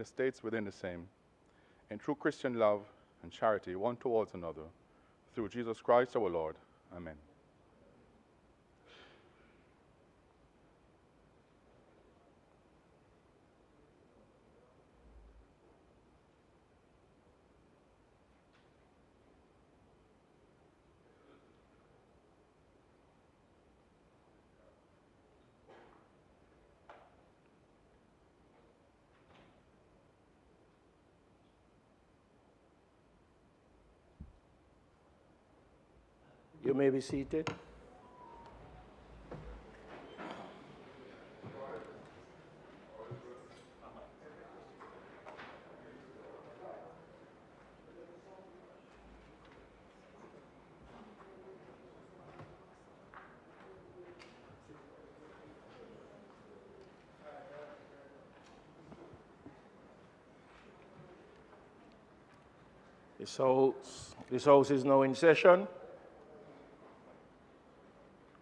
the states within the same, in true Christian love and charity one towards another, through Jesus Christ our Lord. Amen. You may be seated. This house is now in session.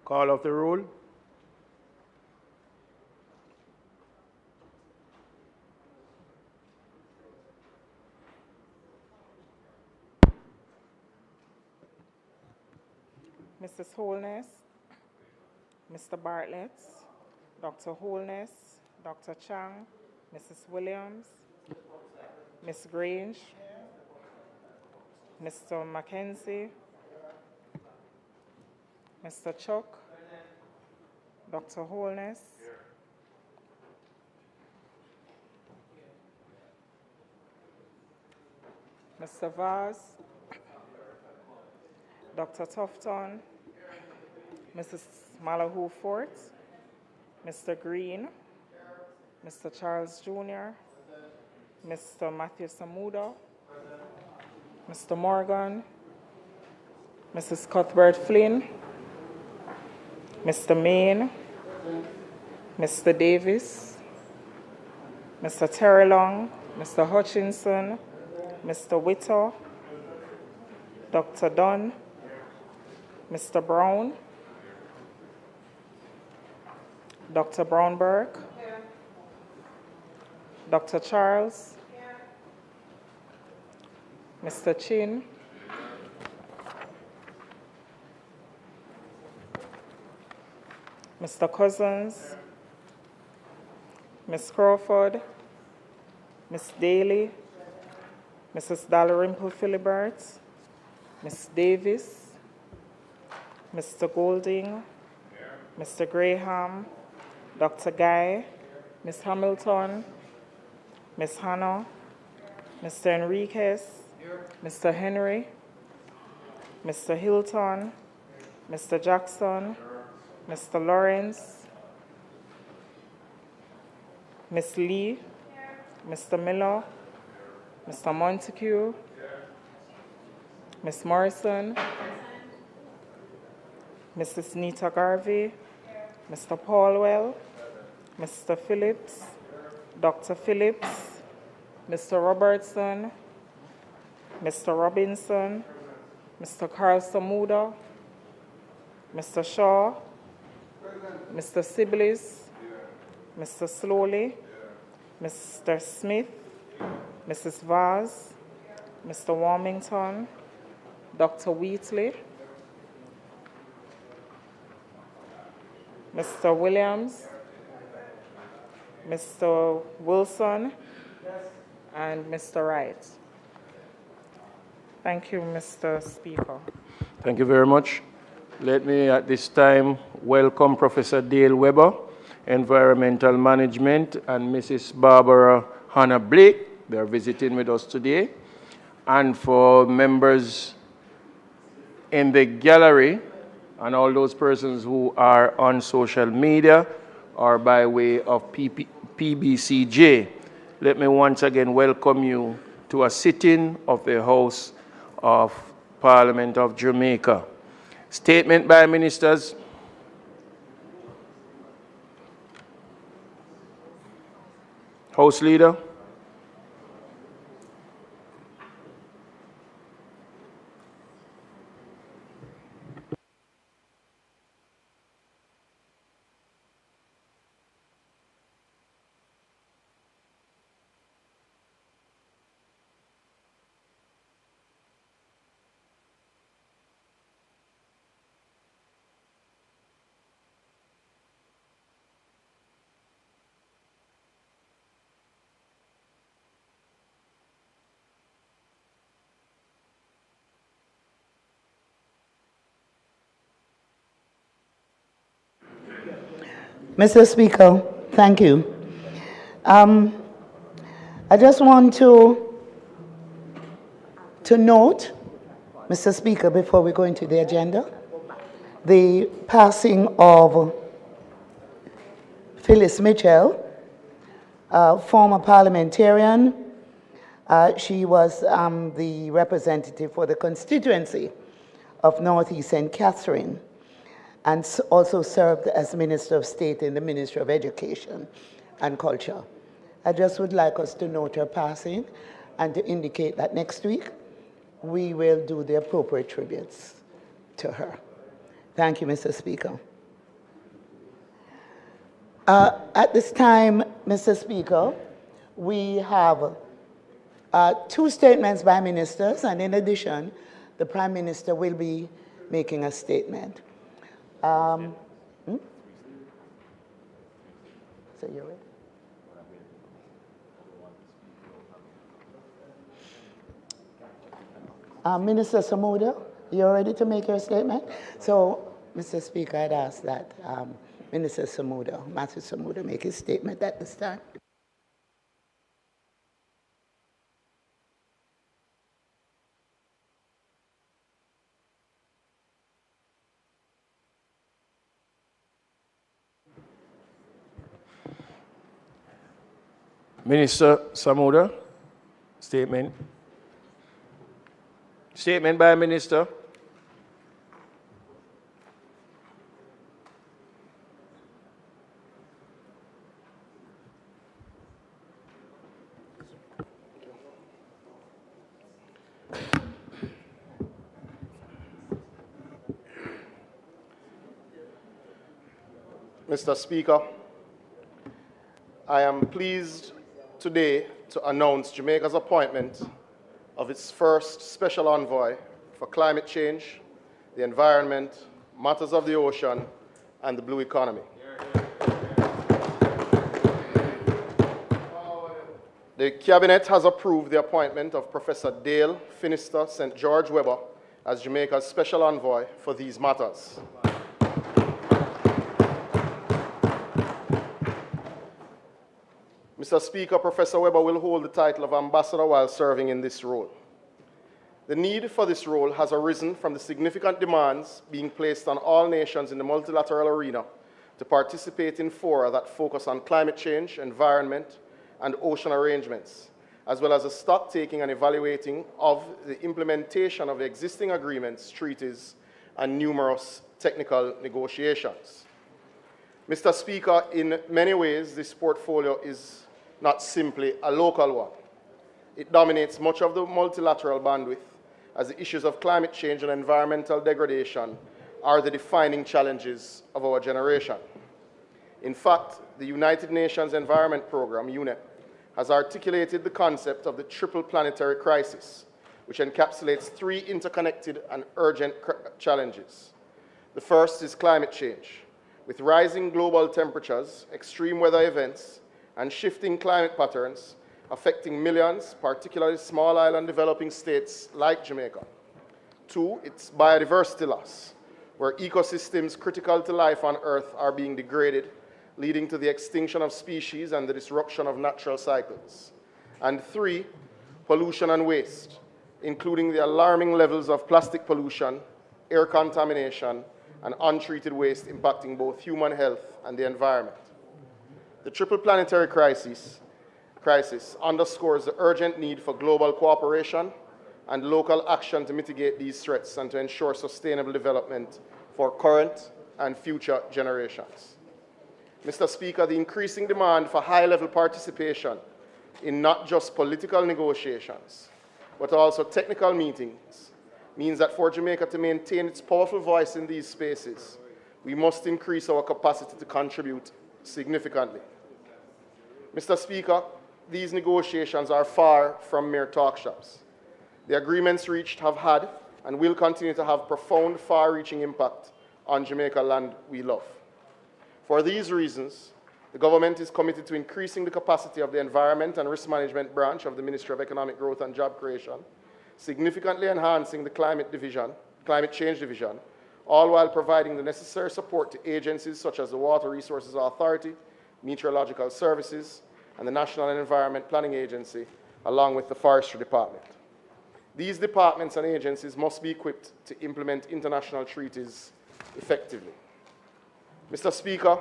Call of the roll. Mrs. Holness, Mr. Bartlett, Dr. Holness, Dr. Chang, Mrs. Williams, Ms. Grange, Mr. Mackenzie, Mr. Chuck, Dr. Holness, Mr. Vaz, Dr. Tufton, Mrs. Malahoo Fort, Mr. Green, Mr. Charles Jr., Mr. Matthew Samuda, Mr. Morgan, Mrs. Cuthbert Flynn, Mr. Main, Mr. Davis, Mr. Terry Long, Mr. Hutchinson, Mr. Whitter, Dr. Dunn, Mr. Brown, Dr. Brownberg, Dr. Charles, Mr. Chin, Mr. Cousins, Ms. Crawford, Ms. Daly, Mrs. Dalrymple Philibert, Ms. Davis, Mr. Golding, Mr. Graham, Dr. Guy, Ms. Hamilton, Ms. Hannah, Mr. Enriquez, Mr. Henry, Mr. Hilton, Mr. Jackson, Mr. Lawrence, Ms. Lee, Mr. Miller, Mr. Montague, Ms. Morrison, Mrs. Nita Garvey, Mr. Paulwell, Mr. Phillips, Dr. Phillips, Mr. Robertson, Mr. Robinson, Mr. Carl Samuda, Mr. Shaw, Mr. Siblis, Mr. Slowly, Mr. Smith, Mrs. Vaz, Mr. Warmington, Dr. Wheatley, Mr. Williams, Mr. Wilson, and Mr. Wright. Thank you, Mr. Speaker. Thank you very much. Let me at this time welcome Professor Dale Weber, Environmental Management, and Mrs. Barbara Hannah Blake. They're visiting with us today. And for members in the gallery and all those persons who are on social media or by way of PBCJ, let me once again welcome you to a sitting of the House of Parliament of Jamaica. Statement by ministers. House Leader. Mr. Speaker, thank you. I just want to note, Mr. Speaker, before we go into the agenda, the passing of Phyllis Mitchell, former parliamentarian. She was the representative for the constituency of Northeast St. Catherine, and also served as Minister of State in the Ministry of Education and Culture. I just would like us to note her passing and to indicate that next week we will do the appropriate tributes to her. Thank you, Mr. Speaker. At this time, Mr. Speaker, we have 2 statements by ministers, and in addition, the Prime Minister will be making a statement. So you're ready? Minister Samuda, you're ready to make your statement? So, Mr. Speaker, I'd ask that Minister Samuda, Matthew Samuda, make his statement at this time. Minister Samuda, statement. Statement by Minister. Mr. Speaker, I am pleased today to announce Jamaica's appointment of its first special envoy for climate change, the environment, matters of the ocean, and the blue economy. The Cabinet has approved the appointment of Professor Dale Finister St. George Webber as Jamaica's special envoy for these matters. Mr. Speaker, Professor Webber will hold the title of ambassador while serving in this role. The need for this role has arisen from the significant demands being placed on all nations in the multilateral arena to participate in fora that focus on climate change, environment, and ocean arrangements, as well as the stock-taking and evaluating of the implementation of the existing agreements, treaties, and numerous technical negotiations. Mr. Speaker, in many ways, this portfolio is not simply a local one. It dominates much of the multilateral bandwidth, as the issues of climate change and environmental degradation are the defining challenges of our generation. In fact, the United Nations Environment Programme, UNEP, has articulated the concept of the triple planetary crisis, which encapsulates 3 interconnected and urgent challenges. The first is climate change. With rising global temperatures, extreme weather events, and shifting climate patterns affecting millions, particularly small island developing states like Jamaica. 2, it's biodiversity loss, where ecosystems critical to life on Earth are being degraded, leading to the extinction of species and the disruption of natural cycles. And 3, pollution and waste, including the alarming levels of plastic pollution, air contamination, and untreated waste impacting both human health and the environment. The triple planetary crisis underscores the urgent need for global cooperation and local action to mitigate these threats and to ensure sustainable development for current and future generations. Mr. Speaker, the increasing demand for high-level participation in not just political negotiations, but also technical meetings, means that for Jamaica to maintain its powerful voice in these spaces, we must increase our capacity to contribute significantly. Mr. Speaker, these negotiations are far from mere talk shops. The agreements reached have had and will continue to have profound, far-reaching impact on Jamaica land we love. For these reasons, the government is committed to increasing the capacity of the Environment and Risk Management branch of the Ministry of Economic Growth and Job Creation, significantly enhancing the climate change division, all while providing the necessary support to agencies such as the Water Resources Authority, Meteorological Services, and the National Environment Planning Agency, along with the Forestry Department. These departments and agencies must be equipped to implement international treaties effectively. Mr. Speaker,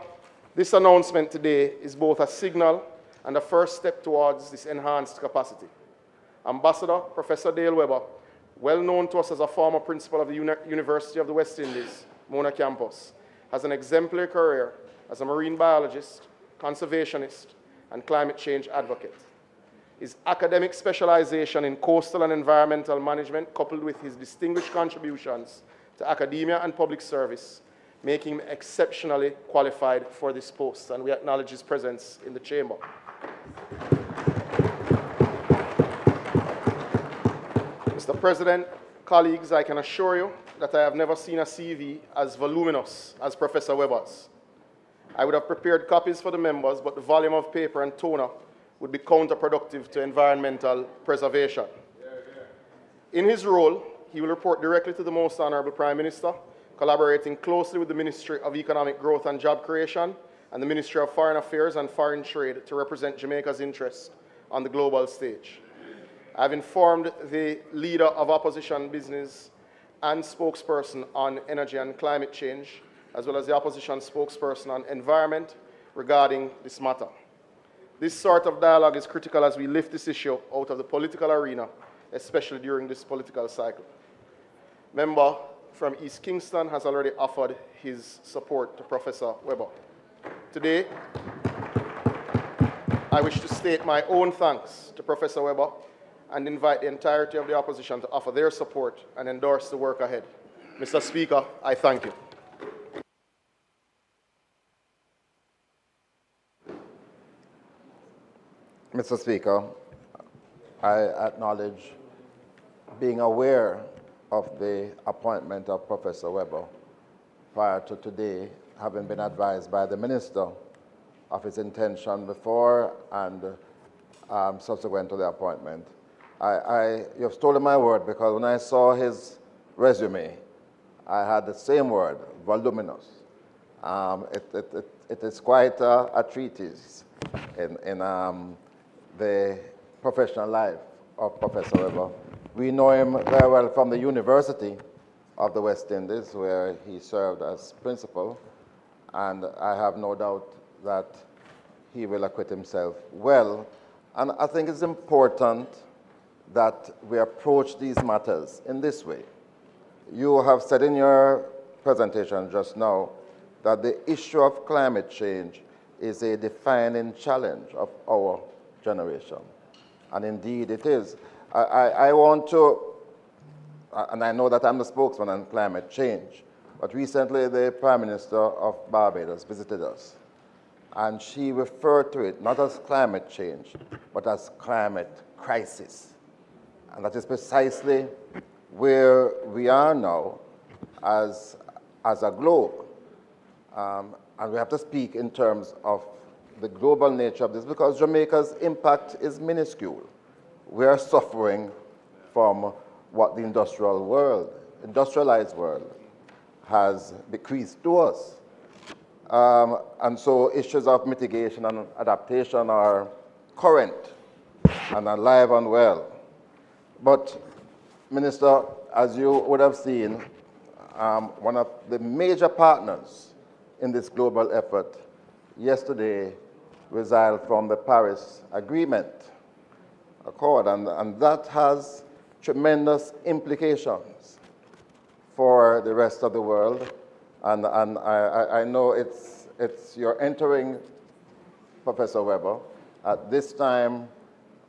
this announcement today is both a signal and a first step towards this enhanced capacity. Ambassador Professor Dale Webber, well known to us as a former principal of the University of the West Indies, Mona campus, has an exemplary career as a marine biologist, conservationist, and climate change advocate. His academic specialization in coastal and environmental management, coupled with his distinguished contributions to academia and public service, make him exceptionally qualified for this post, and we acknowledge his presence in the chamber. Mr. President, colleagues, I can assure you that I have never seen a CV as voluminous as Professor Webber's. I would have prepared copies for the members, but the volume of paper and toner would be counterproductive to environmental preservation. In his role, he will report directly to the Most Honorable Prime Minister, collaborating closely with the Ministry of Economic Growth and Job Creation and the Ministry of Foreign Affairs and Foreign Trade to represent Jamaica's interests on the global stage. I have informed the Leader of Opposition Business and spokesperson on energy and climate change, as well as the opposition spokesperson on environment regarding this matter. This sort of dialogue is critical as we lift this issue out of the political arena, especially during this political cycle. Member from East Kingston has already offered his support to Professor Webber. Today, I wish to state my own thanks to Professor Webber and invite the entirety of the opposition to offer their support and endorse the work ahead. Mr. Speaker, I thank you. Mr. Speaker, I acknowledge being aware of the appointment of Professor Webber prior to today, having been advised by the Minister of his intention before and subsequent to the appointment. You've stolen my word, because when I saw his resume, I had the same word, voluminous. It is quite a treatise in the professional life of Professor Webber. We know him very well from the University of the West Indies, where he served as principal, and I have no doubt that he will acquit himself well. And I think it's important that we approach these matters in this way. You have said in your presentation just now that the issue of climate change is a defining challenge of our generation. And indeed it is. I want to, and I know that I'm the spokesman on climate change, but recently the Prime Minister of Barbados visited us, and she referred to it not as climate change, but as climate crisis. And that is precisely where we are now as a globe. And we have to speak in terms of the global nature of this, because Jamaica's impact is minuscule. We are suffering from what the industrialized world has bequeathed to us. And so issues of mitigation and adaptation are current and alive and well. But, Minister, as you would have seen, one of the major partners in this global effort yesterday reside from the Paris Agreement Accord, and that has tremendous implications for the rest of the world. And I know you're entering, Professor Webber, at this time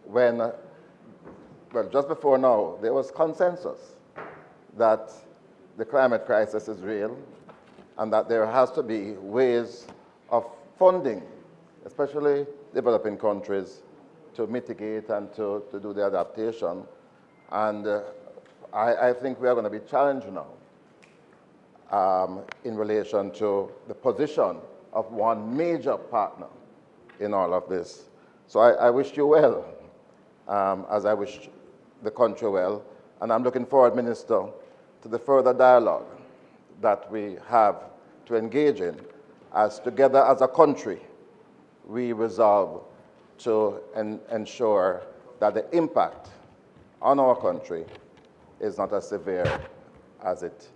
when, well, just before now, there was consensus that the climate crisis is real and that there has to be ways of funding, especially developing countries, to mitigate and to do the adaptation. And I think we are going to be challenged now in relation to the position of one major partner in all of this. So I wish you well, as I wish the country well, and I'm looking forward, Minister, to the further dialogue that we have to engage in, as together as a country, we resolve to ensure that the impact on our country is not as severe as it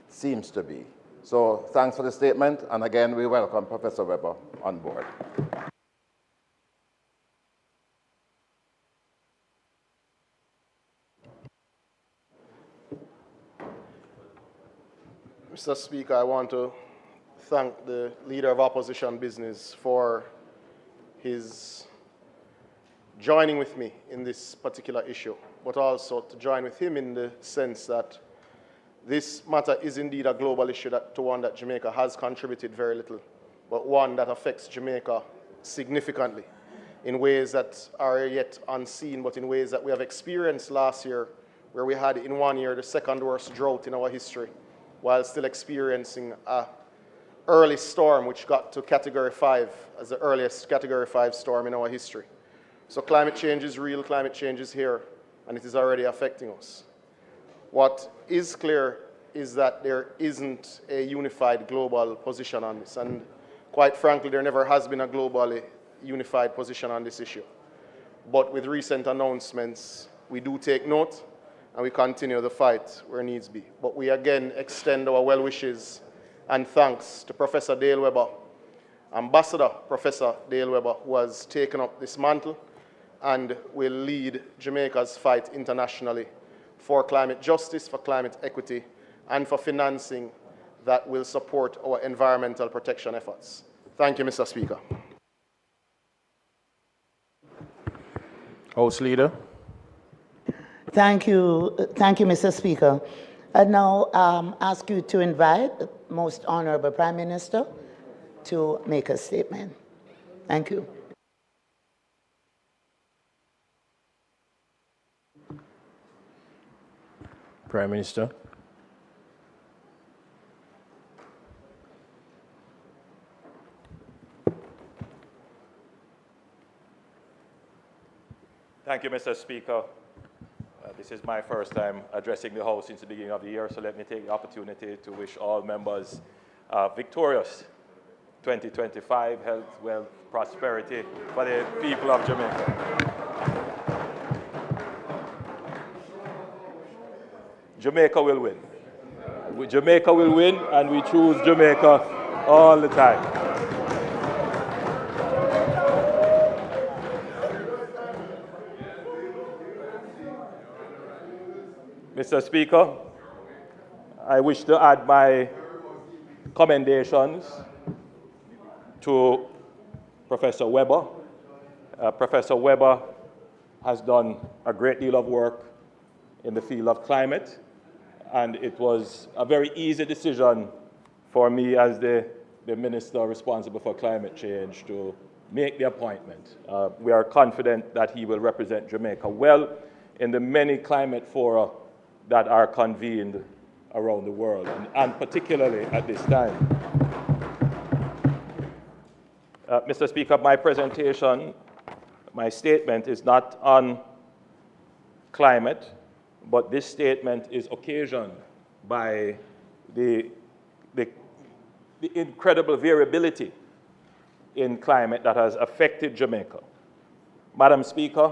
seems to be. So thanks for the statement, and again, we welcome Professor Weber on board. Mr. Speaker, I want to thank the Leader of Opposition Business for his joining with me in this particular issue, but also to join with him in the sense that this matter is indeed a global issue to one that Jamaica has contributed very little, but one that affects Jamaica significantly in ways that are yet unseen, but in ways that we have experienced last year, where we had in 1 year the second worst drought in our history, while still experiencing an early storm which got to Category 5 as the earliest Category 5 storm in our history. So climate change is real, climate change is here, and it is already affecting us. What is clear is that there isn't a unified global position on this, and quite frankly, there never has been a globally unified position on this issue. But with recent announcements, we do take note, and we continue the fight where needs be. But we again extend our well wishes and thanks to Professor Dale Weber, Ambassador Professor Dale Weber, who has taken up this mantle and will lead Jamaica's fight internationally for climate justice, for climate equity, and for financing that will support our environmental protection efforts. Thank you, Mr. Speaker. House Leader. Thank you, Mr. Speaker. I now ask you to invite the Most Honorable Prime Minister to make a statement. Thank you. Prime Minister. Thank you, Mr. Speaker. This is my first time addressing the House since the beginning of the year, so let me take the opportunity to wish all members victorious 2025, health, wealth, prosperity for the people of Jamaica. Jamaica will win. Jamaica will win, and we choose Jamaica all the time. Mr. Speaker, I wish to add my commendations to Professor Weber. Professor Weber has done a great deal of work in the field of climate, and it was a very easy decision for me as the minister responsible for climate change to make the appointment. We are confident that he will represent Jamaica well in the many climate fora that are convened around the world, and particularly at this time. Mr. Speaker, my presentation, my statement is not on climate, but this statement is occasioned by the incredible variability in climate that has affected Jamaica. Madam Speaker,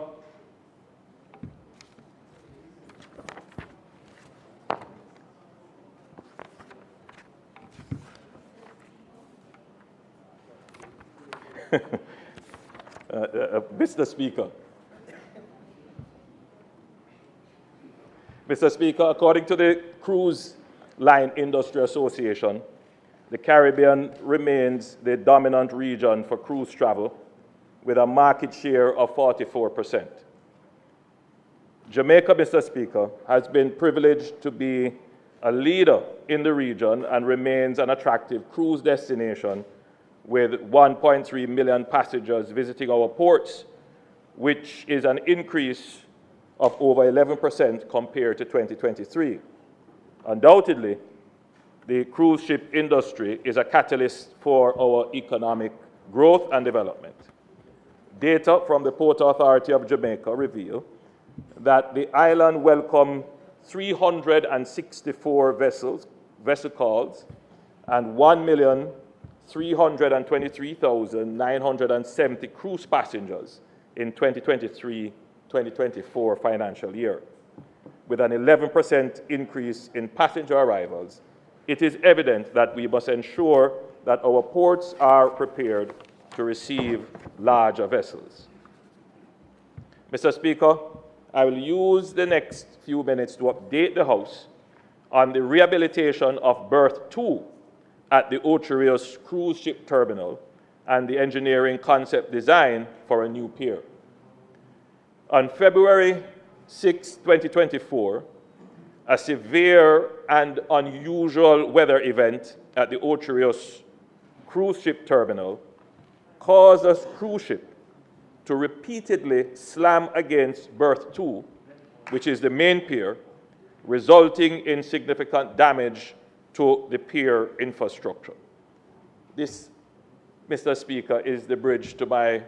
Mr. Speaker. Mr. Speaker, according to the Cruise Line Industry Association, the Caribbean remains the dominant region for cruise travel with a market share of 44%. Jamaica, Mr. Speaker, has been privileged to be a leader in the region and remains an attractive cruise destination with 1.3 million passengers visiting our ports, which is an increase of over 11% compared to 2023. Undoubtedly, the cruise ship industry is a catalyst for our economic growth and development. Data from the Port Authority of Jamaica reveal that the island welcomed 364 vessels vessel calls and 1,323,970 cruise passengers in 2023-2024 financial year. With an 11% increase in passenger arrivals, it is evident that we must ensure that our ports are prepared to receive larger vessels. Mr. Speaker, I will use the next few minutes to update the House on the rehabilitation of berth 2 at the Ocherios cruise ship terminal and the engineering concept design for a new pier. On February 6, 2024, a severe and unusual weather event at the Ocherios cruise ship terminal caused a cruise ship to repeatedly slam against berth 2, which is the main pier, resulting in significant damage to the pier infrastructure. This, Mr. Speaker, is the bridge to my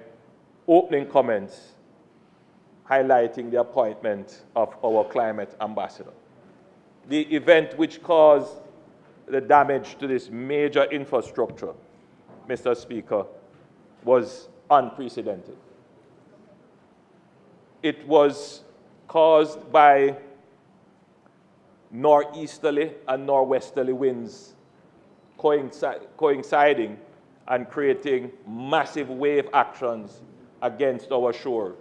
opening comments highlighting the appointment of our climate ambassador. The event which caused the damage to this major infrastructure, Mr. Speaker, was unprecedented. It was caused by northeasterly and norwesterly winds coinciding and creating massive wave actions against our shores,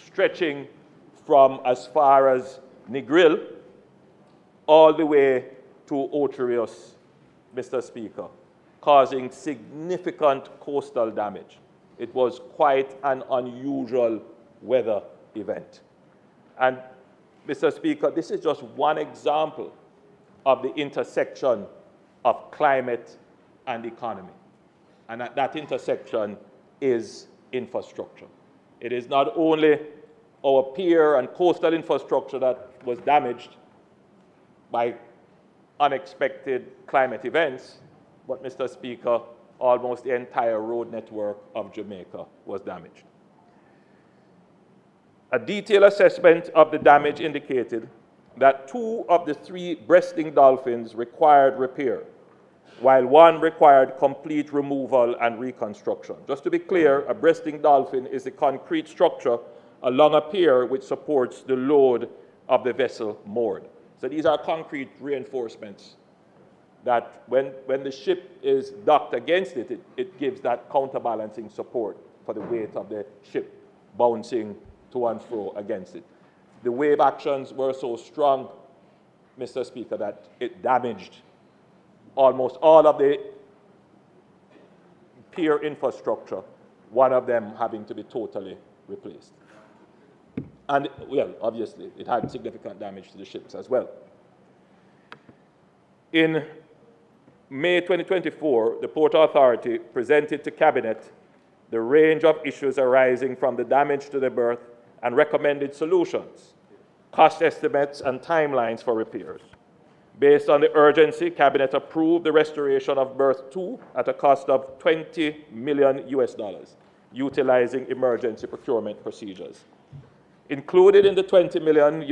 stretching from as far as Negril all the way to Ocherios, Mr. Speaker, causing significant coastal damage. It was quite an unusual weather event. And Mr. Speaker, this is just one example of the intersection of climate and economy. And at that intersection is infrastructure. It is not only our pier and coastal infrastructure that was damaged by unexpected climate events, but, Mr. Speaker, almost the entire road network of Jamaica was damaged. A detailed assessment of the damage indicated that 2 of the 3 breasting dolphins required repair, while 1 required complete removal and reconstruction. Just to be clear, a breasting dolphin is a concrete structure along a pier which supports the load of the vessel moored. So these are concrete reinforcements that when the ship is docked against it, it gives that counterbalancing support for the weight of the ship bouncing to and fro against it. The wave actions were so strong, Mr. Speaker, that it damaged almost all of the pier infrastructure, one of them having to be totally replaced. And, well, obviously, it had significant damage to the ships as well. In May 2024, the Port Authority presented to Cabinet the range of issues arising from the damage to the berth and recommended solutions, cost estimates, and timelines for repairs. Based on the urgency, Cabinet approved the restoration of berth 2 at a cost of $20 million, utilizing emergency procurement procedures. Included in the $20 million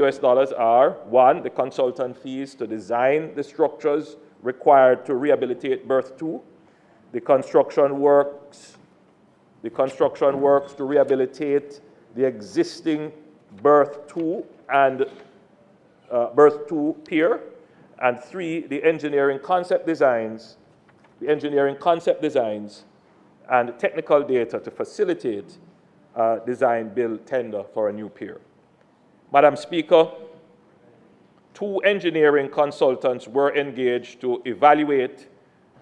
are, 1, the consultant fees to design the structures required to rehabilitate berth 2, the construction works to rehabilitate the existing berth 2 and berth 2 pier, and 3, the engineering concept designs and technical data to facilitate design build tender for a new pier. Madam Speaker, 2 engineering consultants were engaged to evaluate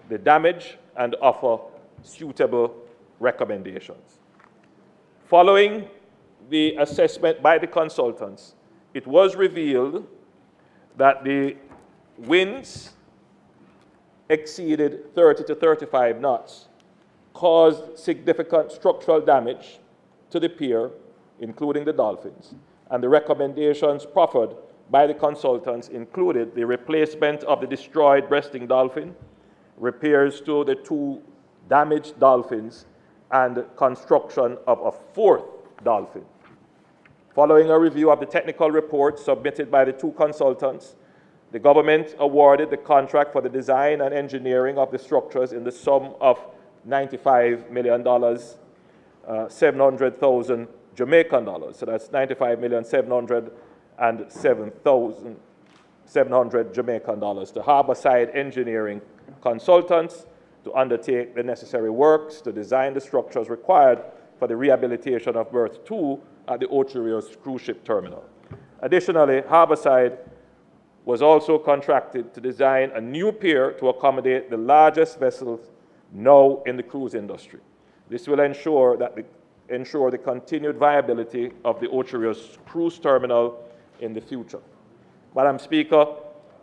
the damage and offer suitable recommendations. Following the assessment by the consultants, it was revealed that the winds exceeded 30 to 35 knots, caused significant structural damage to the pier, including the dolphins, and the recommendations proffered by the consultants included the replacement of the destroyed breasting dolphin, repairs to the 2 damaged dolphins, and construction of a 4th dolphin. Following a review of the technical report submitted by the 2 consultants, the government awarded the contract for the design and engineering of the structures in the sum of $95 million, 700,000 Jamaican dollars. So that's 95,707,700 Jamaican dollars to Harborside Engineering Consultants to undertake the necessary works to design the structures required for the rehabilitation of berth 2 at the Ocho Rios cruise ship terminal. Additionally, Harborside was also contracted to design a new pier to accommodate the largest vessels now in the cruise industry. This will ensure the continued viability of the Ocho Rios cruise terminal in the future. Madam Speaker,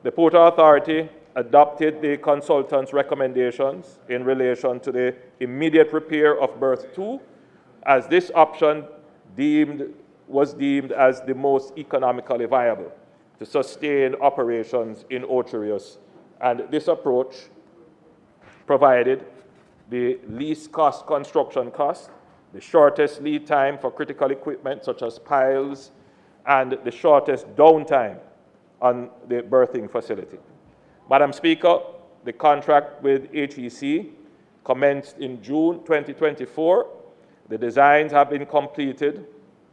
the Port Authority adopted the consultant's recommendations in relation to the immediate repair of berth 2, as this option was deemed as the most economically viable to sustain operations in Ocho Rios, and this approach provided the least cost construction cost, the shortest lead time for critical equipment such as piles, and the shortest downtime on the berthing facility. Madam Speaker, the contract with HEC commenced in June 2024. The designs have been completed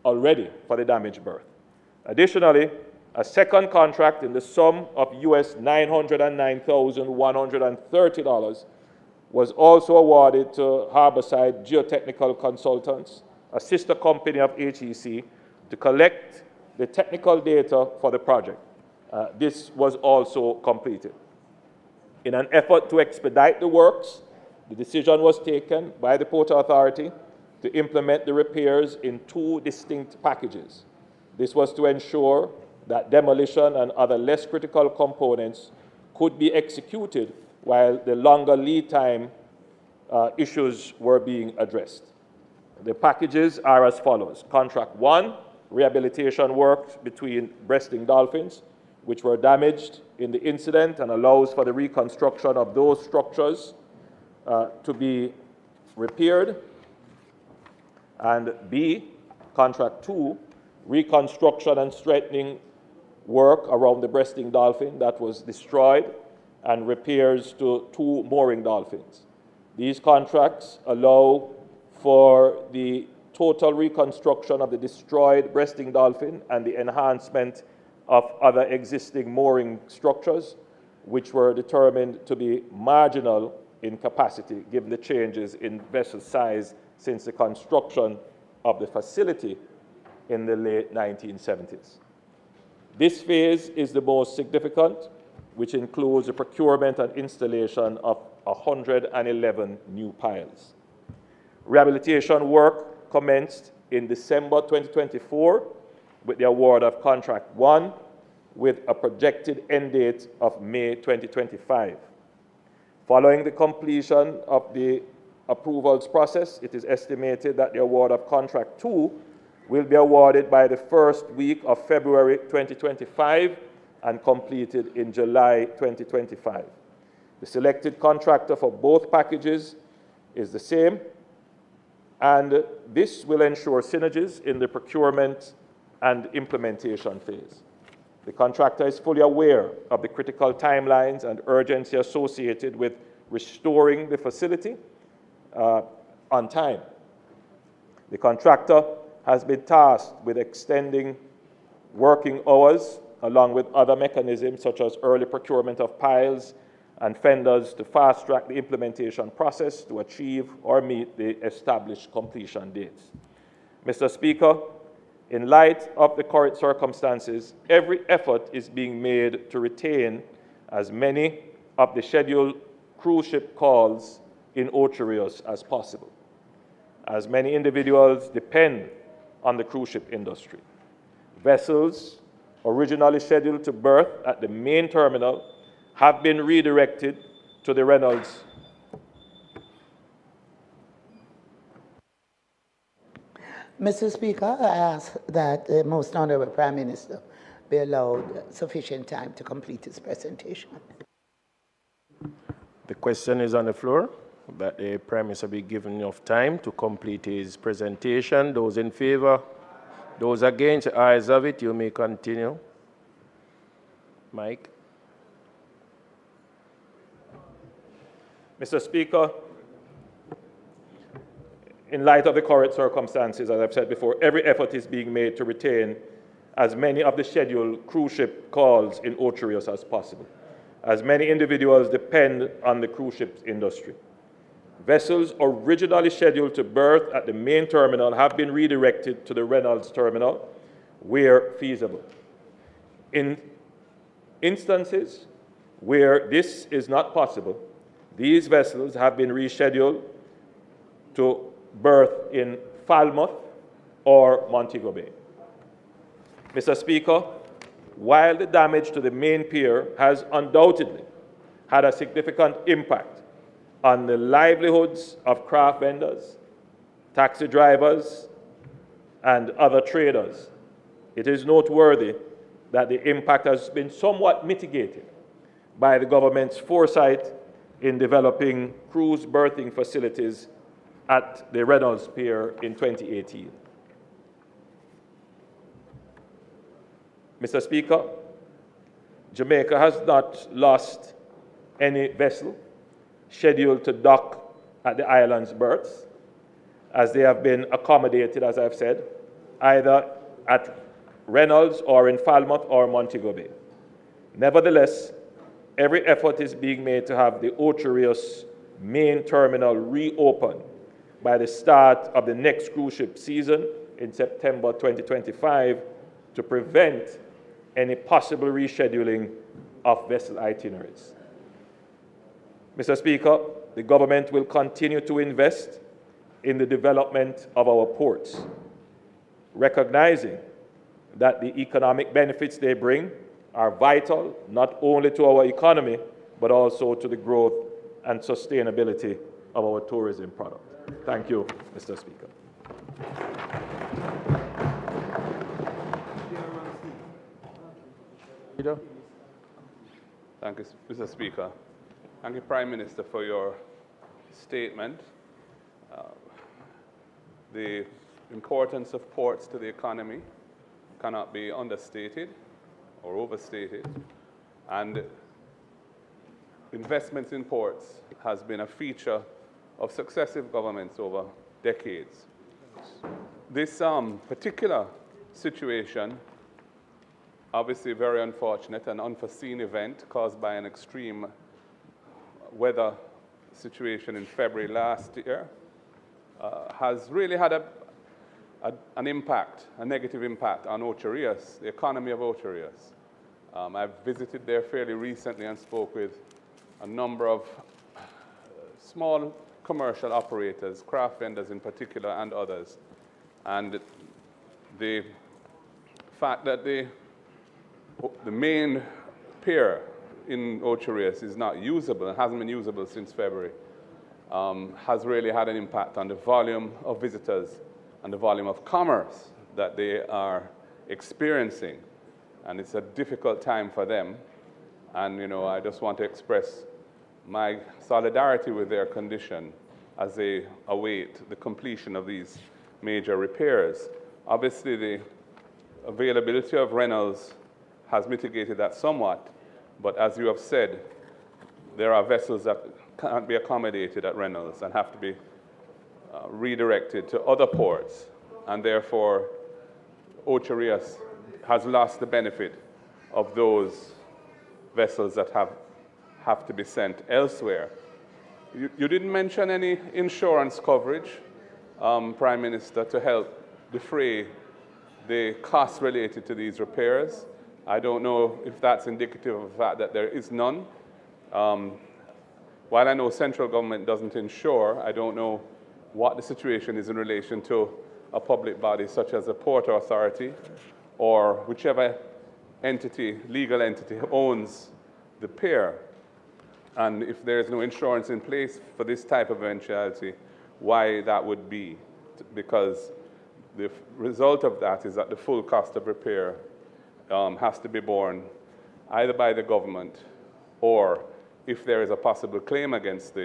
already for the damaged berth. Additionally, a second contract in the sum of US $909,130 was also awarded to Harborside Geotechnical Consultants, a sister company of HEC, to collect the technical data for the project. This was also completed. In an effort to expedite the works, the decision was taken by the Port Authority to implement the repairs in 2 distinct packages. This was to ensure that demolition and other less critical components could be executed while the longer lead time issues were being addressed. The packages are as follows. Contract 1, rehabilitation work between breasting dolphins, which were damaged in the incident and allows for the reconstruction of those structures to be repaired. And B, Contract 2, reconstruction and strengthening work around the breasting dolphin that was destroyed and repairs to 2 mooring dolphins. These contracts allow for the total reconstruction of the destroyed breasting dolphin and the enhancement of other existing mooring structures, which were determined to be marginal in capacity given the changes in vessel size since the construction of the facility in the late 1970s. This phase is the most significant, which includes the procurement and installation of 111 new piles. Rehabilitation work commenced in December 2024 with the award of Contract 1 with a projected end date of May 2025. Following the completion of the approvals process, it is estimated that the award of Contract 2 will be awarded by the first week of February 2025 and completed in July 2025. The selected contractor for both packages is the same, and this will ensure synergies in the procurement and implementation phase. The contractor is fully aware of the critical timelines and urgency associated with restoring the facility on time. The contractor has been tasked with extending working hours along with other mechanisms such as early procurement of piles and fenders to fast-track the implementation process to achieve or meet the established completion dates. Mr. Speaker, in light of the current circumstances, every effort is being made to retain as many of the scheduled cruise ship calls in Ocho Rios as possible, as many individuals depend on the cruise ship industry. Vessels originally scheduled to berth at the main terminal have been redirected to the Reynolds. Mr. Speaker, I ask that the Most Honorable Prime Minister be allowed sufficient time to complete his presentation. The question is on the floor, that the Prime Minister be given enough time to complete his presentation. Those in favor, those against, the ayes have it. You may continue. Mike. Mr. Speaker, in light of the current circumstances, as I've said before, every effort is being made to retain as many of the scheduled cruise ship calls in Ocherius as possible, as many individuals depend on the cruise ship industry. Vessels originally scheduled to berth at the main terminal have been redirected to the Reynolds terminal where feasible. In instances where this is not possible, these vessels have been rescheduled to berth in Falmouth or Montego Bay. Mr. Speaker, while the damage to the main pier has undoubtedly had a significant impact on the livelihoods of craft vendors, taxi drivers, and other traders, it is noteworthy that the impact has been somewhat mitigated by the government's foresight in developing cruise berthing facilities at the Reynolds Pier in 2018. Mr. Speaker, Jamaica has not lost any vessel scheduled to dock at the island's berths, as they have been accommodated, as I've said, either at Reynolds or in Falmouth or Montego Bay. Nevertheless, every effort is being made to have the Ocherius main terminal reopened by the start of the next cruise ship season in September 2025 to prevent any possible rescheduling of vessel itineraries. Mr. Speaker, the government will continue to invest in the development of our ports, recognizing that the economic benefits they bring are vital not only to our economy, but also to the growth and sustainability of our tourism product. Thank you, Mr. Speaker. Thank you, Mr. Speaker. Thank you, Prime Minister, for your statement. The importance of ports to the economy cannot be understated or overstated, and investments in ports has been a feature of successive governments over decades. This particular situation, obviously very unfortunate, an unforeseen event caused by an extreme weather situation in February last year, has really had an impact, a negative impact on Ocherius, the economy of Ocherius. I've visited there fairly recently and spoke with a number of small commercial operators, craft vendors in particular, and others. And the fact that the main pier in Ocherius is not usable and hasn't been usable since February has really had an impact on the volume of visitors and the volume of commerce that they are experiencing. And it's a difficult time for them. And, you know, I just want to express my solidarity with their condition as they await the completion of these major repairs. Obviously, the availability of Reynolds has mitigated that somewhat, but as you have said, there are vessels that can't be accommodated at Reynolds and have to be redirected to other ports, and therefore Ocherius has lost the benefit of those vessels that have to be sent elsewhere. You didn't mention any insurance coverage, Prime Minister, to help defray the costs related to these repairs. I don't know if that's indicative of the fact that there is none. While I know central government doesn't insure, I don't know what the situation is in relation to a public body such as a port authority or whichever entity, legal entity, owns the pier. And if there is no insurance in place for this type of eventuality, why that would be. Because the result of that is that the full cost of repair has to be borne either by the government or, if there is a possible claim against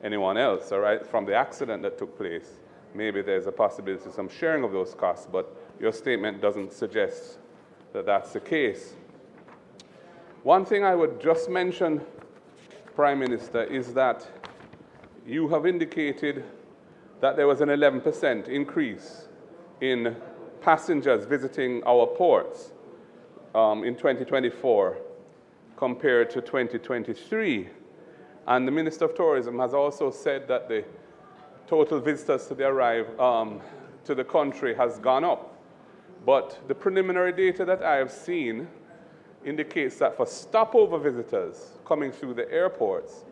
anyone else, all right, from the accident that took place, maybe there's a possibility of some sharing of those costs, but your statement doesn't suggest that that's the case. One thing I would just mention, Prime Minister, is that you have indicated that there was an 11% increase in passengers visiting our ports in 2024 compared to 2023. And the Minister of Tourism has also said that the total visitors to the country has gone up. But the preliminary data that I have seen indicates that for stopover visitors coming through the airports,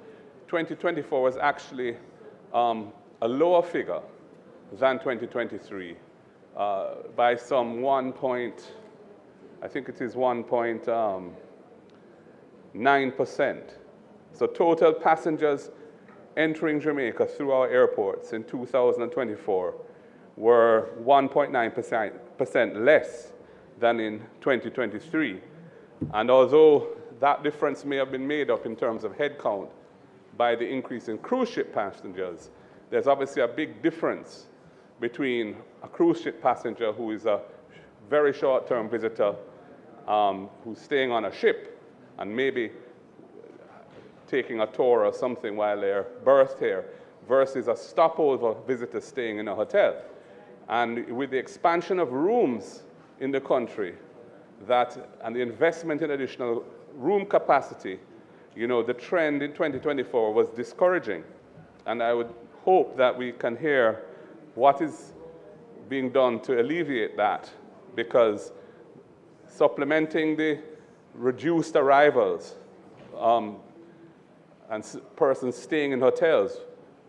2024 was actually a lower figure than 2023 by some I think it is 1.9%. So total passengers entering Jamaica through our airports in 2024 were 1.9% less than in 2023. And although that difference may have been made up in terms of headcount by the increase in cruise ship passengers, there's obviously a big difference between a cruise ship passenger who is a very short-term visitor who's staying on a ship and maybe taking a tour or something while they're berthed here versus a stopover visitor staying in a hotel. And with the expansion of rooms in the country and the investment in additional room capacity, you know, the trend in 2024 was discouraging. And I would hope that we can hear what is being done to alleviate that, because supplementing the reduced arrivals and persons staying in hotels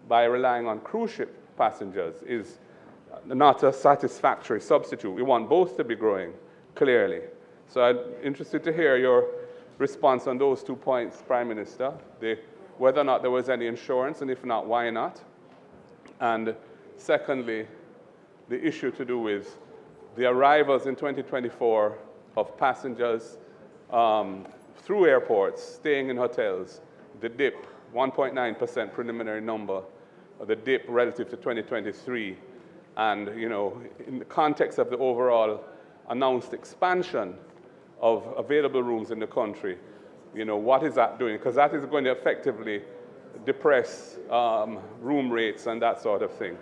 by relying on cruise ship passengers is not a satisfactory substitute. We want both to be growing, clearly. So I'm interested to hear your response on those 2 points, Prime Minister, whether or not there was any insurance, and if not, why not? And secondly, the issue to do with the arrivals in 2024 of passengers through airports, staying in hotels, the dip, 1.9% preliminary number, the dip relative to 2023. And, you know, in the context of the overall announced expansion of available rooms in the country, you know, what is that doing? Because that is going to effectively depress room rates and that sort of thing.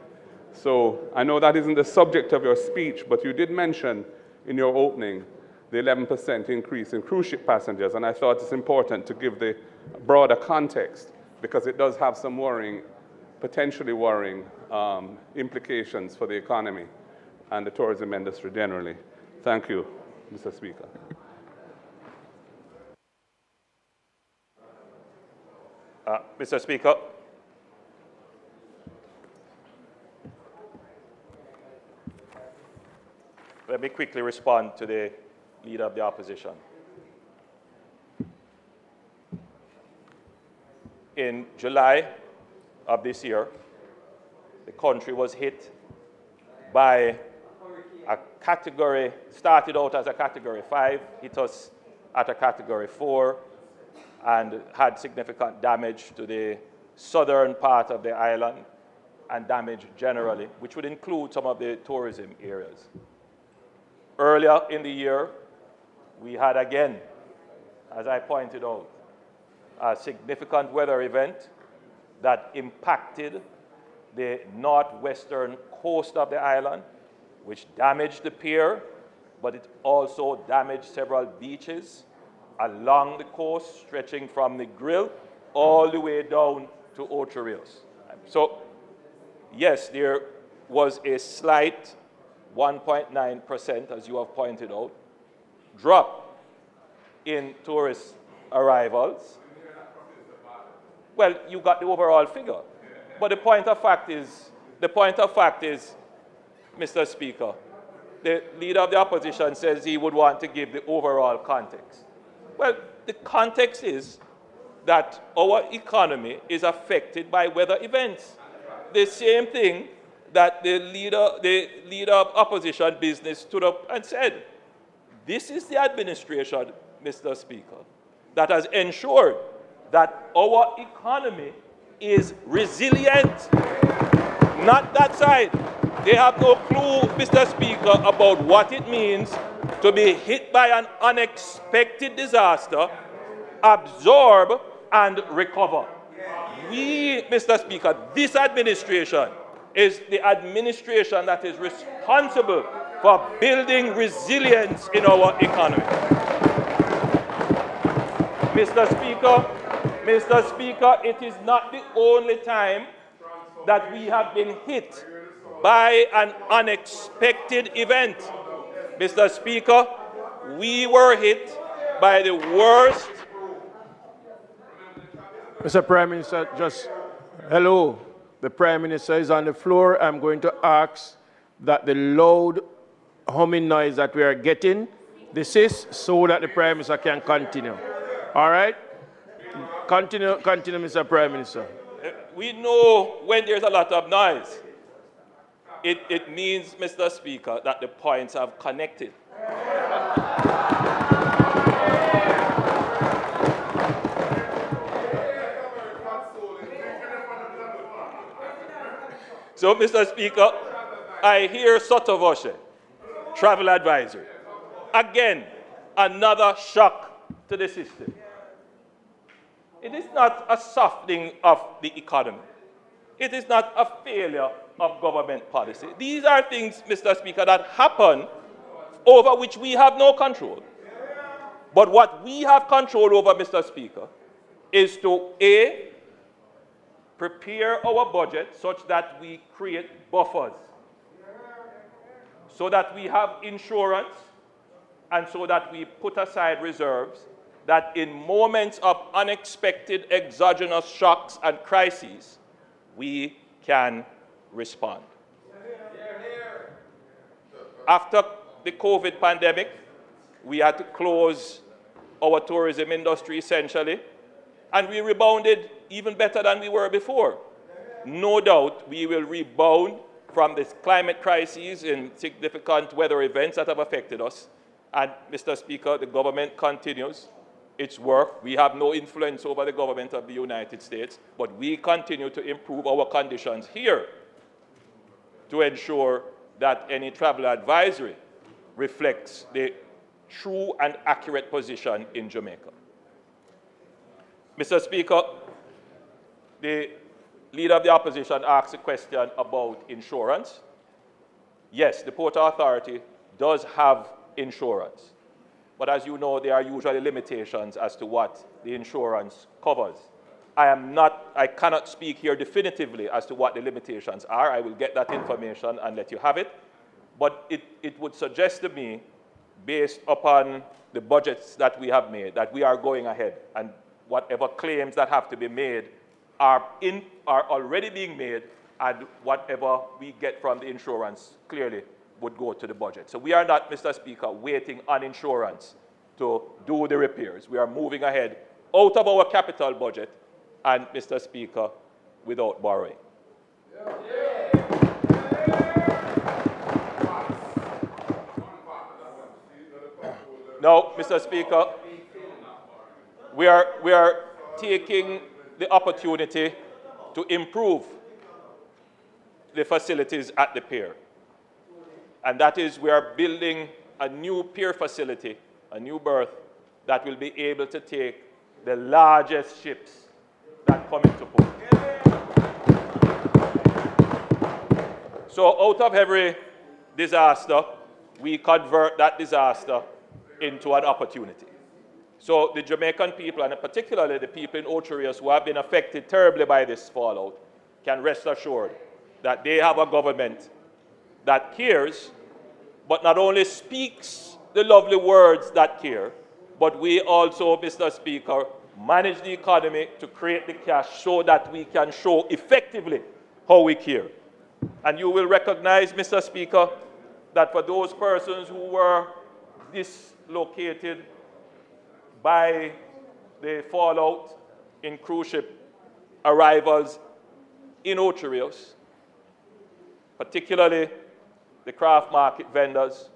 So I know that isn't the subject of your speech, but you did mention in your opening the 11% increase in cruise ship passengers, and I thought it's important to give the broader context because it does have some potentially worrying implications for the economy and the tourism industry generally. Thank you, Mr. Speaker. Mr. Speaker, let me quickly respond to the Leader of the Opposition. In July of this year, the country was hit by a category, started out as a category 5, hit us at a category 4, and had significant damage to the southern part of the island and damage generally, which would include some of the tourism areas. Earlier in the year, we had again, as I pointed out, a significant weather event that impacted the northwestern coast of the island, which damaged the pier, but it also damaged several beaches along the coast, stretching from the Grill all the way down to Ocho Rios. So, yes, there was a slight 1.9%, as you have pointed out, drop in tourist arrivals. Well, you got the overall figure. But the point of fact is, Mr. Speaker, the Leader of the Opposition says he would want to give the overall context. Well, the context is that our economy is affected by weather events. The same thing that the leader of opposition business stood up and said. This is the administration, Mr. Speaker, that has ensured that our economy is resilient. Not that side. They have no clue, Mr. Speaker, about what it means to be hit by an unexpected disaster, absorb and recover. Mr. Speaker, this administration is the administration that is responsible for building resilience in our economy. Mr. Speaker, it is not the only time that we have been hit by an unexpected event. Mr. Speaker, we were hit by the worst. Mr. Prime Minister, hello. The Prime Minister is on the floor. I'm going to ask that the loud humming noise that we are getting desist so that the Prime Minister can continue. All right? Continue, Mr. Prime Minister. We know when there's a lot of noise, it means, Mr. Speaker, that the points have connected. So, Mr. Speaker, I hear Sotovoshe, travel advisory. Again, another shock to the system. It is not a softening of the economy. It is not a failure of government policy. These are things, Mr. Speaker, that happen over which we have no control. But what we have control over, Mr. Speaker, is to A, prepare our budget such that we create buffers, so that we have insurance, and so that we put aside reserves that in moments of unexpected exogenous shocks and crises, we can respond. After the COVID pandemic, we had to close our tourism industry essentially, and we rebounded even better than we were before. No doubt we will rebound from this climate crisis and significant weather events that have affected us. And, Mr. Speaker, the government continues its work. We have no influence over the government of the United States, but we continue to improve our conditions here to ensure that any travel advisory reflects the true and accurate position in Jamaica. Mr. Speaker, the Leader of the Opposition asked a question about insurance. Yes, the Port Authority does have insurance. But as you know, there are usually limitations as to what the insurance covers. I cannot speak here definitively as to what the limitations are. I will get that information and let you have it. But it would suggest to me, based upon the budgets that we have made, that we are going ahead, and whatever claims that have to be made are already being made, and whatever we get from the insurance clearly would go to the budget. So we are not, Mr. Speaker, waiting on insurance to do the repairs. We are moving ahead out of our capital budget and, Mr. Speaker, without borrowing. Now, Mr. Speaker, we are taking the opportunity to improve the facilities at the pier. And that is, we are building a new pier facility, a new berth, that will be able to take the largest ships that come into port. So out of every disaster, we convert that disaster into an opportunity. So the Jamaican people, and particularly the people in Ocho Rios who have been affected terribly by this fallout, can rest assured that they have a government that cares, but not only speaks the lovely words that care, but we also, Mr. Speaker, manage the economy to create the cash so that we can show effectively how we care. And you will recognize, Mr. Speaker, that for those persons who were dislocated by the fallout in cruise ship arrivals in Ocho Rios, particularly the craft market vendors,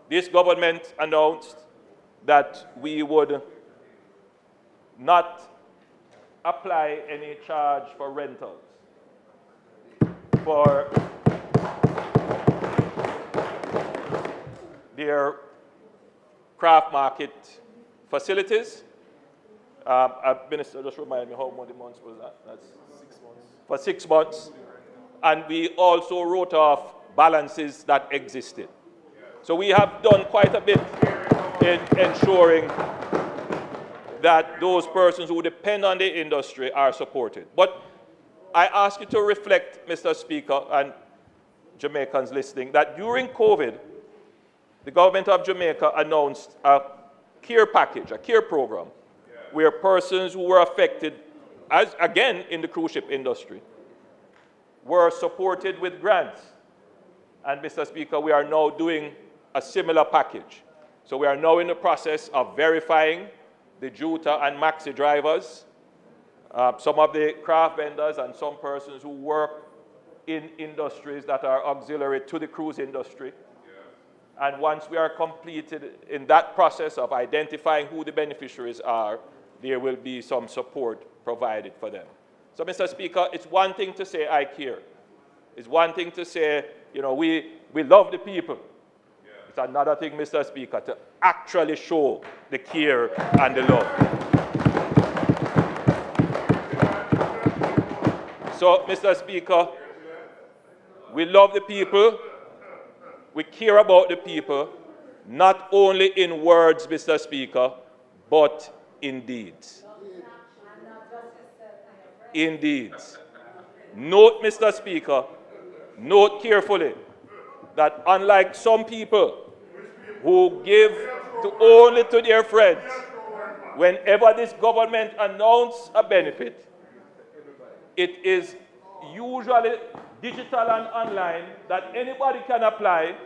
this government announced that we would not apply any charge for rentals for their craft market facilities, Minister, just remind me how many months was that? That's 6 months. For 6 months. And we also wrote off balances that existed. So we have done quite a bit in ensuring that those persons who depend on the industry are supported. But I ask you to reflect, Mr. Speaker, and Jamaicans listening, that during COVID, the government of Jamaica announced a care package, a care program, where persons who were affected, as again in the cruise ship industry, were supported with grants. And Mr. Speaker, we are now doing a similar package. So we are now in the process of verifying the Juta and Maxi drivers, some of the craft vendors and some persons who work in industries that are auxiliary to the cruise industry. And once we are completed in that process of identifying who the beneficiaries are, there will be some support provided for them. So, Mr. Speaker, it's one thing to say, I care. It's one thing to say, you know, we love the people. It's another thing, Mr. Speaker, to actually show the care and the love. So, Mr. Speaker, we love the people. We care about the people, not only in words, Mr. Speaker, but in deeds. In deeds. Note, Mr. Speaker, note carefully that unlike some people who give only to their friends, whenever this government announces a benefit, it is usually digital and online that anybody can apply,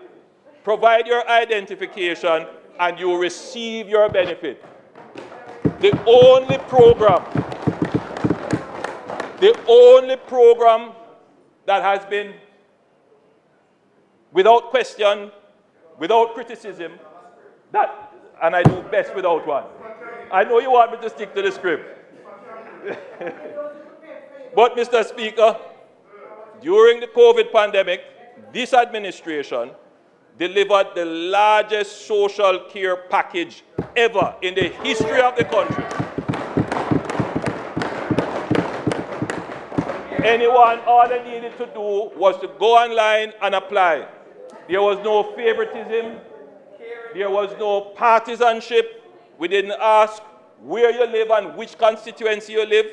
provide your identification, and you receive your benefit. The only program that has been, without question, without criticism, that, and I do best without one. I know you want me to stick to the script. But, Mr. Speaker, during the COVID pandemic, this administration delivered the largest social care package ever in the history of the country. All they needed to do was to go online and apply. There was no favoritism. There was no partisanship. We didn't ask where you live and which constituency you live.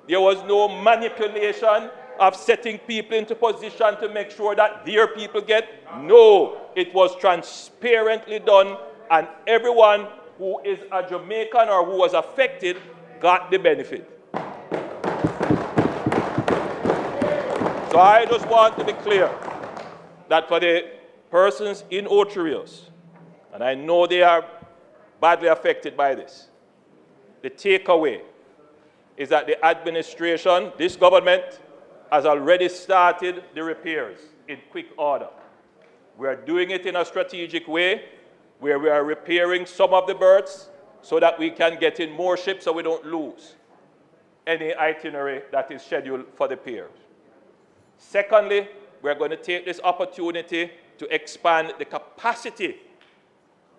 There was no manipulation of setting people into position to make sure that their people get. No, it was transparently done, and everyone who is a Jamaican or who was affected got the benefit. So I just want to be clear that for the persons in Ocho Rios, and I know they are badly affected by this, the takeaway is that the administration, this government, has already started the repairs in quick order. We are doing it in a strategic way where we are repairing some of the berths so that we can get in more ships so we don't lose any itinerary that is scheduled for the piers. Secondly, we're going to take this opportunity to expand the capacity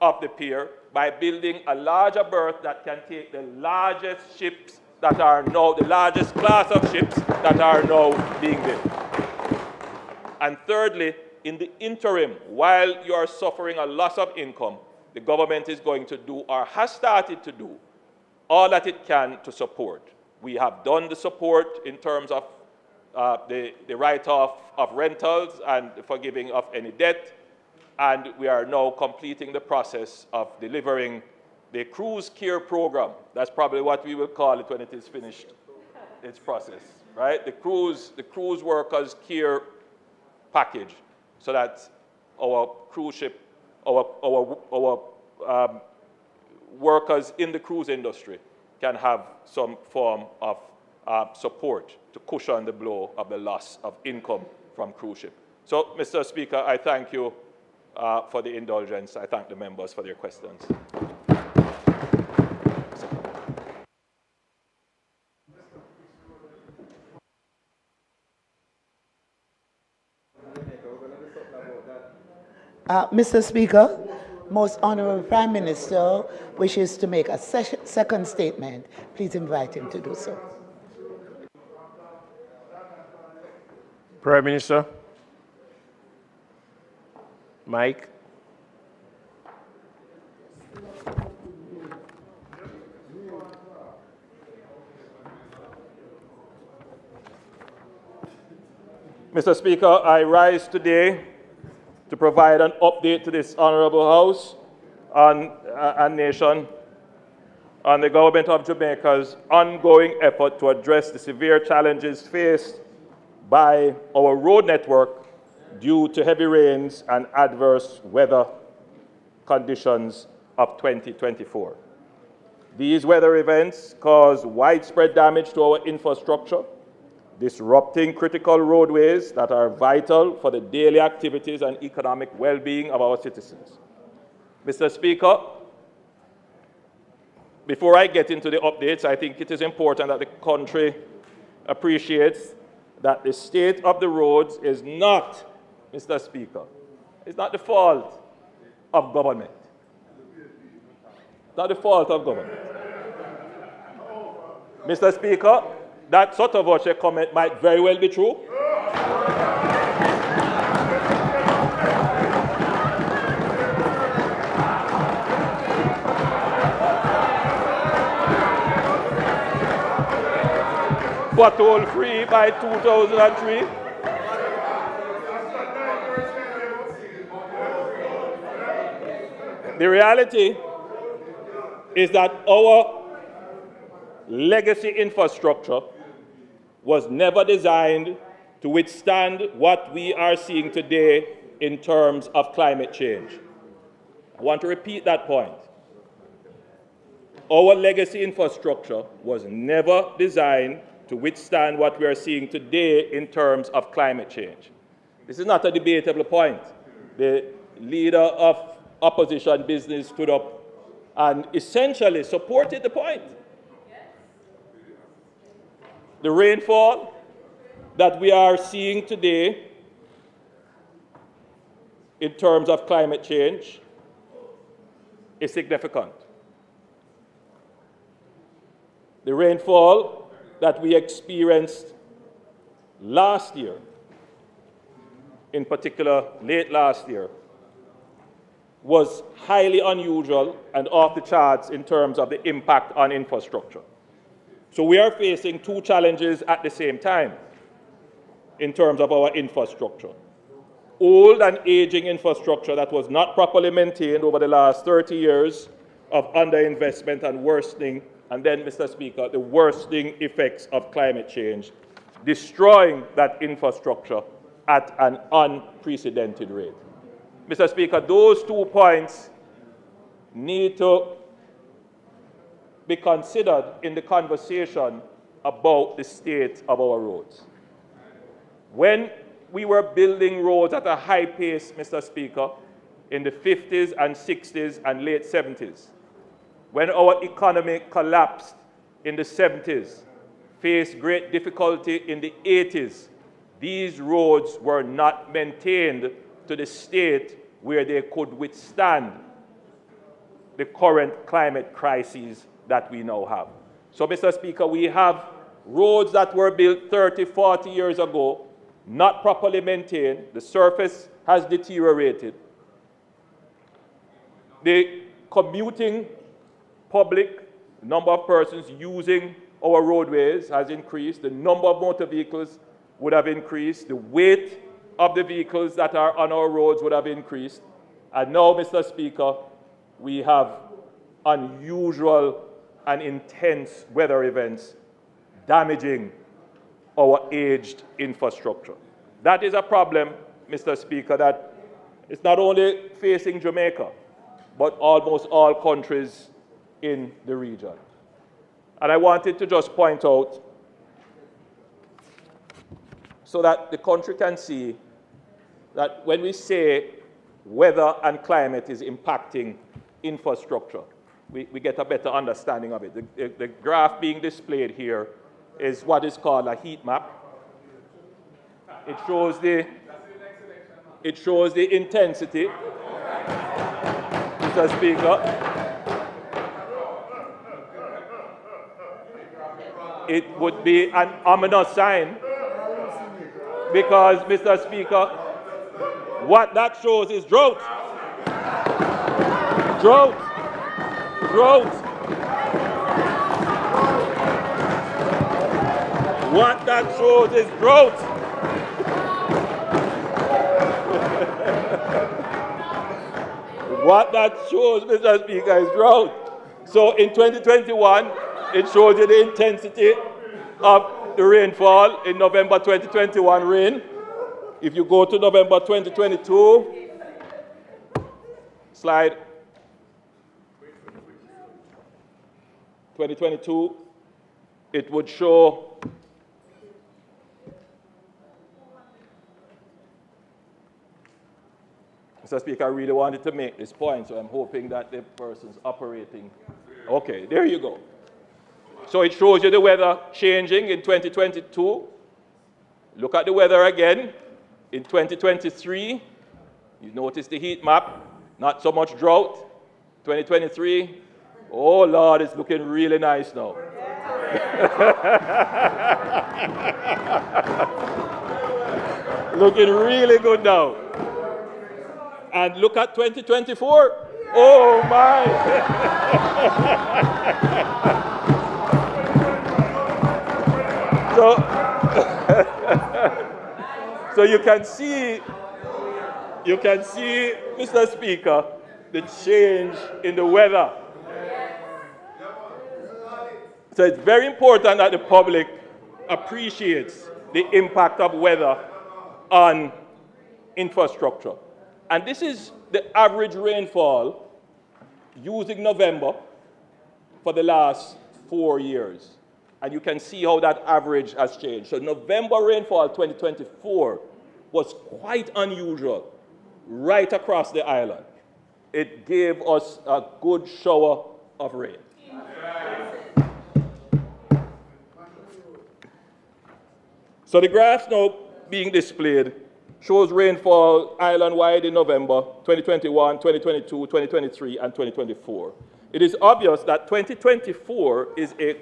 of the pier by building a larger berth that can take the largest ships that are now, the largest class of ships that are now being built. And thirdly, in the interim, while you are suffering a loss of income, the government is going to do, or has started to do, all that it can to support. We have done the support in terms of the write-off of rentals and the forgiving of any debt, and we are now completing the process of delivering the cruise care program. That's probably what we will call it when it is finished, its process, right? The cruise workers care package, so that our cruise ship, our workers in the cruise industry can have some form of support to cushion the blow of the loss of income from cruise ship. So, Mr. Speaker, I thank you for the indulgence. I thank the members for their questions. Mr. Speaker, Most Honorable Prime Minister wishes to make a second statement. Please invite him to do so. Prime Minister. Mike. Mr. Speaker, I rise today to provide an update to this Honourable House and nation on the Government of Jamaica's ongoing effort to address the severe challenges faced by our road network due to heavy rains and adverse weather conditions of 2024. These weather events caused widespread damage to our infrastructure, disrupting critical roadways that are vital for the daily activities and economic well-being of our citizens. Mr. Speaker, before I get into the updates, I think it is important that the country appreciates that the state of the roads is not, Mr. Speaker, it's not the fault of government. It's not the fault of government. Mr. Speaker, that sort of a comment might very well be true. Pothole free by 2003. The reality is that our legacy infrastructure was never designed to withstand what we are seeing today in terms of climate change. I want to repeat that point. Our legacy infrastructure was never designed to withstand what we are seeing today in terms of climate change. This is not a debatable point. The leader of opposition business stood up and essentially supported the point. The rainfall that we are seeing today in terms of climate change is significant. The rainfall that we experienced last year, in particular late last year, was highly unusual and off the charts in terms of the impact on infrastructure. So we are facing two challenges at the same time in terms of our infrastructure. Old and aging infrastructure that was not properly maintained over the last 30 years of underinvestment and worsening, and then, Mr. Speaker, the worsening effects of climate change, destroying that infrastructure at an unprecedented rate. Mr. Speaker, those 2 points need to be considered in the conversation about the state of our roads. When we were building roads at a high pace, Mr. Speaker, in the 50s and 60s and late 70s, when our economy collapsed in the 70s, faced great difficulty in the 80s, these roads were not maintained to the state where they could withstand the current climate crises that we now have. So, Mr. Speaker, we have roads that were built 30, 40 years ago, not properly maintained. The surface has deteriorated. The commuting public, number of persons using our roadways has increased. The number of motor vehicles would have increased. The weight of the vehicles that are on our roads would have increased. And now, Mr. Speaker, we have unusual and intense weather events damaging our aged infrastructure. That is a problem, Mr. Speaker, that is not only facing Jamaica, but almost all countries in the region. And I wanted to just point out, so that the country can see that when we say weather and climate is impacting infrastructure, we get a better understanding of it. The graph being displayed here is what is called a heat map. It shows the intensity. Mr. Speaker. It would be an ominous sign because, Mr. Speaker, what that shows is drought. Drought. Drought. What that shows is drought. What that shows, Mr. Speaker, is drought. So in 2021, it shows you the intensity of the rainfall in November 2021 rain. If you go to November 2022, slide 2022, it would show Mr. Speaker, I really wanted to make this point, so I'm hoping that the person's operating. Okay, there you go. So it shows you the weather changing in 2022. Look at the weather again in 2023. You notice the heat map, not so much drought. 2023, oh Lord, it's looking really nice now. Looking really good now. And look at 2024. Oh my. So you can see, Mr. Speaker, the change in the weather. So it's very important that the public appreciates the impact of weather on infrastructure. And this is the average rainfall using November for the last 4 years. And you can see how that average has changed. So November rainfall 2024 was quite unusual right across the island. It gave us a good shower of rain. So the graph now being displayed shows rainfall island-wide in November 2021, 2022, 2023, and 2024. It is obvious that 2024 is a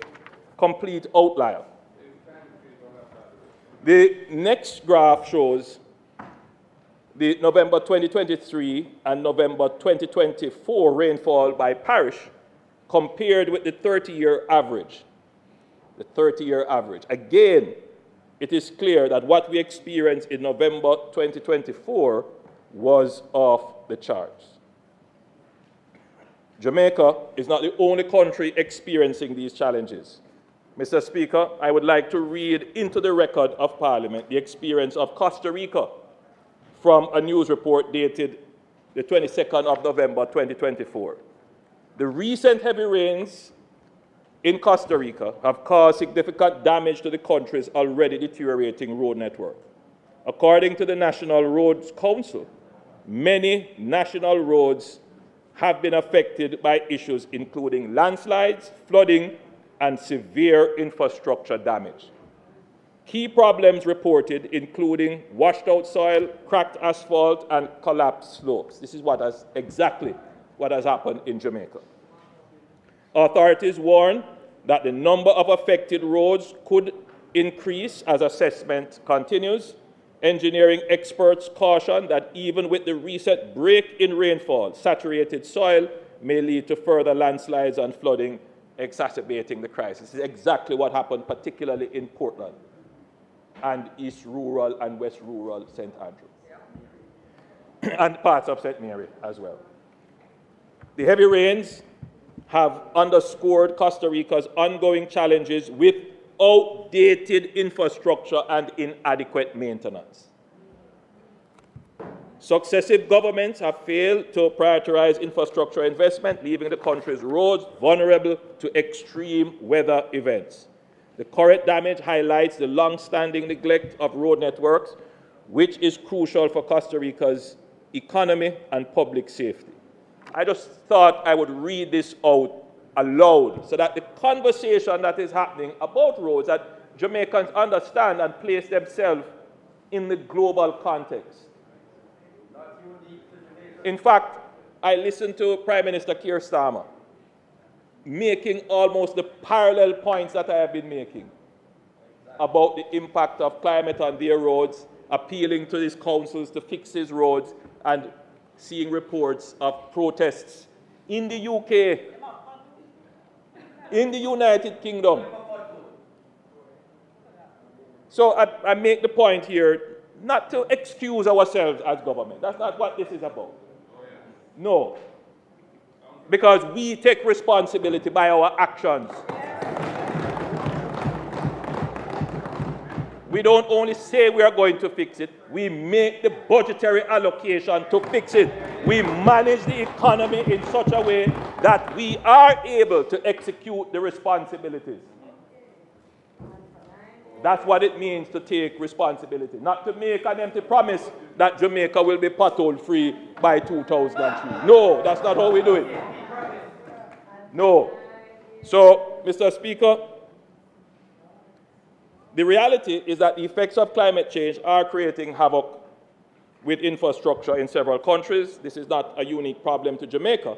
complete outlier. The next graph shows the November 2023 and November 2024 rainfall by parish compared with the 30-year average. The 30-year average. Again, it is clear that what we experienced in November 2024 was off the charts. Jamaica is not the only country experiencing these challenges. Mr. Speaker, I would like to read into the record of Parliament the experience of Costa Rica from a news report dated the 22nd of November 2024. The recent heavy rains in Costa Rica have caused significant damage to the country's already deteriorating road network. According to the National Roads Council, many national roads have been affected by issues including landslides, flooding, and severe infrastructure damage. Key problems reported including washed out soil, cracked asphalt, and collapsed slopes. This is exactly what has happened in Jamaica. Authorities warn that the number of affected roads could increase as assessment continues. Engineering experts caution that even with the recent break in rainfall, saturated soil may lead to further landslides and flooding, exacerbating the crisis. This is exactly what happened, particularly in Portland and East Rural and West Rural St. Andrew, and parts of St. Mary as well. The heavy rains have underscored Costa Rica's ongoing challenges with outdated infrastructure and inadequate maintenance. Successive governments have failed to prioritize infrastructure investment, leaving the country's roads vulnerable to extreme weather events. The current damage highlights the long-standing neglect of road networks, which is crucial for Costa Rica's economy and public safety. I just thought I would read this out aloud so that the conversation that is happening about roads, that Jamaicans understand and place themselves in the global context. In fact, I listened to Prime Minister Keir Starmer making almost the parallel points that I have been making about the impact of climate on their roads, appealing to these councils to fix his roads, and seeing reports of protests in the UK, in the United Kingdom. So I make the point here not to excuse ourselves as government. That's not what this is about. No. Because we take responsibility by our actions. We don't only say we are going to fix it, we make the budgetary allocation to fix it. We manage the economy in such a way that we are able to execute the responsibilities. That's what it means to take responsibility, not to make an empty promise that Jamaica will be pothole free by 2003. No, that's not how we do it. No. So, Mr. Speaker, the reality is that the effects of climate change are creating havoc with infrastructure in several countries. This is not a unique problem to Jamaica.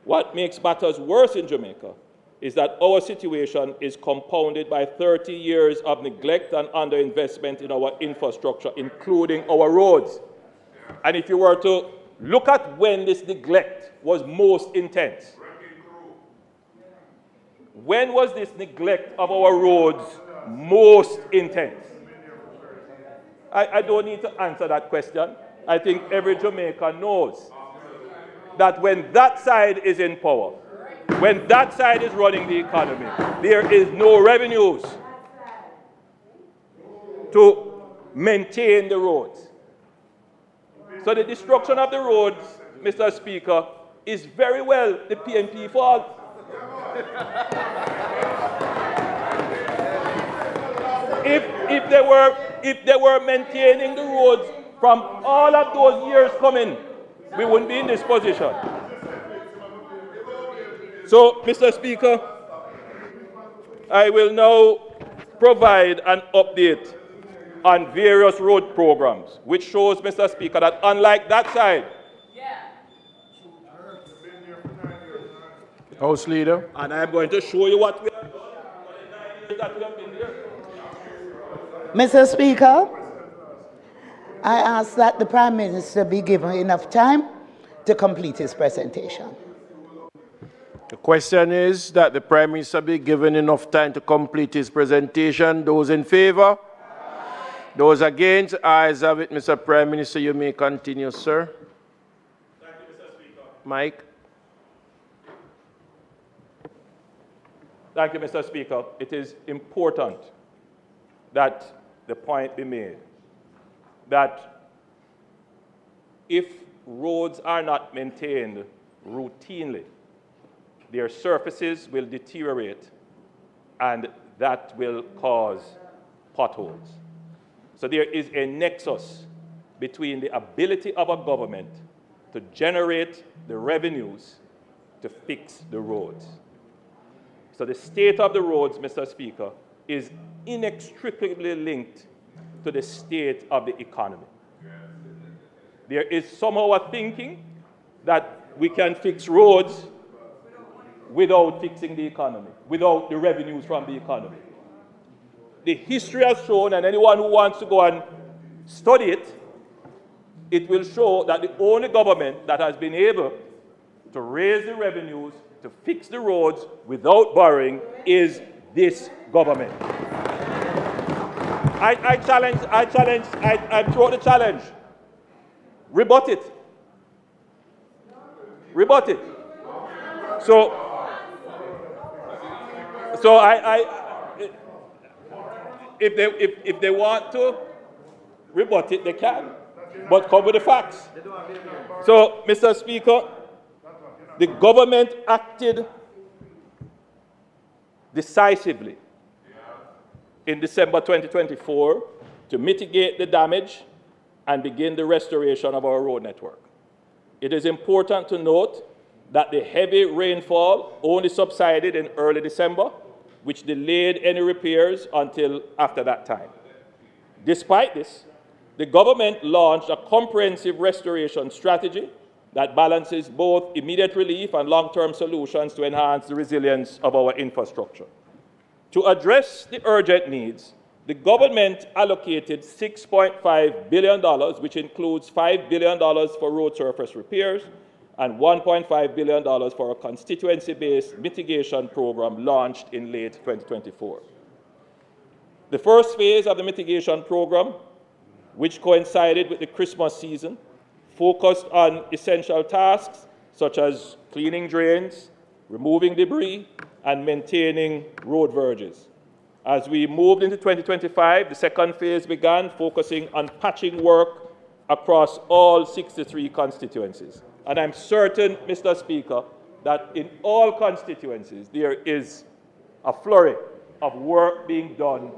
What makes matters worse in Jamaica is that our situation is compounded by 30 years of neglect and underinvestment in our infrastructure, including our roads. And if you were to look at when this neglect was most intense, when was this neglect of our roads most intense? I don't need to answer that question. I think every Jamaican knows that when that side is in power, when that side is running the economy, there is no revenues to maintain the roads. So the destruction of the roads, Mr. Speaker, is very well the PNP fault. If they were maintaining the roads from all of those years coming, we wouldn't be in this position. So, Mr. Speaker, I will now provide an update on various road programs, which shows, Mr. Speaker, that unlike that side, House Leader. and I'm going to show you what we have done for the 9 years that we have been here. Mr. Speaker, I ask that the Prime Minister be given enough time to complete his presentation. The question is that the Prime Minister be given enough time to complete his presentation. Those in favor? Those against? Ayes have it. Mr. Prime Minister, you may continue, sir. Thank you, Mr. Speaker. Mike. Thank you, Mr. Speaker. It is important that the point be made that if roads are not maintained routinely, their surfaces will deteriorate, and that will cause potholes. So there is a nexus between the ability of a government to generate the revenues to fix the roads. So the state of the roads, Mr. Speaker, is inextricably linked to the state of the economy. There is somehow a thinking that we can fix roads without fixing the economy, without the revenues from the economy. The history has shown, and anyone who wants to go and study it, it will show that the only government that has been able to raise the revenues to fix the roads without borrowing is this government. I throw the challenge. Rebut it. Rebut it. So if they want to rebut it, they can, but come with the facts. So, Mr. Speaker, the government acted decisively in December 2024 to mitigate the damage and begin the restoration of our road network. It is important to note that the heavy rainfall only subsided in early December, which delayed any repairs until after that time. Despite this, the government launched a comprehensive restoration strategy that balances both immediate relief and long-term solutions to enhance the resilience of our infrastructure. To address the urgent needs, the government allocated $6.5 billion, which includes $5 billion for road surface repairs and $1.5 billion for a constituency-based mitigation program launched in late 2024. The first phase of the mitigation program, which coincided with the Christmas season, focused on essential tasks such as cleaning drains, removing debris, and maintaining road verges. As we moved into 2025, the second phase began focusing on patching work across all 63 constituencies. And I'm certain, Mr. Speaker, that in all constituencies there is a flurry of work being done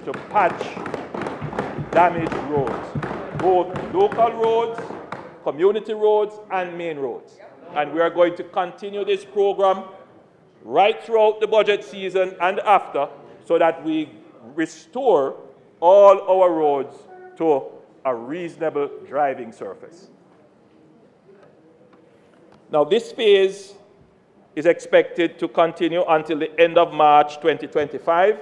to patch damaged roads, both local roads, community roads, and main roads. And we are going to continue this program right throughout the budget season and after, so that we restore all our roads to a reasonable driving surface. Now, this phase is expected to continue until the end of March 2025.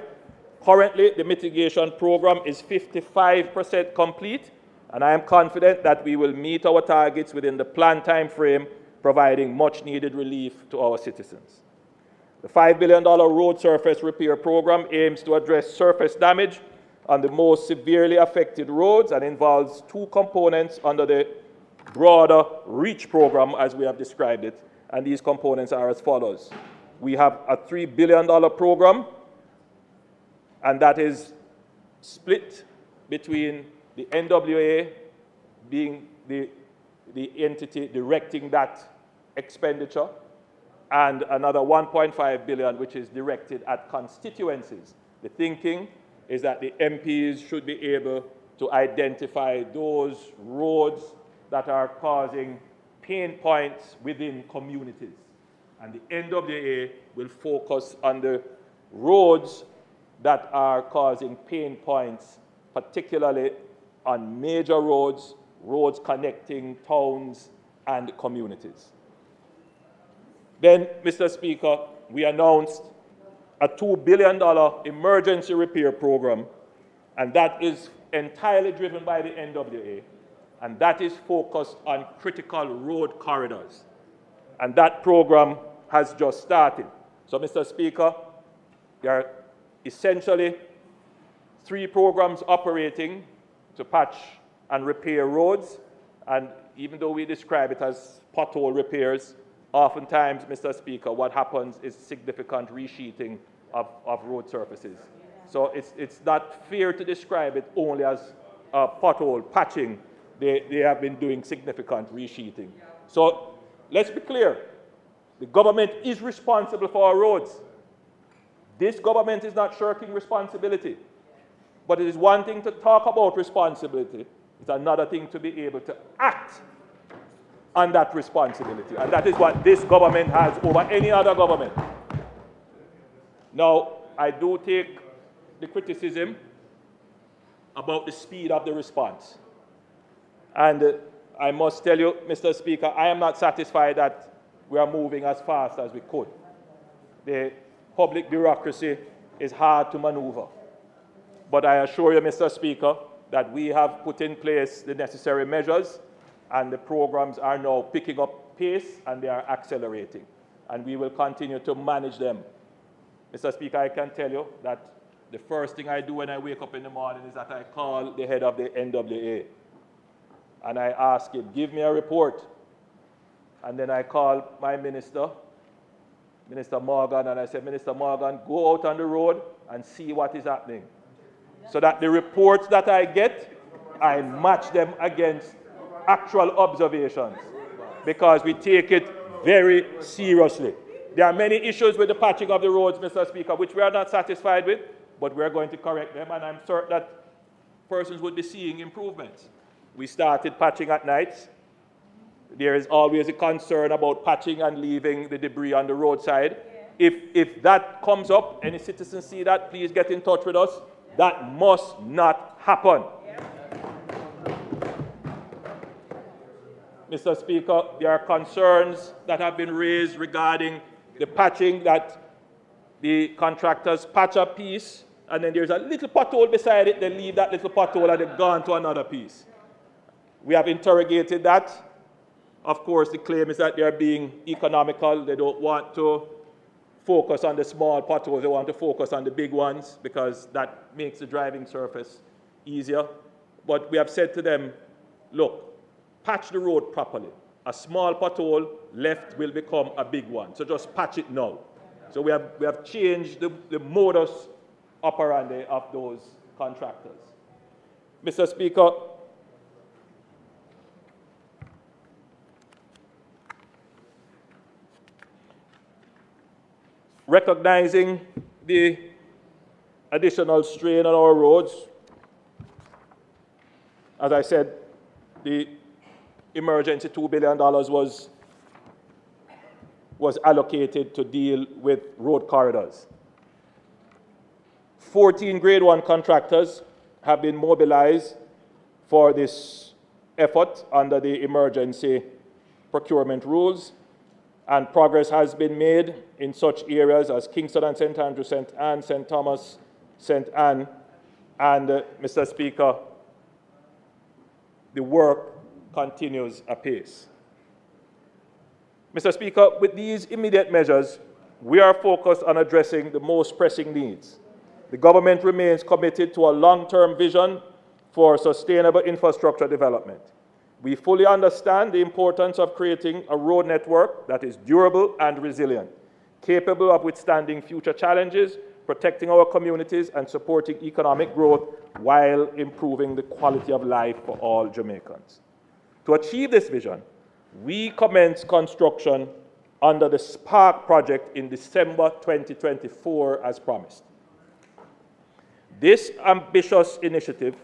Currently, the mitigation program is 55% complete, and I am confident that we will meet our targets within the planned time frame, providing much-needed relief to our citizens. The $5 billion road surface repair program aims to address surface damage on the most severely affected roads and involves two components under the broader REACH program, as we have described it, and these components are as follows. We have a $3 billion program, and that is split between the NWA being the entity directing that expenditure, and another $1.5 billion, which is directed at constituencies. The thinking is that the MPs should be able to identify those roads that are causing pain points within communities. And the NWA will focus on the roads that are causing pain points, particularly on major roads, roads connecting towns and communities. Then, Mr. Speaker, we announced a $2 billion emergency repair program, and that is entirely driven by the NWA, and that is focused on critical road corridors. And that program has just started. So, Mr. Speaker, there are essentially 3 programs operating to patch and repair roads, and even though we describe it as pothole repairs, oftentimes, Mr. Speaker, what happens is significant resheeting of road surfaces. So it's not fair to describe it only as pothole patching. They have been doing significant resheeting. So let's be clear. The government is responsible for our roads. This government is not shirking responsibility. But it is one thing to talk about responsibility. It's another thing to be able to act on that responsibility. And that is what this government has over any other government. Now, I do take the criticism about the speed of the response. And I must tell you, Mr. Speaker, I am not satisfied that we are moving as fast as we could. The public bureaucracy is hard to maneuver. But I assure you, Mr. Speaker, that we have put in place the necessary measures, and the programs are now picking up pace and they are accelerating. And we will continue to manage them. Mr. Speaker, I can tell you that the first thing I do when I wake up in the morning is that I call the head of the NWA. And I ask him, give me a report. And then I call my minister, Minister Morgan, and I say, Minister Morgan, go out on the road and see what is happening. So that the reports that I get, I match them against actual observations, because we take it very seriously. There are many issues with the patching of the roads, Mr. Speaker, which we are not satisfied with, but we're going to correct them, and I'm certain that persons would be seeing improvements. We started patching at night. There is always a concern about patching and leaving the debris on the roadside. If that comes up, any citizens see that, please get in touch with us. That must not happen. Mr. Speaker, there are concerns that have been raised regarding the patching, that the contractors patch a piece, and then there's a little pothole beside it. They leave that little pothole and they've gone to another piece. We have interrogated that. Of course, the claim is that they are being economical. They don't want to focus on the small potholes. They want to focus on the big ones because that makes the driving surface easier. But we have said to them, look, patch the road properly. A small pothole left will become a big one. So just patch it now. So we have changed the modus operandi of those contractors. Mr. Speaker, recognizing the additional strain on our roads, as I said, the emergency $2 billion was allocated to deal with road corridors. 14 grade 1 contractors have been mobilized for this effort under the emergency procurement rules, and progress has been made in such areas as Kingston and St. Andrew, St. Anne, St. Thomas, St. Anne, and Mr. Speaker, the work continues apace. Mr. Speaker, with these immediate measures, we are focused on addressing the most pressing needs. The government remains committed to a long-term vision for sustainable infrastructure development. We fully understand the importance of creating a road network that is durable and resilient, capable of withstanding future challenges, protecting our communities, and supporting economic growth while improving the quality of life for all Jamaicans. To achieve this vision, we commenced construction under the Spark project in December 2024 as promised. This ambitious initiative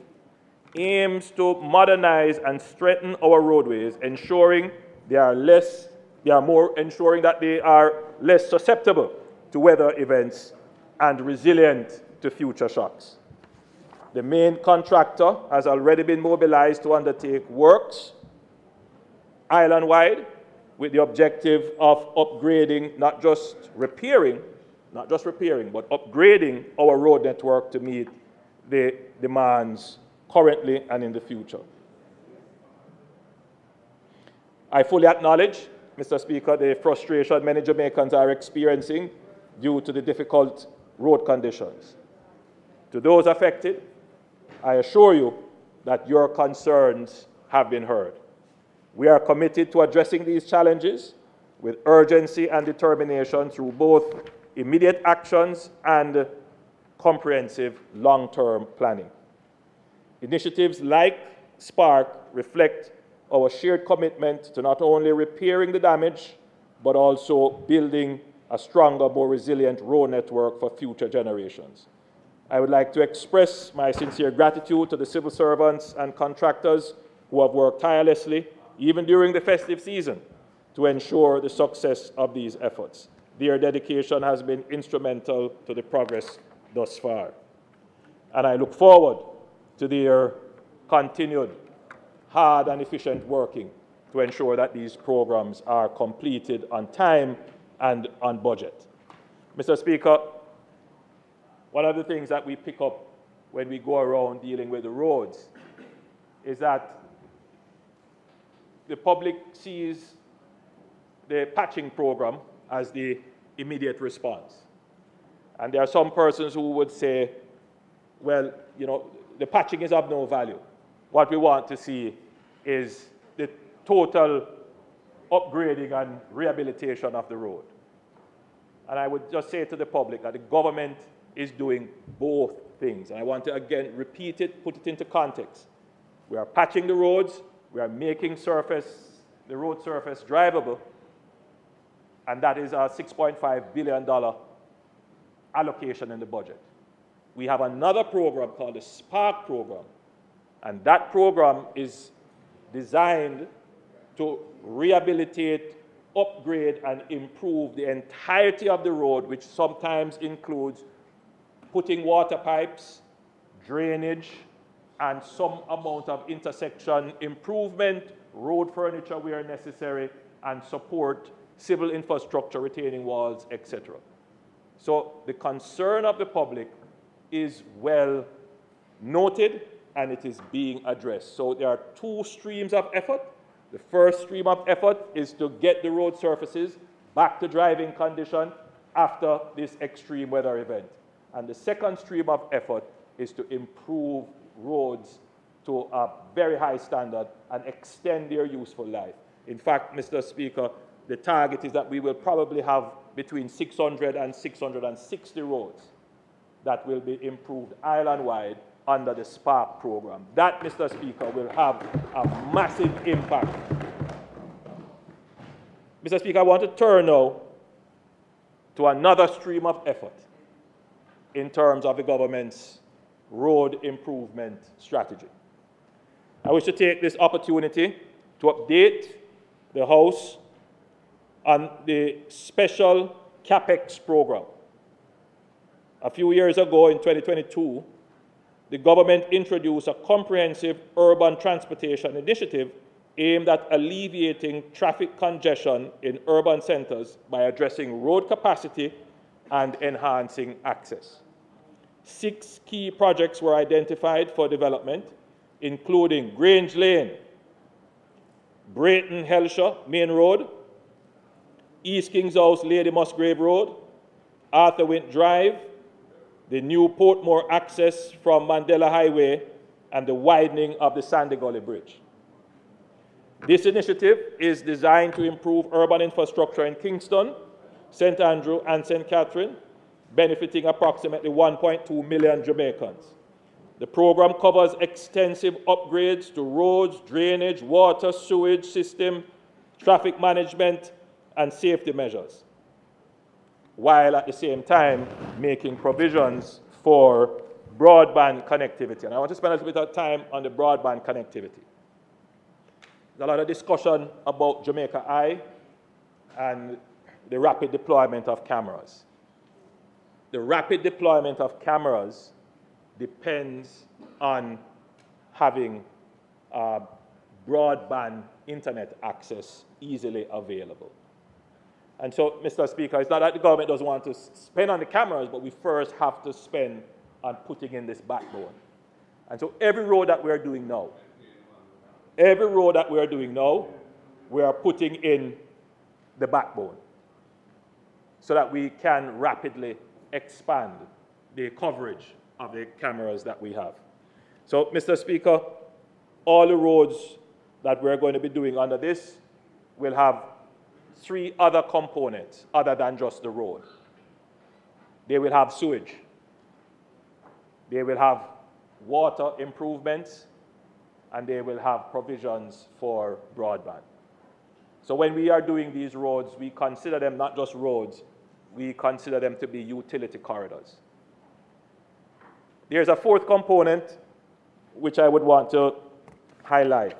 aims to modernize and strengthen our roadways, ensuring that they are less susceptible to weather events and resilient to future shocks. The main contractor has already been mobilized to undertake works island-wide with the objective of upgrading, not just repairing, but upgrading our road network to meet the demands currently and in the future. I fully acknowledge, Mr. Speaker, the frustration many Jamaicans are experiencing due to the difficult road conditions. To those affected, I assure you that your concerns have been heard. We are committed to addressing these challenges with urgency and determination through both immediate actions and comprehensive long-term planning. Initiatives like Spark reflect our shared commitment to not only repairing the damage, but also building a stronger, more resilient road network for future generations. I would like to express my sincere gratitude to the civil servants and contractors who have worked tirelessly, even during the festive season, to ensure the success of these efforts. Their dedication has been instrumental to the progress thus far. And I look forward to their continued hard and efficient working to ensure that these programs are completed on time and on budget. Mr. Speaker, one of the things that we pick up when we go around dealing with the roads is that the public sees the patching program as the immediate response. And there are some persons who would say, well, you know, the patching is of no value. What we want to see is the total upgrading and rehabilitation of the road. And I would just say to the public that the government is doing both things. And I want to again repeat it, put it into context. We are patching the roads, we are making the road surface drivable, and that is our $6.5 billion allocation in the budget. We have another program called the Spark program, and that program is designed to rehabilitate, upgrade, and improve the entirety of the road, which sometimes includes putting water pipes, drainage, and some amount of intersection improvement road furniture where necessary, and support civil infrastructure, retaining walls, etc. So the concern of the public is well noted, and it is being addressed. So there are two streams of effort. The first stream of effort is to get the road surfaces back to driving condition after this extreme weather event. And the second stream of effort is to improve roads to a very high standard and extend their useful life. In fact, Mr. Speaker, the target is that we will probably have between 600 and 660 roads that will be improved island-wide under the SPARK program. That, Mr. Speaker, will have a massive impact. Mr. Speaker, I want to turn now to another stream of effort in terms of the government's road improvement strategy. I wish to take this opportunity to update the House on the special CAPEX program. A few years ago, in 2022, the government introduced a comprehensive urban transportation initiative aimed at alleviating traffic congestion in urban centers by addressing road capacity and enhancing access. 6 key projects were identified for development, including Grange Lane, Brayton Helshaw Main Road, East Kings House Lady Musgrave Road, Arthur Wint Drive, the new Portmore access from Mandela Highway, and the widening of the Sandy Gully Bridge. This initiative is designed to improve urban infrastructure in Kingston, St. Andrew, and St. Catherine, benefiting approximately 1.2 million Jamaicans. The program covers extensive upgrades to roads, drainage, water, sewage system, traffic management, and safety measures, while at the same time making provisions for broadband connectivity. And I want to spend a little bit of time on the broadband connectivity. There's a lot of discussion about Jamaica Eye and the rapid deployment of cameras. The rapid deployment of cameras depends on having broadband internet access easily available. And so, Mr. Speaker, it's not that the government doesn't want to spend on the cameras, but we first have to spend on putting in this backbone. And so every road that we're doing now, we are putting in the backbone so that we can rapidly expand the coverage of the cameras that we have. So, Mr. Speaker, all the roads that we're going to be doing under this will have 3 other components other than just the road. They will have sewage. They will have water improvements, and they will have provisions for broadband. So when we are doing these roads, we consider them not just roads, we consider them to be utility corridors. There's a 4th component which I would want to highlight.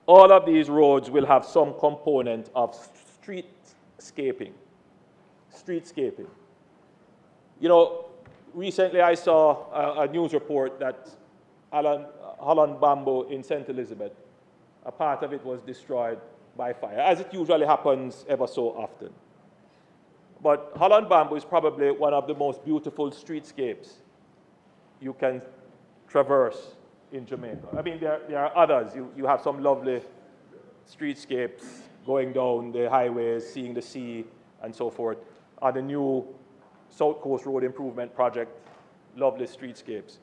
All of these roads will have some component of streetscaping. You know, recently I saw a news report that Holland Bamboo in St. Elizabeth, a part of it was destroyed by fire, as it usually happens ever so often. But Holland Bamboo is probably one of the most beautiful streetscapes you can traverse in Jamaica. I mean, there are others. You have some lovely streetscapes going down the highways, seeing the sea, and so forth. On the new South Coast Road Improvement Project, lovely streetscapes.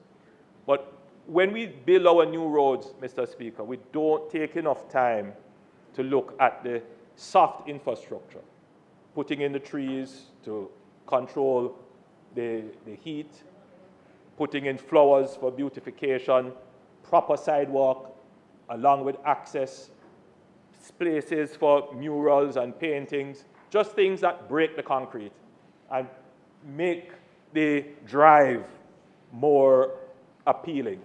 But when we build our new roads, Mr. Speaker, we don't take enough time to look at the soft infrastructure, putting in the trees to control the heat, putting in flowers for beautification, proper sidewalk, along with access, places for murals and paintings, just things that break the concrete and make the drive more appealing.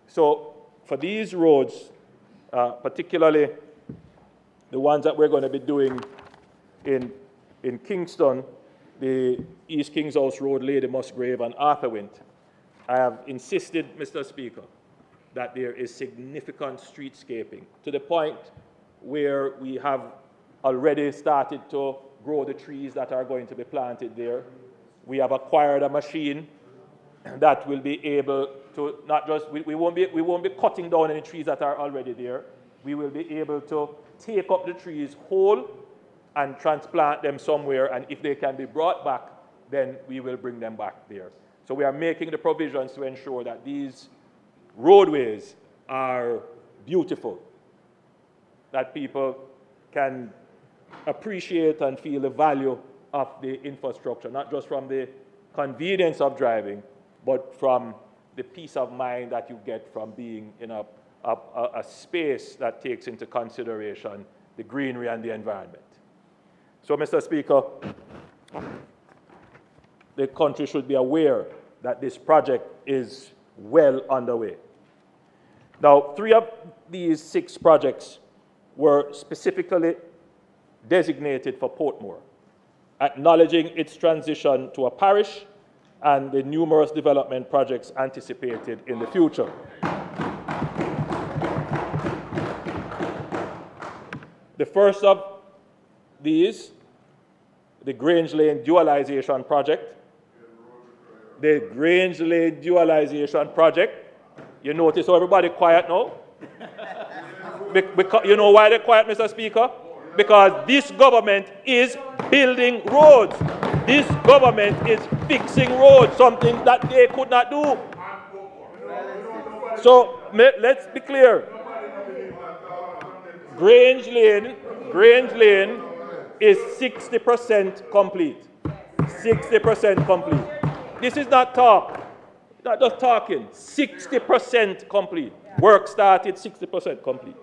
So for these roads, particularly the ones that we're going to be doing in Kingston, the East Kings House Road, Lady Musgrave, and Arthur Wint, I have insisted, Mr. Speaker, that there is significant streetscaping, to the point where we have already started to grow the trees that are going to be planted there. We have acquired a machine that will be able to not just, we won't be cutting down any trees that are already there. We will be able to take up the trees whole and transplant them somewhere, and if they can be brought back, then we will bring them back there. So we are making the provisions to ensure that these roadways are beautiful, that people can appreciate and feel the value of the infrastructure, not just from the convenience of driving, but from the peace of mind that you get from being in a space that takes into consideration the greenery and the environment. So, Mr. Speaker, the country should be aware that this project is well underway. Now, 3 of these 6 projects were specifically designated for Portmore, acknowledging its transition to a parish and the numerous development projects anticipated in the future. The first of these, the Grange Lane Dualization Project. The Grange Lane Dualization Project. You notice how everybody quiet now? Because, you know why they're quiet, Mr. Speaker? Because this government is building roads. This government is fixing roads, something that they could not do. So let's be clear. Grange Lane is 60% complete. 60% complete. This is not talk, not just talking. 60% complete. Work started, 60% complete.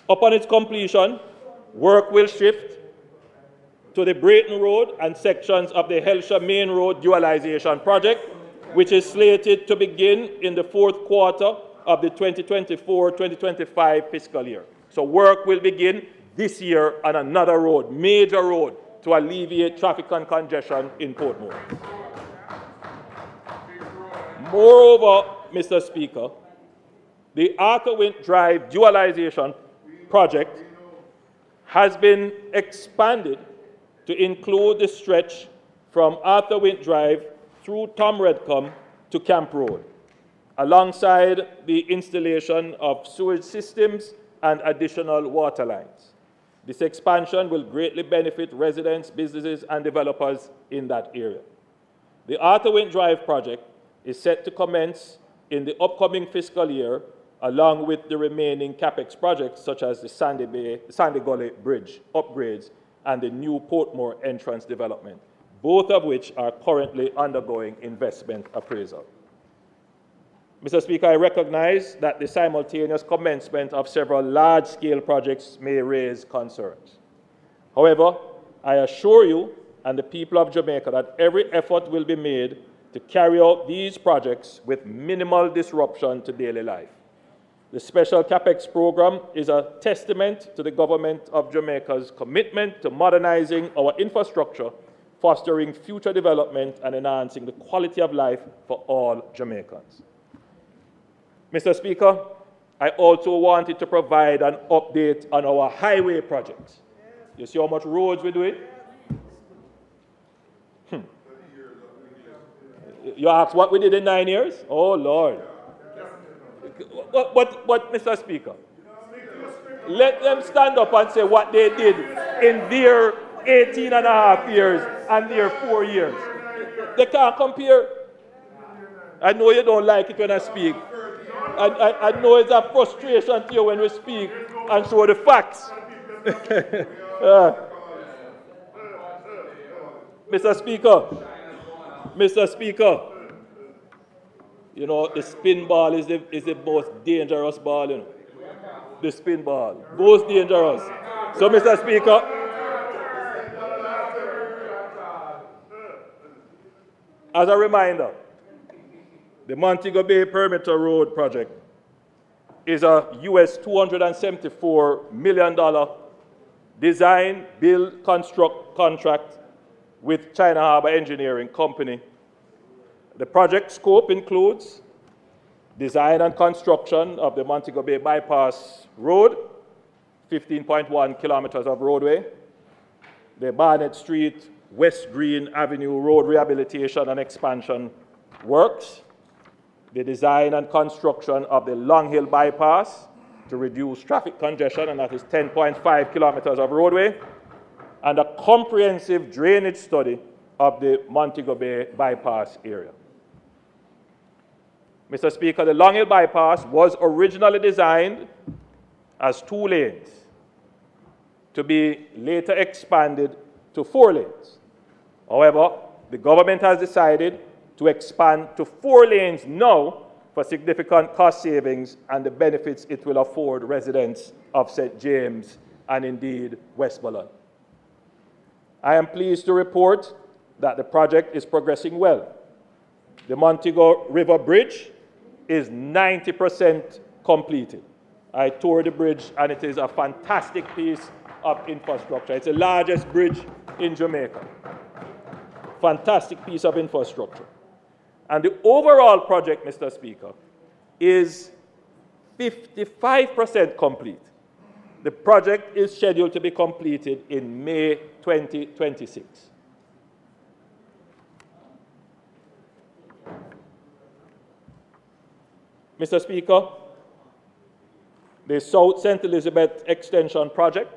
Upon its completion, work will shift to the Brayton Road and sections of the Helsha Main Road Dualization Project, which is slated to begin in the 4th quarter of the 2024-2025 fiscal year. So work will begin this year on another road, major road, to alleviate traffic and congestion in Portmore. Moreover, Mr. Speaker, the Arthur Wint Drive Dualization Project has been expanded to include the stretch from Arthur Wint Drive through Tom Redcombe to Camp Road, alongside the installation of sewage systems and additional water lines. This expansion will greatly benefit residents, businesses, and developers in that area. The Arthur Wint Drive project is set to commence in the upcoming fiscal year, along with the remaining CapEx projects such as the Sandy Gully Bridge upgrades and the new Portmore entrance development, both of which are currently undergoing investment appraisal. Mr. Speaker, I recognize that the simultaneous commencement of several large-scale projects may raise concerns. However, I assure you and the people of Jamaica that every effort will be made to carry out these projects with minimal disruption to daily life. The Special CapEx program is a testament to the government of Jamaica's commitment to modernizing our infrastructure, fostering future development, and enhancing the quality of life for all Jamaicans. Mr. Speaker, I also wanted to provide an update on our highway projects. You see how much roads we're doing? You asked what we did in 9 years? Oh, Lord. But, Mr. Speaker, let them stand up and say what they did in their 18 and a half years and their 4 years. They can't compare. I know you don't like it when I speak. I know it's a frustration to you when we speak and show the facts. Mr. Speaker, you know, the spin ball is the most dangerous ball, you know. The spin ball, most dangerous. So, Mr. Speaker, as a reminder, the Montego Bay Perimeter Road project is a US $274 million design, build, construct contract with China Harbour Engineering Company. The project scope includes design and construction of the Montego Bay Bypass Road, 15.1 kilometers of roadway, the Barnett Street, West Green Avenue Road rehabilitation and expansion works, the design and construction of the Long Hill Bypass to reduce traffic congestion, and that is 10.5 kilometers of roadway, and a comprehensive drainage study of the Montego Bay Bypass area. Mr. Speaker, the Long Hill Bypass was originally designed as 2 lanes to be later expanded to 4 lanes. However, the government has decided to expand to 4 lanes now for significant cost savings and the benefits it will afford residents of St. James and indeed Westmoreland. I am pleased to report that the project is progressing well. The Montego River Bridge is 90% completed. I toured the bridge and it is a fantastic piece of infrastructure. It's the largest bridge in Jamaica. Fantastic piece of infrastructure. And the overall project, Mr. Speaker, is 55% complete. The project is scheduled to be completed in May 2026. Mr. Speaker, the South St. Elizabeth Extension Project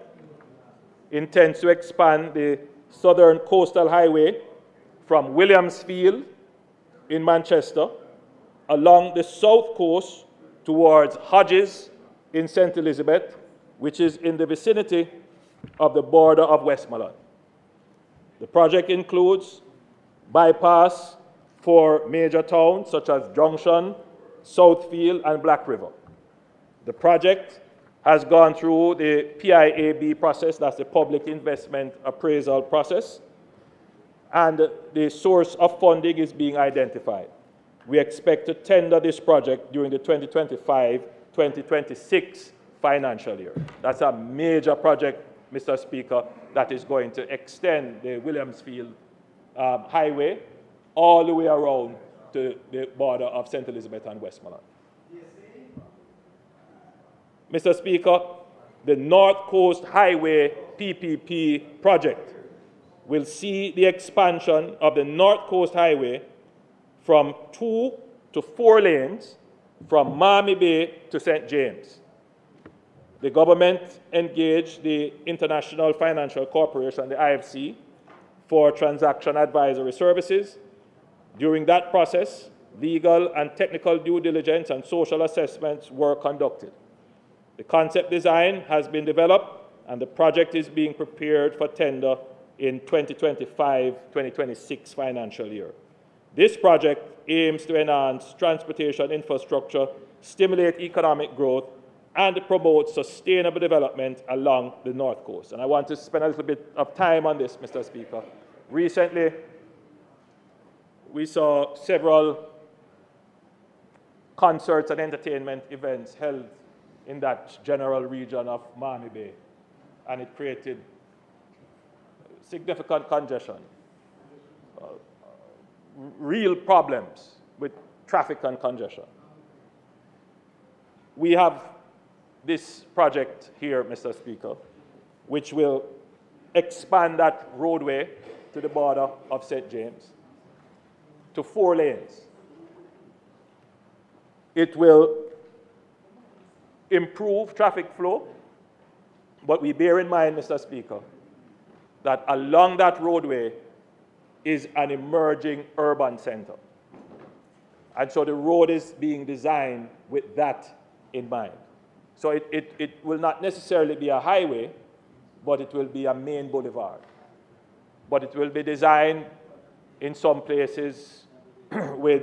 intends to expand the Southern Coastal Highway from Williamsfield in Manchester along the south coast towards Hodges in St. Elizabeth, which is in the vicinity of the border of Westmoreland. The project includes bypass for major towns such as Junction, Southfield, and Black River. The project has gone through the PIAB process, that's the Public Investment Appraisal process, and the source of funding is being identified. We expect to tender this project during the 2025-2026 financial year. That's a major project, Mr. Speaker, that is going to extend the Williamsfield Highway all the way around to the border of St. Elizabeth and Westmoreland. Mr. Speaker, the North Coast Highway PPP project will see the expansion of the North Coast Highway from 2 to 4 lanes from Miami Bay to St. James. The government engaged the International Financial Corporation, the IFC, for transaction advisory services. During that process, legal and technical due diligence and social assessments were conducted. The concept design has been developed and the project is being prepared for tender in 2025-2026 financial year. This project aims to enhance transportation infrastructure, stimulate economic growth, and promote sustainable development along the North Coast. And I want to spend a little bit of time on this, Mr. Speaker. Recently, we saw several concerts and entertainment events held in that general region of Miami Bay, and it created significant congestion, real problems with traffic and congestion. We have this project here, Mr. Speaker, which will expand that roadway to the border of St. James to 4 lanes. It will improve traffic flow, but we bear in mind, Mr. Speaker, that along that roadway is an emerging urban center. And so the road is being designed with that in mind. So it will not necessarily be a highway, but it will be a main boulevard. But it will be designed in some places with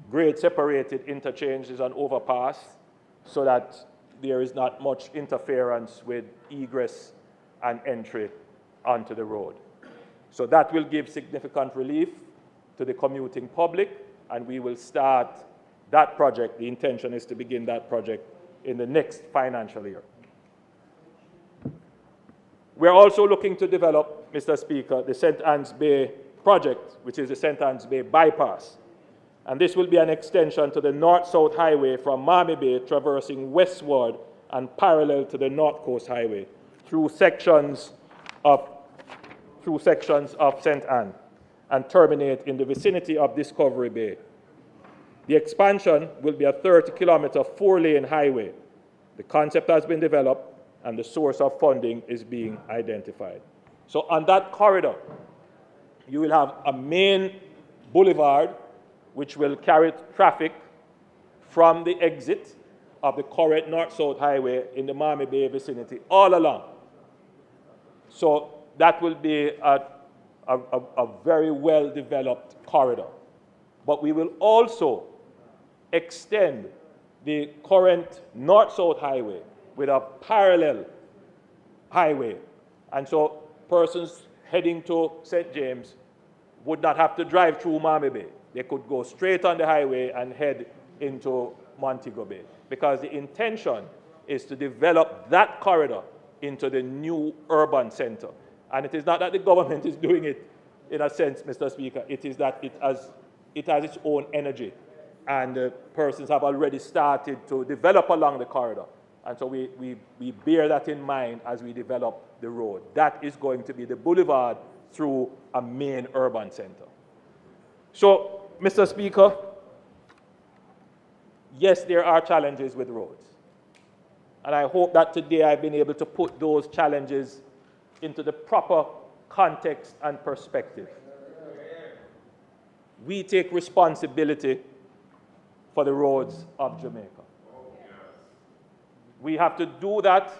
grade separated interchanges and overpass so that there is not much interference with egress and entry onto the road. So that will give significant relief to the commuting public, and we will start that project. The intention is to begin that project in the next financial year. We're also looking to develop, Mr. Speaker, the St. Anne's Bay project, which is the St. Anne's Bay bypass. And this will be an extension to the North-South Highway from Miami Bay, traversing westward and parallel to the North Coast Highway through sections of St. Anne and terminate in the vicinity of Discovery Bay. The expansion will be a 30-kilometer, 4-lane highway. The concept has been developed and the source of funding is being identified. So on that corridor, you will have a main boulevard which will carry traffic from the exit of the current North-South Highway in the Miami Bay vicinity all along. So that will be a very well-developed corridor. But we will also extend the current North-South Highway with a parallel highway. And so persons heading to St. James would not have to drive through Miami Bay. They could go straight on the highway and head into Montego Bay, because the intention is to develop that corridor into the new urban center. And it is not that the government is doing it in a sense, Mr. Speaker. It is that it has its own energy, and persons have already started to develop along the corridor. And so we bear that in mind as we develop the road. That is going to be the boulevard through a main urban center. So, Mr. Speaker, yes, there are challenges with roads. And I hope that today I've been able to put those challenges into the proper context and perspective. We take responsibility for the roads of Jamaica. We have to do that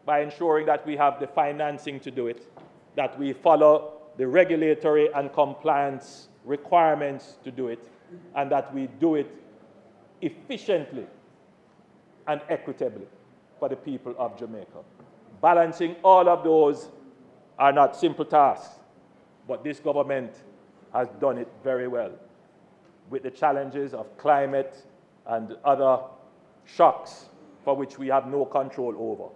by ensuring that we have the financing to do it, that we follow the regulatory and compliance requirements to do it, and that we do it efficiently and equitably for the people of Jamaica. Balancing all of those are not simple tasks, but this government has done it very well with the challenges of climate and other shocks for which we have no control over.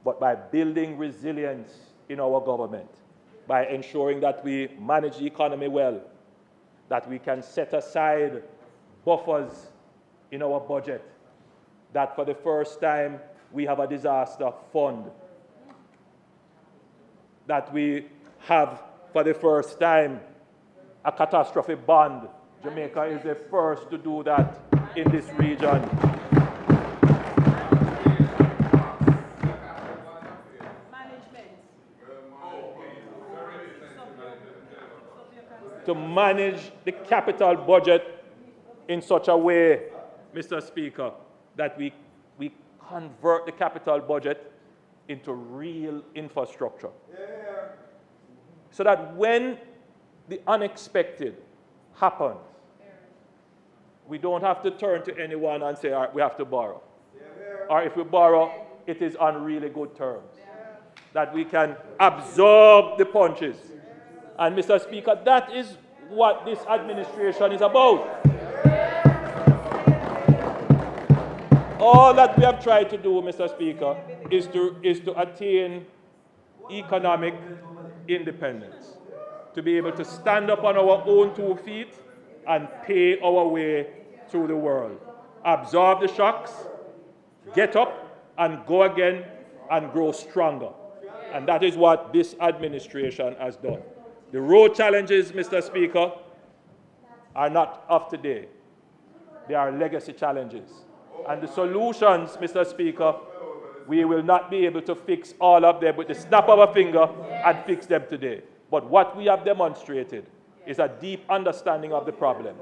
But by building resilience in our government, by ensuring that we manage the economy well, that we can set aside buffers in our budget, that for the first time we have a disaster fund, that we have for the first time a catastrophe bond. Jamaica is the first to do that in this region. To manage the capital budget in such a way, Mr. Speaker, that we convert the capital budget into real infrastructure. So that when the unexpected happens, we don't have to turn to anyone and say, all right, we have to borrow. Or if we borrow, it is on really good terms. That we can absorb the punches. And Mr. Speaker, that is what this administration is about. All that we have tried to do, Mr. Speaker, is to attain economic independence, to be able to stand up on our own 2 feet and pay our way through the world. Absorb the shocks, get up and go again and grow stronger. And that is what this administration has done. The road challenges, Mr. Speaker, are not of today. They are legacy challenges. And the solutions, Mr. Speaker, we will not be able to fix all of them with the snap of a finger and fix them today. But what we have demonstrated is a deep understanding of the problem,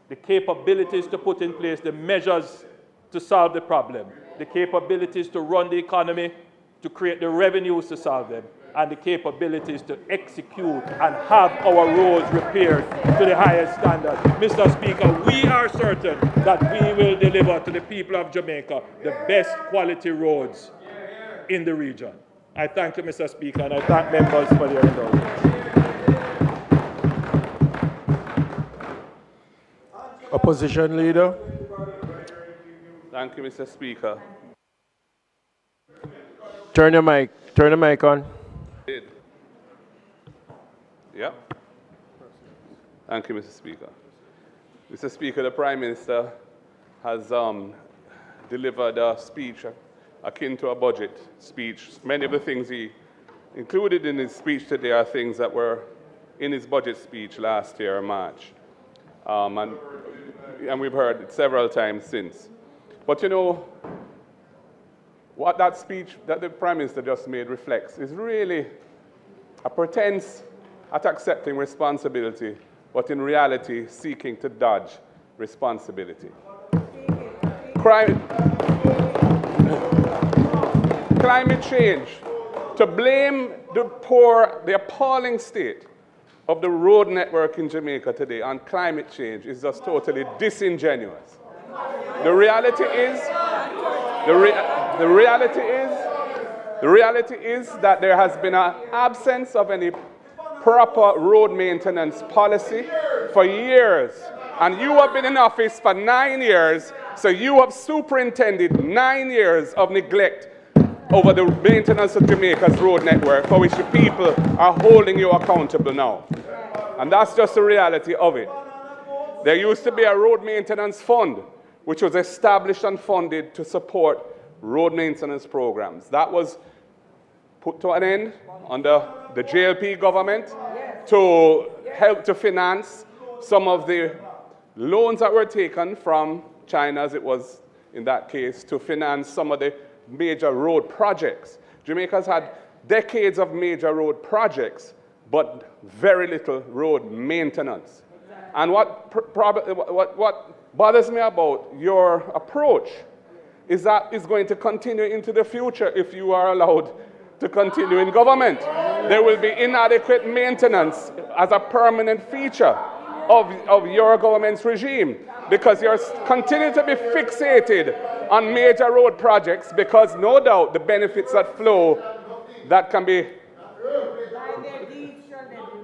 the capabilities to put in place the measures to solve the problem, the capabilities to run the economy, to create the revenues to solve them, and the capabilities to execute and have our roads repaired to the highest standard. Mr. Speaker, we are certain that we will deliver to the people of Jamaica the best quality roads in the region. I thank you, Mr. Speaker, and I thank members for their indulgence. Opposition Leader. Thank you, Mr. Speaker. Turn the mic on. Yeah. Thank you, Mr. Speaker. Mr. Speaker, the Prime Minister has delivered a speech akin to a budget speech. Many of the things he included in his speech today are things that were in his budget speech last year, March. And we've heard it several times since. But you know, what that speech that the Prime Minister just made reflects is really a pretense at accepting responsibility, but in reality seeking to dodge responsibility. Climate change. To blame the poor, the appalling state of the road network in Jamaica today on climate change is just totally disingenuous. The reality is that there has been an absence of any proper road maintenance policy for years. And you have been in office for 9 years, so you have superintended 9 years of neglect over the maintenance of Jamaica's road network, for which the people are holding you accountable now. And that's just the reality of it. There used to be a road maintenance fund, which was established and funded to support road maintenance programs. That was put to an end under the JLP government to help to finance some of the loans that were taken from China, as it was in that case, to finance some of the major road projects. Jamaica's had decades of major road projects, but very little road maintenance. And what bothers me about your approach is that it's going to continue into the future if you are allowed to continue in government. There will be inadequate maintenance as a permanent feature of your government's regime, because you're continuing to be fixated on major road projects, because no doubt the benefits that flow, that can be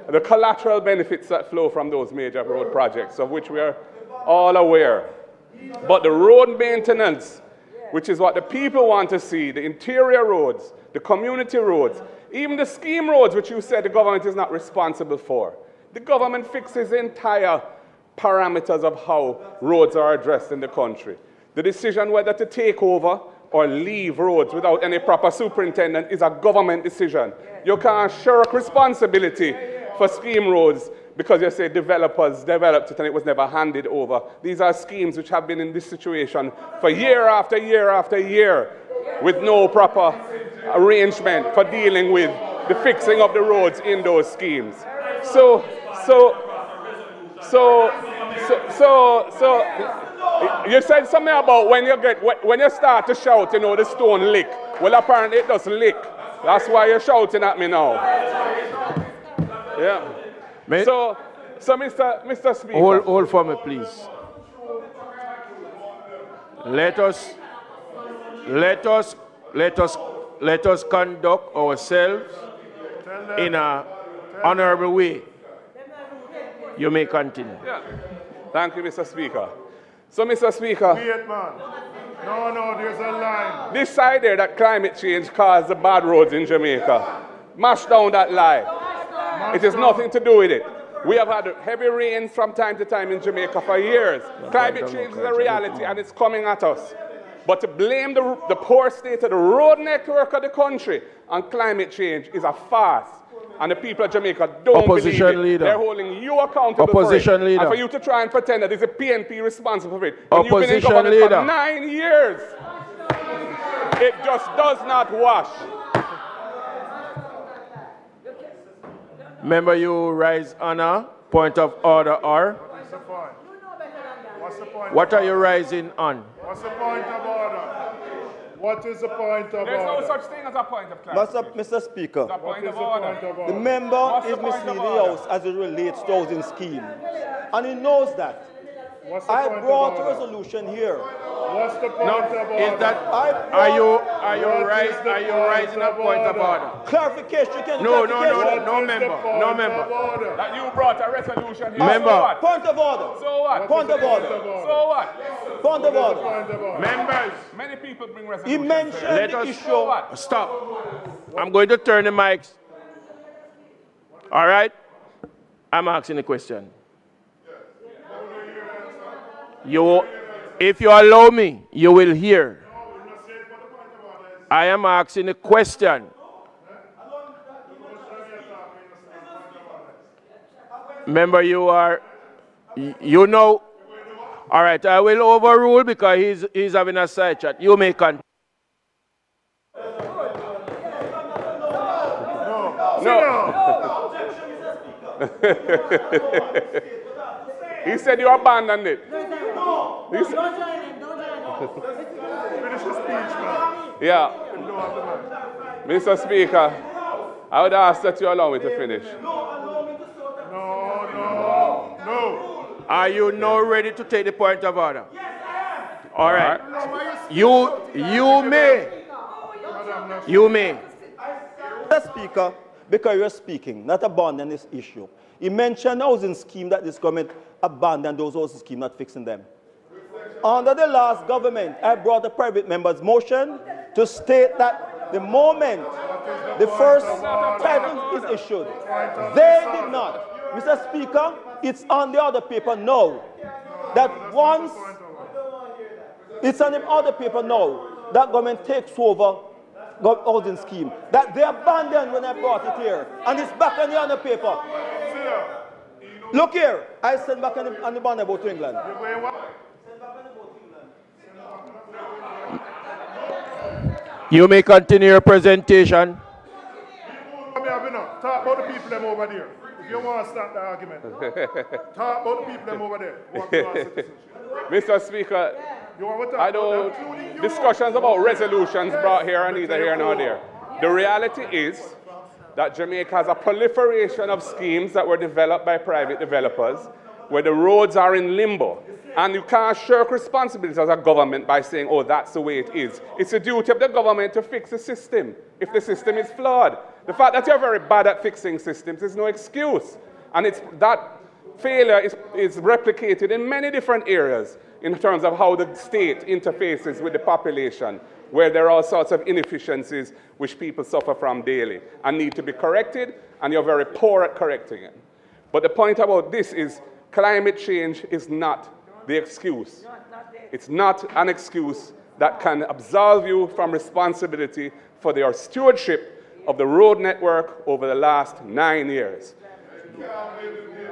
the collateral benefits that flow from those major road projects, of which we are all aware. But the road maintenance, which is what the people want to see, the interior roads, the community roads, even the scheme roads, which you said the government is not responsible for. The government fixes the entire parameters of how roads are addressed in the country. The decision whether to take over or leave roads without any proper superintendent is a government decision. You can't shirk responsibility for scheme roads because you say developers developed it and it was never handed over. These are schemes which have been in this situation for year after year after year with no proper arrangement for dealing with the fixing of the roads in those schemes. So you said something about when you start to shout, you know, the stone lick. Well, apparently it does lick. That's why you're shouting at me now. Yeah. So Mr. Speaker. Hold for me, please. Let us conduct ourselves in an honorable way. You may continue. Yeah. Thank you, Mr. Speaker. So, Mr. Speaker. Wait, man. No, there's a line. This side there that climate change caused the bad roads in Jamaica. Mash down that lie. It has nothing to do with it. We have had heavy rains from time to time in Jamaica for years. Climate change is a reality and it's coming at us. But to blame the poor state of the road network of the country on climate change is a farce. And the people of Jamaica don't believe it. Leader. They're holding you accountable Opposition for it. leader. And for you to try and pretend that it's a PNP responsible for it. When you've been in Opposition government leader. for 9 years. It just does not wash. Member, you rise on a point of order or? What's the point? What's the point? What are you rising on? What's the point of order? What is the point of There's order? no such thing as a point of clarity. Mr. Speaker, The point of The order. point of the order? member What's is the point of misleading the order? House as it relates to housing scheme. And he knows that. What's the I point brought of a order? resolution here. What's the point of order? Is that are you rising a point of order? Clarification. You can No, clarification. no member. That you brought a resolution here. Member. So what? Point of order. So what? Point of order. So what? Point of order. Point of order. Members, Many people bring He resolutions. mentioned Let the us- issue. So what? stop. I'm going to turn the mics. All right? I'm asking a question. If you allow me, you will hear. I am asking a question. Remember, you know. All right, I will overrule because he's having a side chat. You may continue. No. He said you abandoned it. No, don't join him, don't join him. Finish the speech, man. Yeah. Mr. Speaker, I would ask that you allow me to finish. No. Are you now ready to take the point of order? Yes, I am. All right. You may. Mr. Speaker, because you're speaking, not abandon this issue. He mentioned housing scheme that this government abandoned those housing schemes, not fixing them. Under the last government, I brought a private member's motion to state that the moment the first title is issued, they did not. Mr. Speaker, it's on the other paper now that once it's on the other paper now that government takes over housing scheme that they abandoned when I brought it here, and it's back on the other paper. Look here, I sent back on the banner boat to England. You may continue your presentation. Talk about the people them over there. If you want to start the argument, talk about the people them over there. Mr. Speaker, I don't. Discussions about resolutions brought here are neither here nor there. The reality is that Jamaica has a proliferation of schemes that were developed by private developers where the roads are in limbo. And you can't shirk responsibility as a government by saying, oh, that's the way it is. It's the duty of the government to fix the system if the system is flawed. The fact that you're very bad at fixing systems is no excuse. And that failure is replicated in many different areas in terms of how the state interfaces with the population, where there are all sorts of inefficiencies which people suffer from daily and need to be corrected, and you're very poor at correcting it. But the point about this is climate change is not the excuse. It's not an excuse that can absolve you from responsibility for your stewardship of the road network over the last 9 years.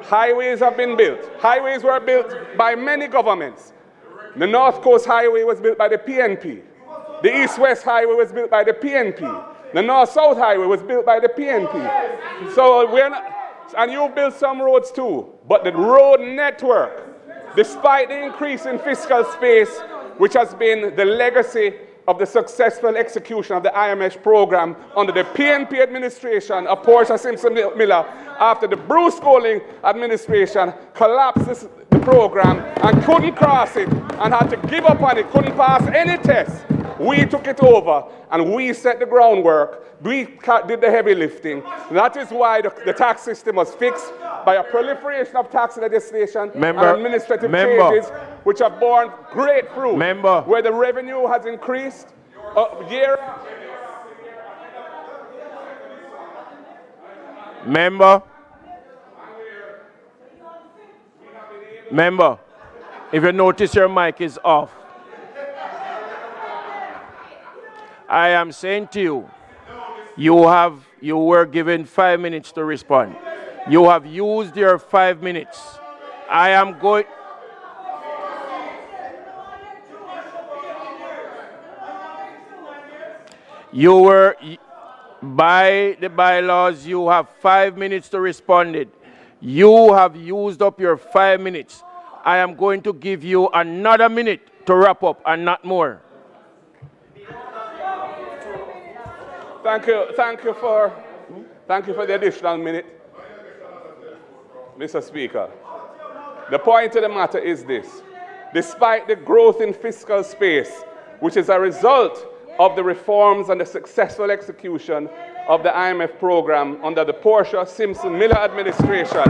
Highways have been built. Highways were built by many governments. The North Coast Highway was built by the PNP. The East-West Highway was built by the PNP. The North-South Highway was built by the PNP. So we're not, and you built some roads too, but the road network, despite the increase in fiscal space, which has been the legacy of the successful execution of the IMH program under the PNP administration of Portia Simpson Miller, after the Bruce Golding administration collapsed the program and couldn't cross it and had to give up on it, couldn't pass any tests. We took it over and we set the groundwork. We did the heavy lifting. That is why the tax system was fixed by a proliferation of tax legislation and administrative changes which have borne great fruit. Where the revenue has increased year. Member, if you notice your mic is off. I am saying to you, you were given 5 minutes to respond. You have used your 5 minutes. I am going. You were, by the bylaws, you have 5 minutes to respond it. You have used up your 5 minutes. I am going to give you another minute to wrap up and not more. Thank you for the additional minute, Mr. Speaker. The point of the matter is this. Despite the growth in fiscal space, which is a result of the reforms and the successful execution of the IMF program under the Portia Simpson Miller administration,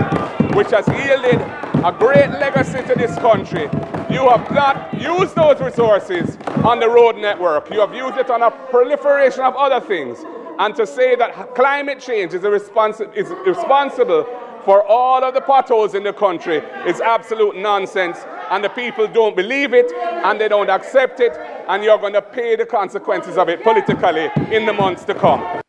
which has yielded a great legacy to this country, you have not used those resources on the road network. You have used it on a proliferation of other things. And to say that climate change is responsible for all of the potholes in the country is absolute nonsense. and the people don't believe it, and they don't accept it, and you're going to pay the consequences of it politically in the months to come.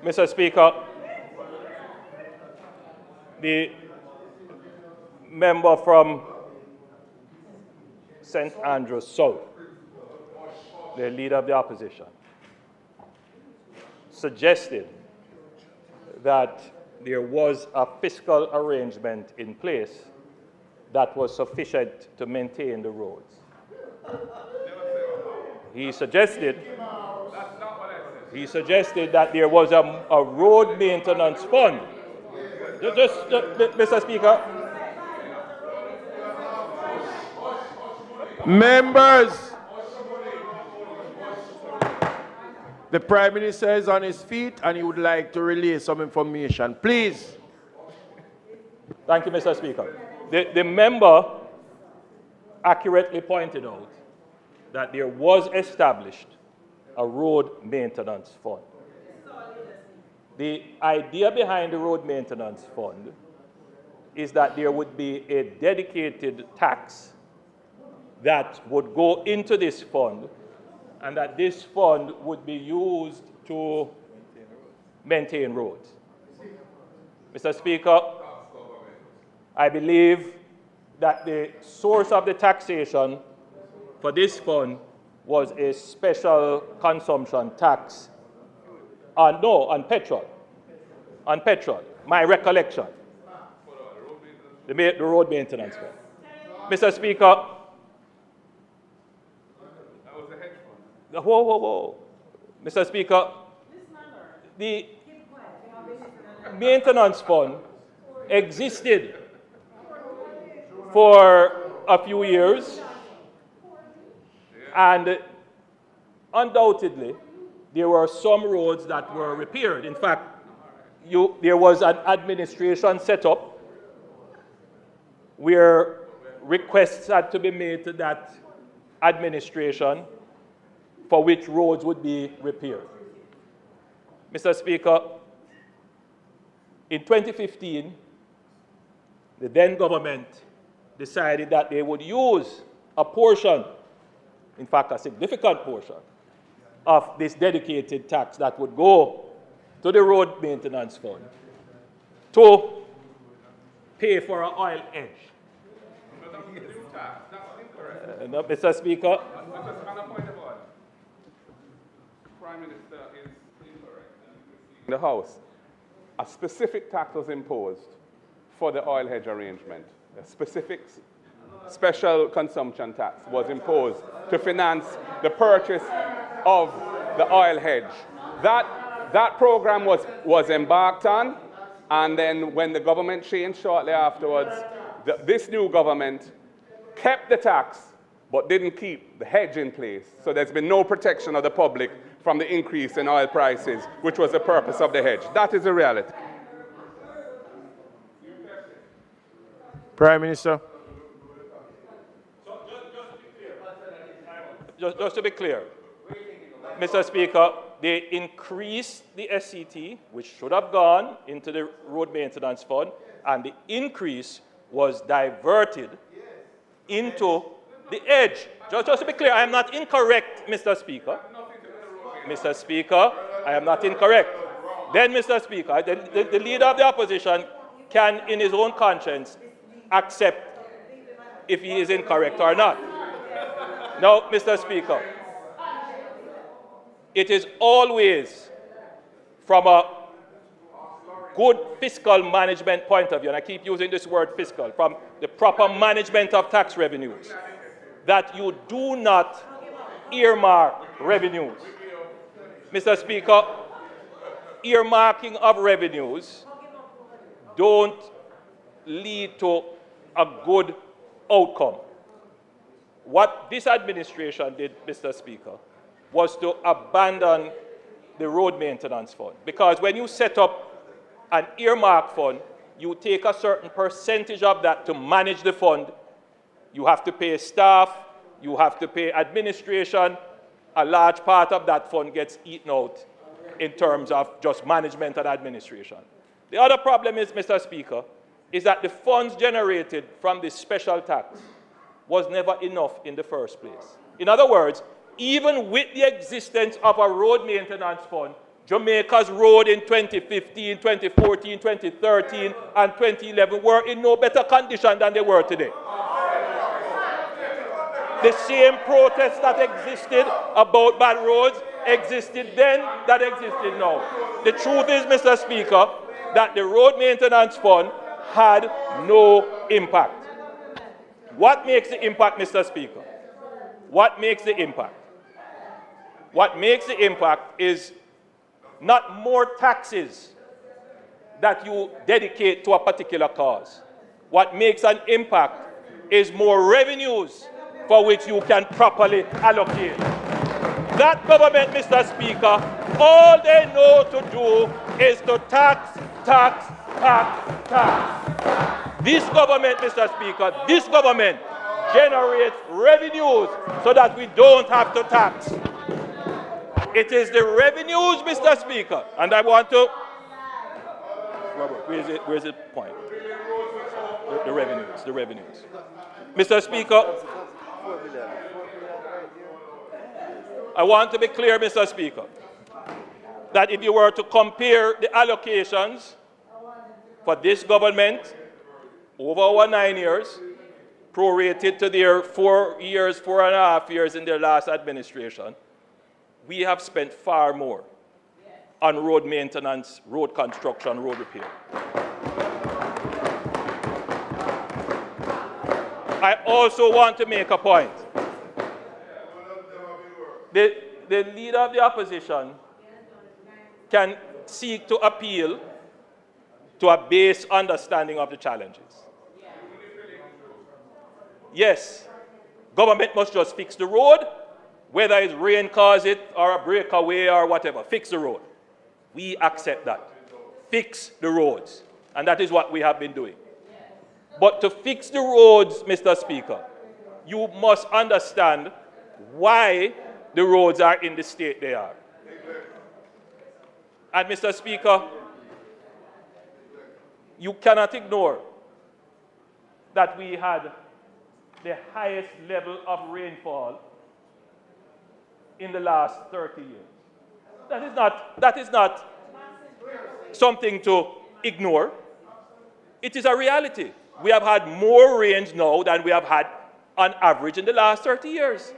Mr. Speaker, the member from St. Andrews South, the leader of the opposition, suggested that there was a fiscal arrangement in place that was sufficient to maintain the roads. He suggested that there was a road maintenance fund. Mr. Speaker. Members, the Prime Minister is on his feet and he would like to relay some information. Please. Thank you, Mr. Speaker. The member accurately pointed out that there was established a road maintenance fund. The idea behind the road maintenance fund is that there would be a dedicated tax that would go into this fund, and that this fund would be used to maintain roads. Mr. Speaker, I believe that the source of the taxation for this fund was a special consumption tax on petrol. On petrol, my recollection. The road maintenance fund. Mr. Speaker, that was the hedge fund. Whoa. Mr. Speaker, the maintenance fund existed for a few years, and undoubtedly, there were some roads that were repaired. In fact, there was an administration set up where requests had to be made to that administration for which roads would be repaired. Mr. Speaker, in 2015, the then government decided that they would use a portion, in fact, a significant portion, of this dedicated tax that would go to the road maintenance fund to pay for an oil edge. No, Mr. Speaker. On a point of order, the Prime Minister is incorrect. In the House, a specific tax was imposed for the oil hedge arrangement. A specific special consumption tax was imposed to finance the purchase of the oil hedge. That program was embarked on, and then when the government changed shortly afterwards, this new government kept the tax but didn't keep the hedge in place. So there's been no protection of the public from the increase in oil prices, which was the purpose of the hedge. That is the reality. Prime Minister. Just to be clear, Mr. Speaker, they increased the SCT, which should have gone into the road maintenance fund, and the increase was diverted into the edge. Just to be clear, I am not incorrect, Mr. Speaker. Mr. Speaker, I am not incorrect. Then, Mr. Speaker, the leader of the opposition can, in his own conscience, accept if he is incorrect or not. Now, Mr. Speaker, it is always from a good fiscal management point of view, and I keep using this word fiscal, from the proper management of tax revenues, that you do not earmark revenues. Mr. Speaker, earmarking of revenues don't lead to a good outcome. What this administration did, Mr. Speaker, was to abandon the road maintenance fund. Because when you set up an earmark fund, you take a certain percentage of that to manage the fund. You have to pay staff, you have to pay administration. A large part of that fund gets eaten out in terms of just management and administration. The other problem is, Mr. Speaker, is that the funds generated from this special tax was never enough in the first place. In other words, even with the existence of a road maintenance fund, Jamaica's road in 2015, 2014, 2013, and 2011 were in no better condition than they were today. The same protests that existed about bad roads existed then that existed now. The truth is, Mr. Speaker, that the road maintenance fund had no impact. What makes the impact, Mr. Speaker? What makes the impact? What makes the impact is not more taxes that you dedicate to a particular cause. What makes an impact is more revenues for which you can properly allocate. That government, Mr. Speaker, all they know to do is to tax, tax, tax, tax. This government, Mr. Speaker, this government generates revenues so that we don't have to tax. It is the revenues, Mr. Speaker, and I want to... Robert, where's the point? The revenues. Mr. Speaker, I want to be clear, Mr. Speaker, that if you were to compare the allocations for this government over our 9 years, prorated to their 4.5 years in their last administration, we have spent far more on road maintenance, road construction, road repair. I also want to make a point. The leader of the opposition can seek to appeal to a base understanding of the challenges. Yes, government must just fix the road, whether it's rain cause it or a breakaway or whatever, fix the road. We accept that. Fix the roads. And that is what we have been doing. But to fix the roads, Mr. Speaker, you must understand why the roads are in the state they are. And Mr. Speaker, you cannot ignore that we had the highest level of rainfall in the last 30 years. That is not something to ignore. It is a reality. We have had more rains now than we have had on average in the last 30 years.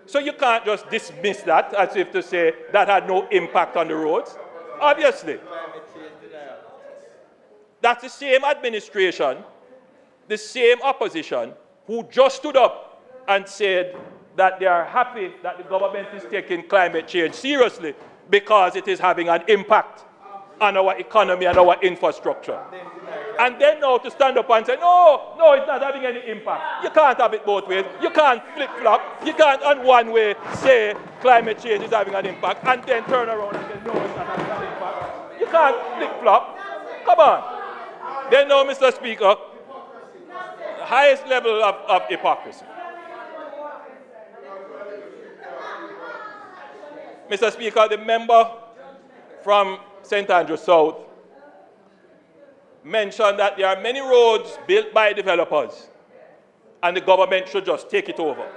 So you can't just dismiss that as if to say that had no impact on the roads. Obviously. That's the same administration, the same opposition, who just stood up and said that they are happy that the government is taking climate change seriously because it is having an impact on our economy and our infrastructure. And then now to stand up and say, no, it's not having any impact. You can't have it both ways. You can't flip-flop. You can't on one way say climate change is having an impact and then turn around and say, no, it's not having an impact. You can't flip-flop. Come on. Then now, Mr. Speaker, highest level of hypocrisy. Mr. Speaker, the member from St. Andrew South mentioned that there are many roads built by developers and the government should just take it over.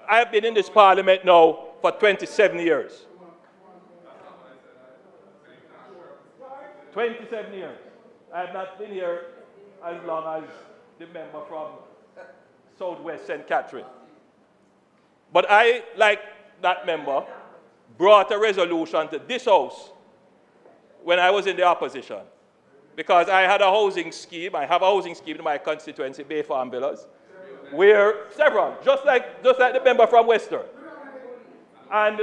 I have been in this parliament now for 27 years. 27 years. I have not been here as long as the member from Southwest St. Catherine. But I, like that member, brought a resolution to this House when I was in the opposition. Because I had a housing scheme, I have a housing scheme in my constituency, Bay Farm Villas, where several, just like the member from Western. And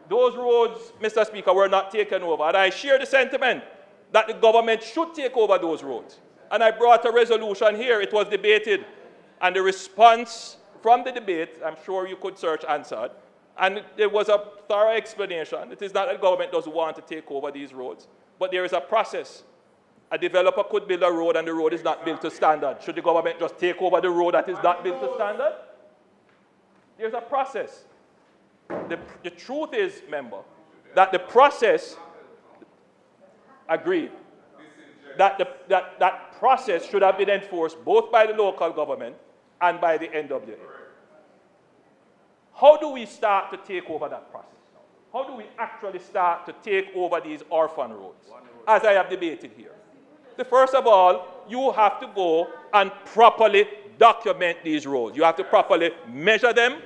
those roads, Mr. Speaker, were not taken over. And I share the sentiment that the government should take over those roads. And I brought a resolution here, it was debated, and the response from the debate, I'm sure you could search answered, And there was a thorough explanation. It is not that the government doesn't want to take over these roads, but there is a process. A developer could build a road and the road is not built to standard. Should the government just take over the road that is not built to standard? There's a process. The truth is, member, that the process, agreed, that process should have been enforced both by the local government and by the NWA. How do we start to take over that process now? How do we actually start to take over these orphan roads, as I have debated here? First of all, you have to go and properly document these roads. You have to properly measure them,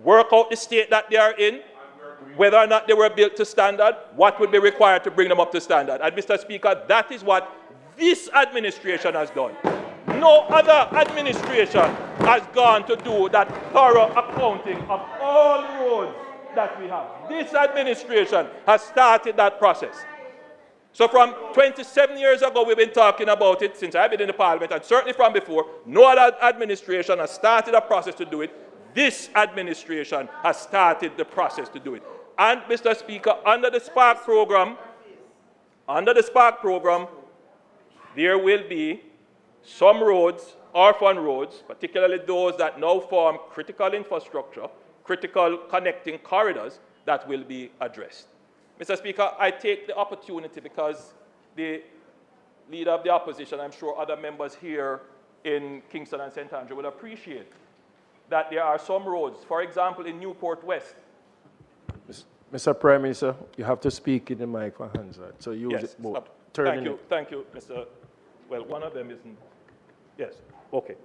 work out the state that they are in, whether or not they were built to standard, what would be required to bring them up to standard. And Mr. Speaker, that is what this administration has done. No other administration has gone to do that thorough accounting of all roads that we have. This administration has started that process. So from 27 years ago, we've been talking about it since I've been in the parliament, and certainly from before. No other administration has started a process to do it. This administration has started the process to do it. And Mr. Speaker, under the Spark program, there will be some roads, orphan roads, particularly those that now form critical infrastructure, critical connecting corridors, that will be addressed. Mr. Speaker, I take the opportunity because the leader of the opposition, I'm sure other members here in Kingston and St. Andrew will appreciate that there are some roads, for example, in Newport West. Mr. Prime Minister, you have to speak in the mic for Hansard, so use it more. Thank you, Mr. Well, one of them isn't. Yes, okay.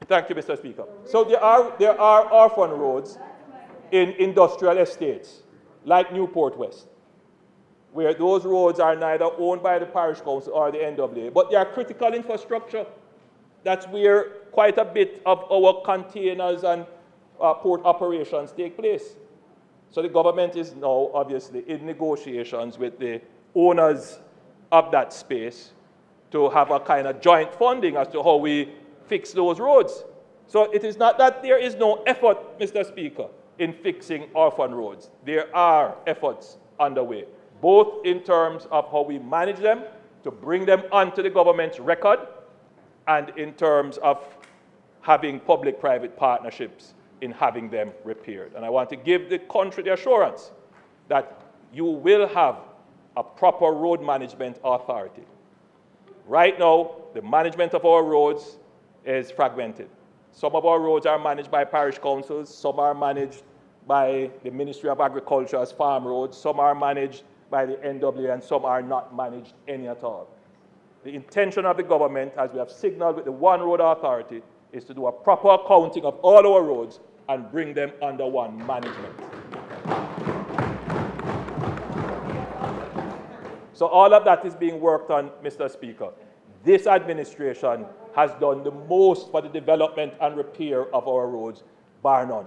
Thank you, Mr. Speaker. So there are orphan roads in industrial estates, like Newport West, where those roads are neither owned by the parish council or the NWA, but they are critical infrastructure. That's where quite a bit of our containers and port operations take place. So the government is now obviously in negotiations with the owners of that space to have a kind of joint funding as to how we fix those roads. So it is not that there is no effort, Mr. Speaker, in fixing orphan roads. There are efforts underway, both in terms of how we manage them, to bring them onto the government's record, and in terms of having public-private partnerships in having them repaired. And I want to give the country the assurance that you will have a proper road management authority. Right now, the management of our roads is fragmented. Some of our roads are managed by parish councils, some are managed by the Ministry of Agriculture as farm roads, some are managed by the NWA, and some are not managed any at all. The intention of the government, as we have signaled with the One Road Authority, is to do a proper accounting of all our roads and bring them under one management. So all of that is being worked on, Mr. Speaker. This administration has done the most for the development and repair of our roads, bar none.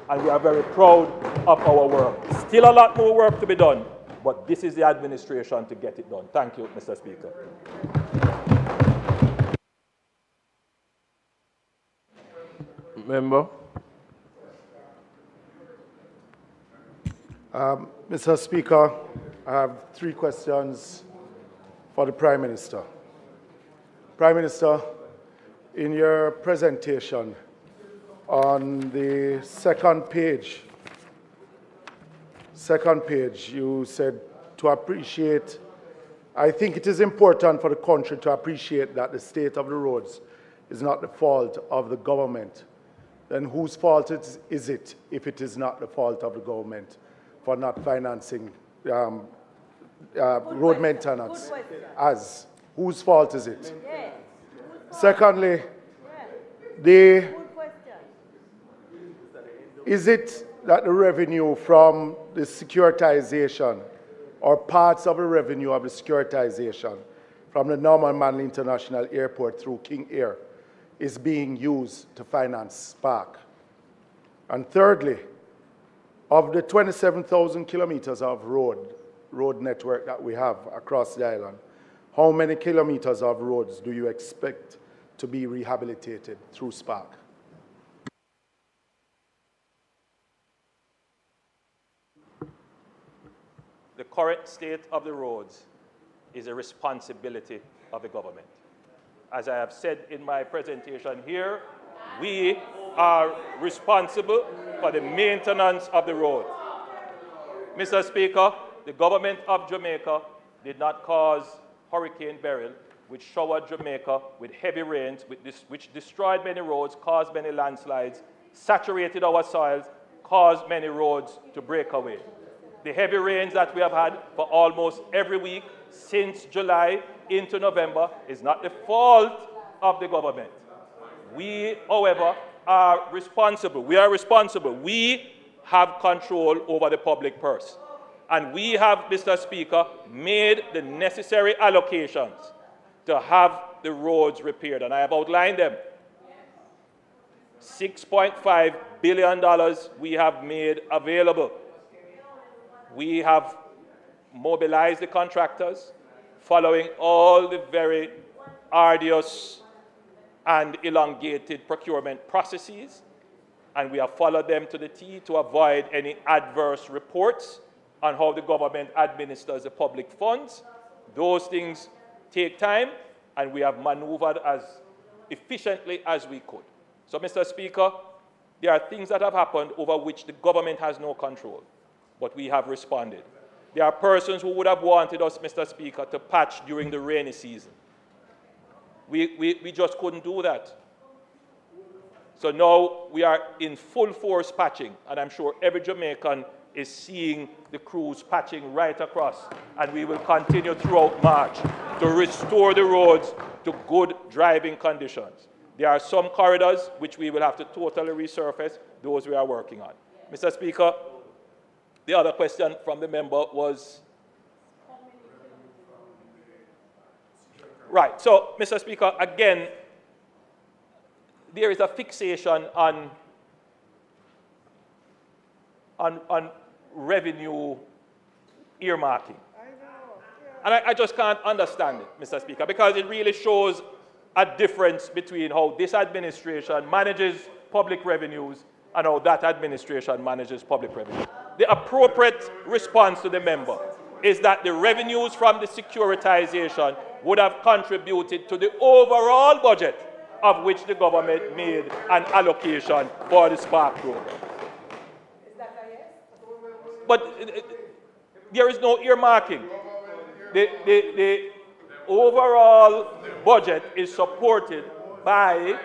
And we are very proud of our work. Still a lot more work to be done, but this is the administration to get it done. Thank you, Mr. Speaker. Member. Mr. Speaker, I have 3 questions for the Prime Minister. Prime Minister, in your presentation on the second page, you said to appreciate, I think it is important for the country to appreciate that the state of the roads is not the fault of the government. Then whose fault is it if it is not the fault of the government for not financing road maintenance? Whose fault is it? Yes. Secondly, is it that the revenue from the securitization or parts of the revenue of the securitization from the Norman Manley International Airport through King Air is being used to finance Spark? And thirdly, of the 27,000 kilometers of road network that we have across the island, how many kilometers of roads do you expect to be rehabilitated through Spark? the current state of the roads is a responsibility of the government. As I have said in my presentation here, we are responsible for the maintenance of the road. Mr. Speaker, the government of Jamaica did not cause Hurricane Beryl, which showered Jamaica with heavy rains, which destroyed many roads, caused many landslides, saturated our soils, caused many roads to break away. The heavy rains that we have had for almost every week since July into November is not the fault of the government. We, however, are responsible. We are responsible. We have control over the public purse. And we have, Mr. Speaker, made the necessary allocations to have the roads repaired. And I have outlined them. $6.5 billion we have made available. We have mobilized the contractors following all the very arduous and elongated procurement processes, and we have followed them to the T to avoid any adverse reports on how the government administers the public funds. Those things take time, and we have maneuvered as efficiently as we could. So, Mr. Speaker, there are things that have happened over which the government has no control, but we have responded. There are persons who would have wanted us, Mr. Speaker, to patch during the rainy season. We just couldn't do that. So now we are in full force patching, and I'm sure every Jamaican is seeing the crews patching right across, and we will continue throughout March to restore the roads to good driving conditions. There are some corridors which we will have to totally resurface. Those we are working on. Mr. Speaker, the other question from the member was... Right. So, Mr. Speaker, again, there is a fixation on revenue earmarking. And I just can't understand it, Mr. Speaker, because it really shows a difference between how this administration manages public revenues and how that administration manages public revenue. The appropriate response to the member is that the revenues from the securitization would have contributed to the overall budget of which the government made an allocation for the Spark program. Is that a yes? But there is no earmarking. The overall budget is supported by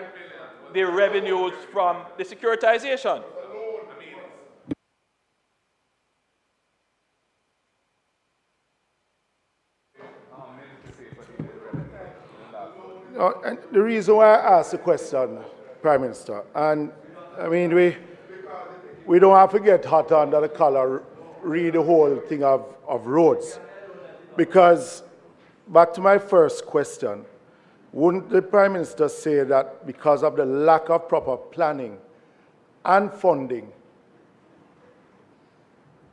the revenues from the securitization. And the reason why I asked the question, Prime Minister, and I mean, we don't have to get hot under the collar, read the whole thing of roads. Because, back to my first question, wouldn't the Prime Minister say that because of the lack of proper planning and funding,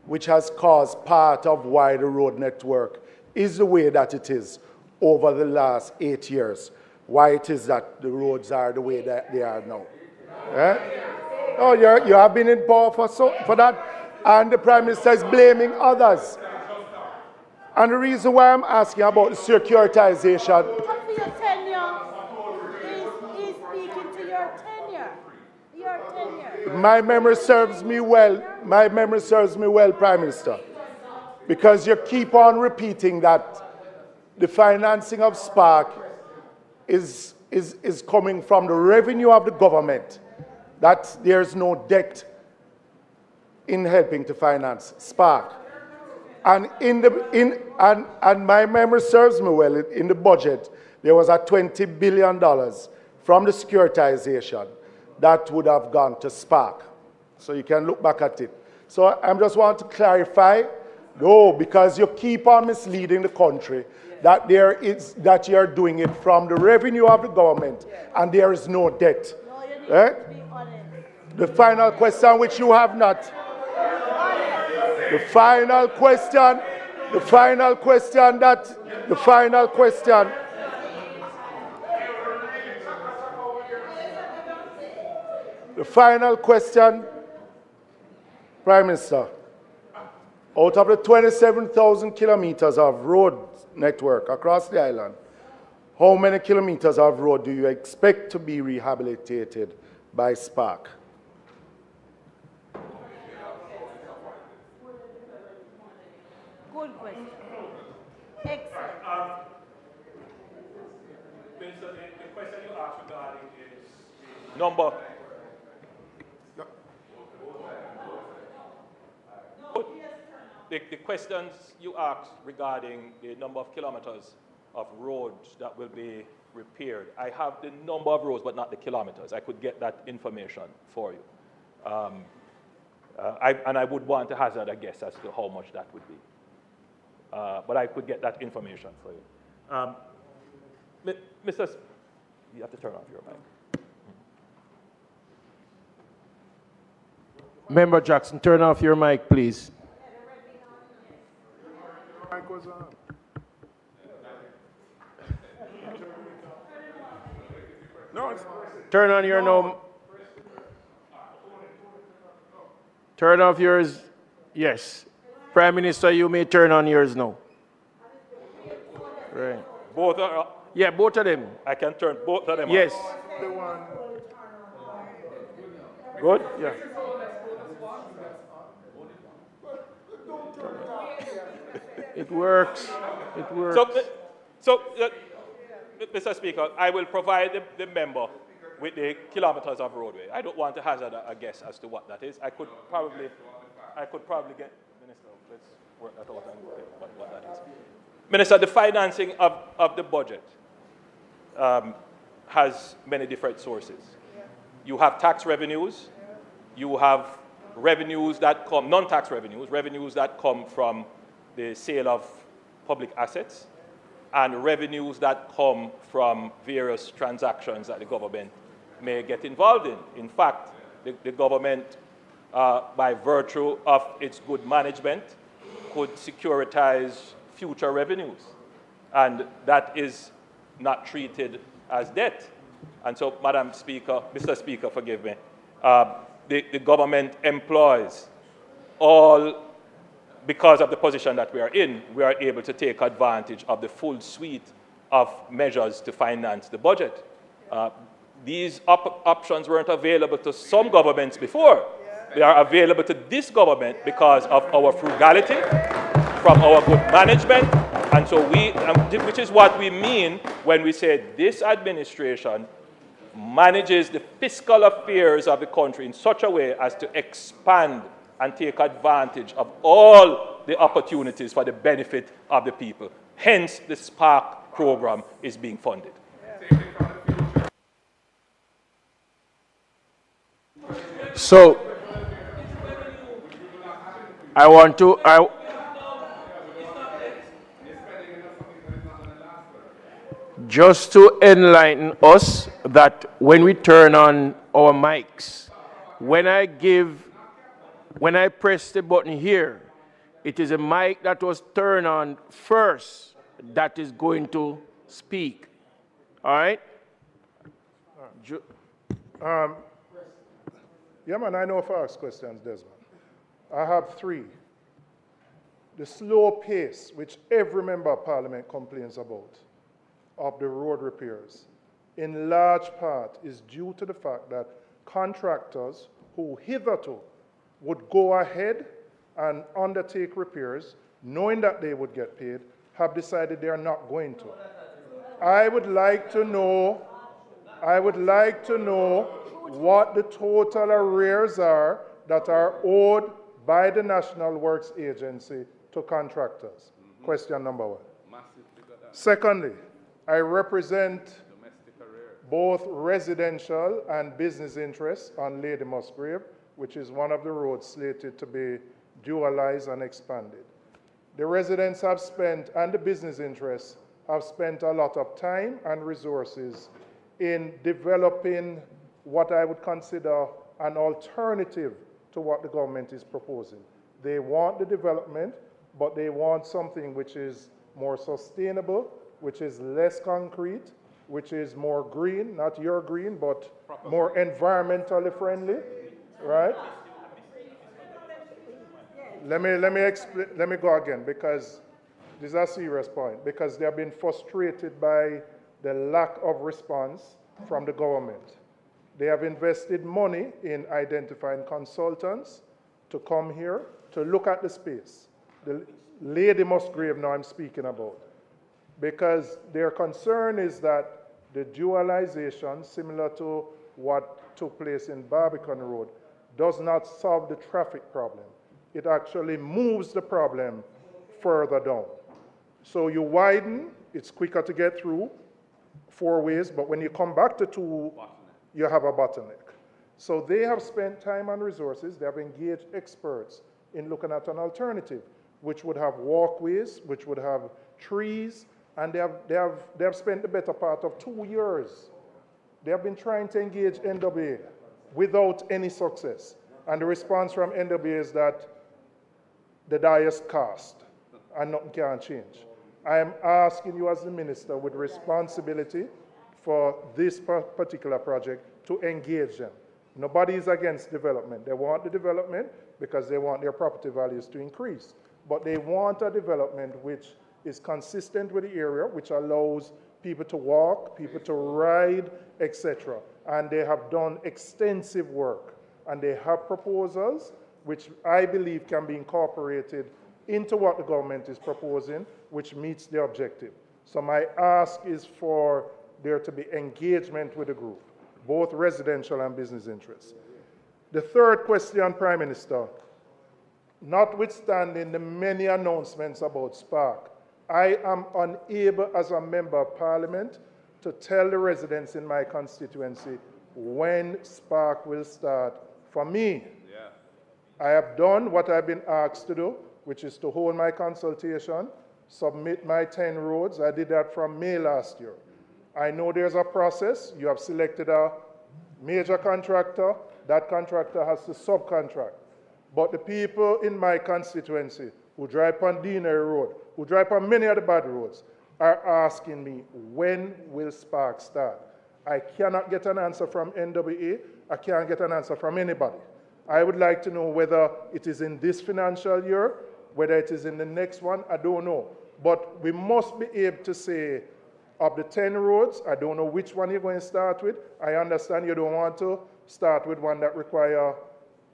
which has caused part of why the road network is the way that it is over the last 8 years, why it is that the roads are the way that they are now? Oh, you have been in power for that, and the Prime Minister is blaming others. And the reason why I'm asking about the securitization... For your tenure, he's speaking to your tenure. Your tenure. My memory serves me well. My memory serves me well, Prime Minister. Because you keep on repeating that the financing of Spark is coming from the revenue of the government, that there's no debt in helping to finance Spark. And and my memory serves me well, in the budget, there was a $20 billion from the securitization that would have gone to Spark. So you can look back at it. So I just want to clarify, no, because you keep on misleading the country, that that you're doing it from the revenue of the government, and there is no debt. No, you need to be honest. The final question, which you have not. The final question Prime Minister, Out of the 27,000 kilometers of road network across the island, how many kilometers of road do you expect to be rehabilitated by Spark? Good question. Excellent. Minister, the question you asked regarding is the number. The questions you asked regarding the number of kilometers of roads that will be repaired. I have the number of roads, but not the kilometers. I could get that information for you. And I would want to hazard a guess as to how much that would be. But I could get that information for you. Mr. You have to turn off your mic. Member Jackson, turn off your mic, please. No, Turn on your no. Turn off yours. Yes. Prime Minister, you may turn on yours now. Right. Both are. Yeah, both of them. I can turn both of them Yes. on. Good? Yeah. It works. It works. Mr. Speaker, I will provide the member with the kilometers of roadway. I don't want to hazard a guess as to what that is. I could probably get, Minister, let's work that out and get what that is. Minister, the financing of the budget has many different sources. You have tax revenues, you have revenues that come, non-tax revenues, revenues that come from the sale of public assets, and revenues that come from various transactions that the government may get involved in. In fact, the government, by virtue of its good management, could securitize future revenues, and that is not treated as debt. And so, Madam Speaker, Mr. Speaker, forgive me, the government employs all, because of the position that we are in, we are able to take advantage of the full suite of measures to finance the budget. These options weren't available to some governments before. They are available to this government because of our frugality, from our good management, and so which is what we mean when we say this administration manages the fiscal affairs of the country in such a way as to expand and take advantage of all the opportunities for the benefit of the people. Hence, the Spark program is being funded. So, I want to, just to enlighten us that when we turn on our mics, when I press the button here, it is a mic that was turned on first that is going to speak. All right? Yeah, man, I know if I ask questions, Desmond. I have three. The slow pace, which every member of parliament complains about, of the road repairs, in large part is due to the fact that contractors who hitherto would go ahead and undertake repairs, knowing that they would get paid, have decided they are not going to. I would like to know what the total arrears are that are owed by the National Works Agency to contractors. Question number one. Secondly, I represent both residential and business interests on Lady Musgrave, which is one of the roads slated to be dualized and expanded. The residents have spent, and the business interests, have spent a lot of time and resources in developing what I would consider an alternative to what the government is proposing. They want the development, but they want something which is more sustainable, which is less concrete, which is more green, not your green, but more environmentally friendly, right? Let me go again, because this is a serious point, because they have been frustrated by the lack of response from the government. They have invested money in identifying consultants to come here to look at the space. The Lady Musgrave now I'm speaking about, because their concern is that the dualization, similar to what took place in Barbican Road, does not solve the traffic problem. It actually moves the problem further down. So you widen, it's quicker to get through 4 ways, but when you come back to 2, you have a bottleneck. So they have spent time and resources, they have engaged experts in looking at an alternative, which would have walkways, which would have trees, and they have spent the better part of 2 years. They have been trying to engage NWA without any success. And the response from NWA is that the die is cast and nothing can change. I am asking you as the minister with responsibility for this particular project to engage them. Nobody is against development. They want the development because they want their property values to increase. But they want a development which is consistent with the area, which allows people to walk, people to ride, etc. And they have done extensive work. And they have proposals which I believe can be incorporated into what the government is proposing, which meets the objective. So my ask is for there to be engagement with the group, both residential and business interests. The third question, Prime Minister, notwithstanding the many announcements about Spark, I am unable as a member of Parliament to tell the residents in my constituency when Spark will start for me. Yeah. I have done what I've been asked to do, which is to hold my consultation, submit my 10 roads. I did that from May last year. I know there's a process. You have selected a major contractor. That contractor has to subcontract. But the people in my constituency who drive on Deanery Road, who drive on many of the bad roads, are asking me, when will Spark start? I cannot get an answer from NWA. I can't get an answer from anybody. I would like to know whether it is in this financial year, whether it is in the next one, I don't know. But we must be able to say, of the 10 roads, I don't know which one you're going to start with. I understand you don't want to start with one that require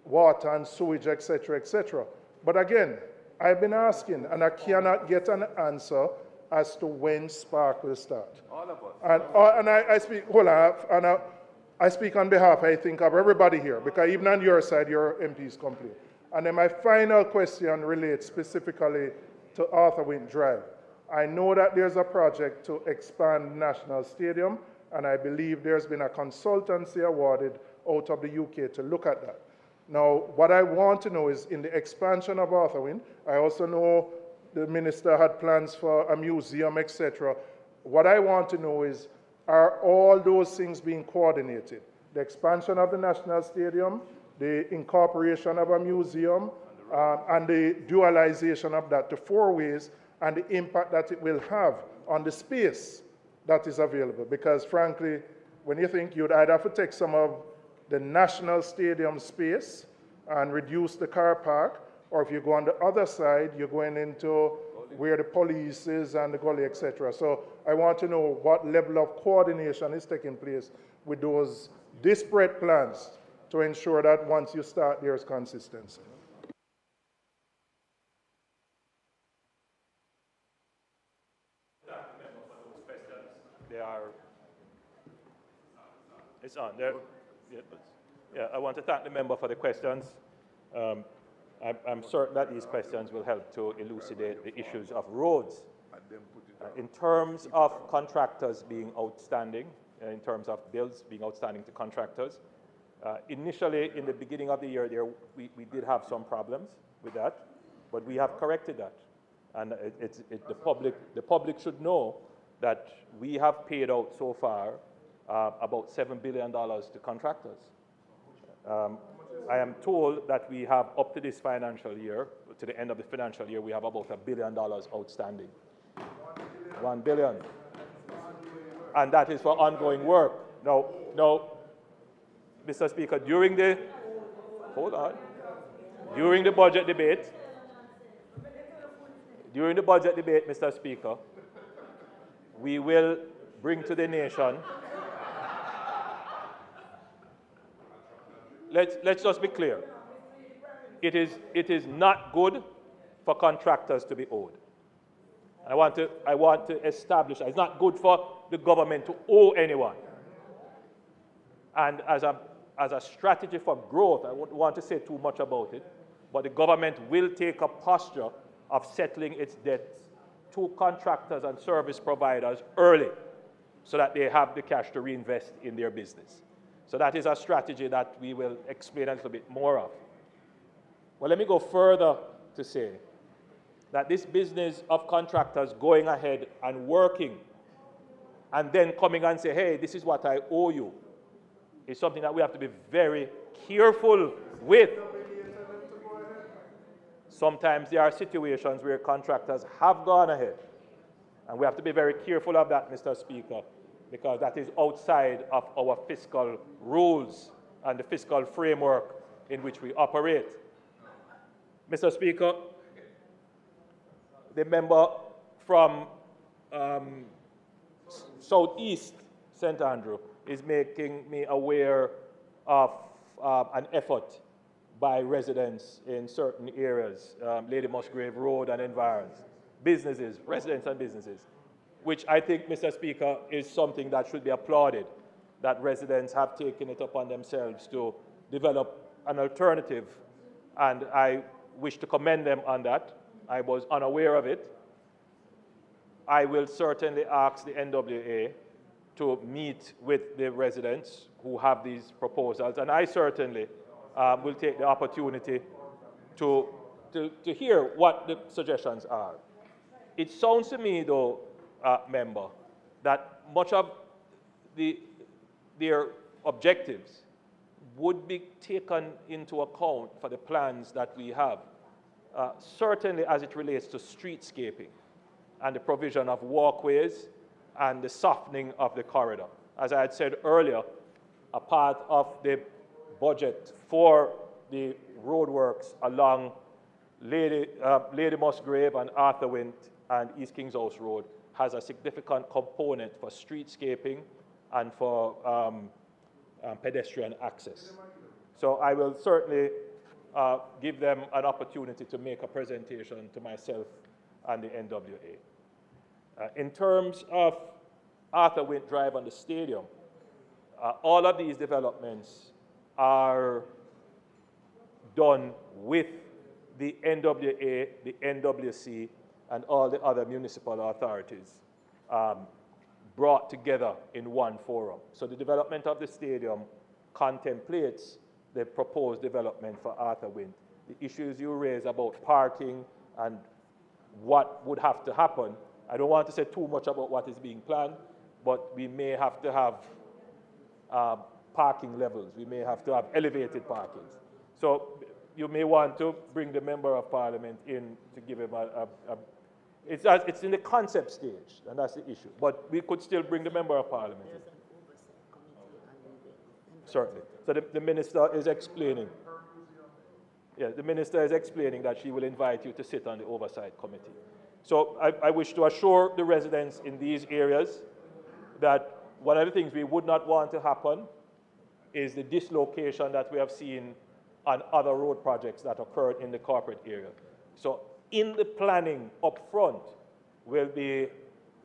water and sewage, etc., etc. But again, I've been asking, and I cannot get an answer as to when Spark will start. All of us. And I speak, hold on, and I speak on behalf, I think, of everybody here, because even on your side, your MPs complain. And then my final question relates specifically to Arthur Wint Drive. I know that there's a project to expand National Stadium, and I believe there's been a consultancy awarded out of the UK to look at that. Now, what I want to know is, in the expansion of Arthur Wint, I also know the minister had plans for a museum, etc. What I want to know is, are all those things being coordinated? The expansion of the National Stadium, the incorporation of a museum, and the dualization of that to 4 ways, and the impact that it will have on the space that is available. Because frankly, when you think you'd either have to take some of the National Stadium space and reduce the car park, or if you go on the other side, you're going into where the police is and the gully, etc. So I want to know what level of coordination is taking place with those disparate plans to ensure that once you start, there's consistency. It's on there. Yeah, I want to thank the member for the questions. I'm certain that these questions will help to elucidate the issues of roads. In terms of contractors being outstanding, in terms of bills being outstanding to contractors, initially, in the beginning of the year, we did have some problems with that, but we have corrected that. And the public should know that we have paid out so far about $7 billion to contractors. I am told that we have, up to this financial year, to the end of the financial year, we have about $1 billion outstanding. $1 billion. And that is for ongoing work. Now, Mr. Speaker, during the budget debate, during the budget debate, Mr. Speaker, we will bring to the nation. Let's just be clear. It is not good for contractors to be owed. I want to establish that it's not good for the government to owe anyone. And as a strategy for growth, I don't want to say too much about it, but the government will take a posture of settling its debts to contractors and service providers early so that they have the cash to reinvest in their business. So that is a strategy that we will explain a little bit more of. Well, let me go further to say that this business of contractors going ahead and working and then coming and say, hey, this is what I owe you, is something that we have to be very careful with. Sometimes there are situations where contractors have gone ahead, and we have to be very careful of that, Mr. Speaker, because that is outside of our fiscal rules and the fiscal framework in which we operate. Mr. Speaker, the member from Southeast St. Andrew is making me aware of an effort by residents in certain areas, Lady Musgrave Road and environs, businesses, residents and businesses, which I think, Mr. Speaker, is something that should be applauded, that residents have taken it upon themselves to develop an alternative, and I wish to commend them on that. I was unaware of it. I will certainly ask the NWA to meet with the residents who have these proposals, and I certainly will take the opportunity to hear what the suggestions are. It sounds to me, though, member, that much of their objectives would be taken into account for the plans that we have, certainly as it relates to streetscaping and the provision of walkways and the softening of the corridor. As I had said earlier, a part of the budget for the roadworks along Lady Musgrave and Arthur Wint and East Kings House Road has a significant component for streetscaping and for pedestrian access. So I will certainly give them an opportunity to make a presentation to myself and the NWA. In terms of Arthur Wint Drive and the stadium, all of these developments are done with the NWA, the NWC, and all the other municipal authorities brought together in one forum. So the development of the stadium contemplates the proposed development for Arthur Wint. The issues you raise about parking and what would have to happen, I don't want to say too much about what is being planned, but we may have to have parking levels. We may have to have elevated parkings. So you may want to bring the Member of Parliament in to give him it's in the concept stage, and that's the issue. But we could still bring the Member of Parliament in. Certainly. So the Minister is explaining. Yeah, the Minister is explaining that she will invite you to sit on the Oversight Committee. So I wish to assure the residents in these areas that one of the things we would not want to happen is the dislocation that we have seen on other road projects that occurred in the corporate area. So in the planning up front will be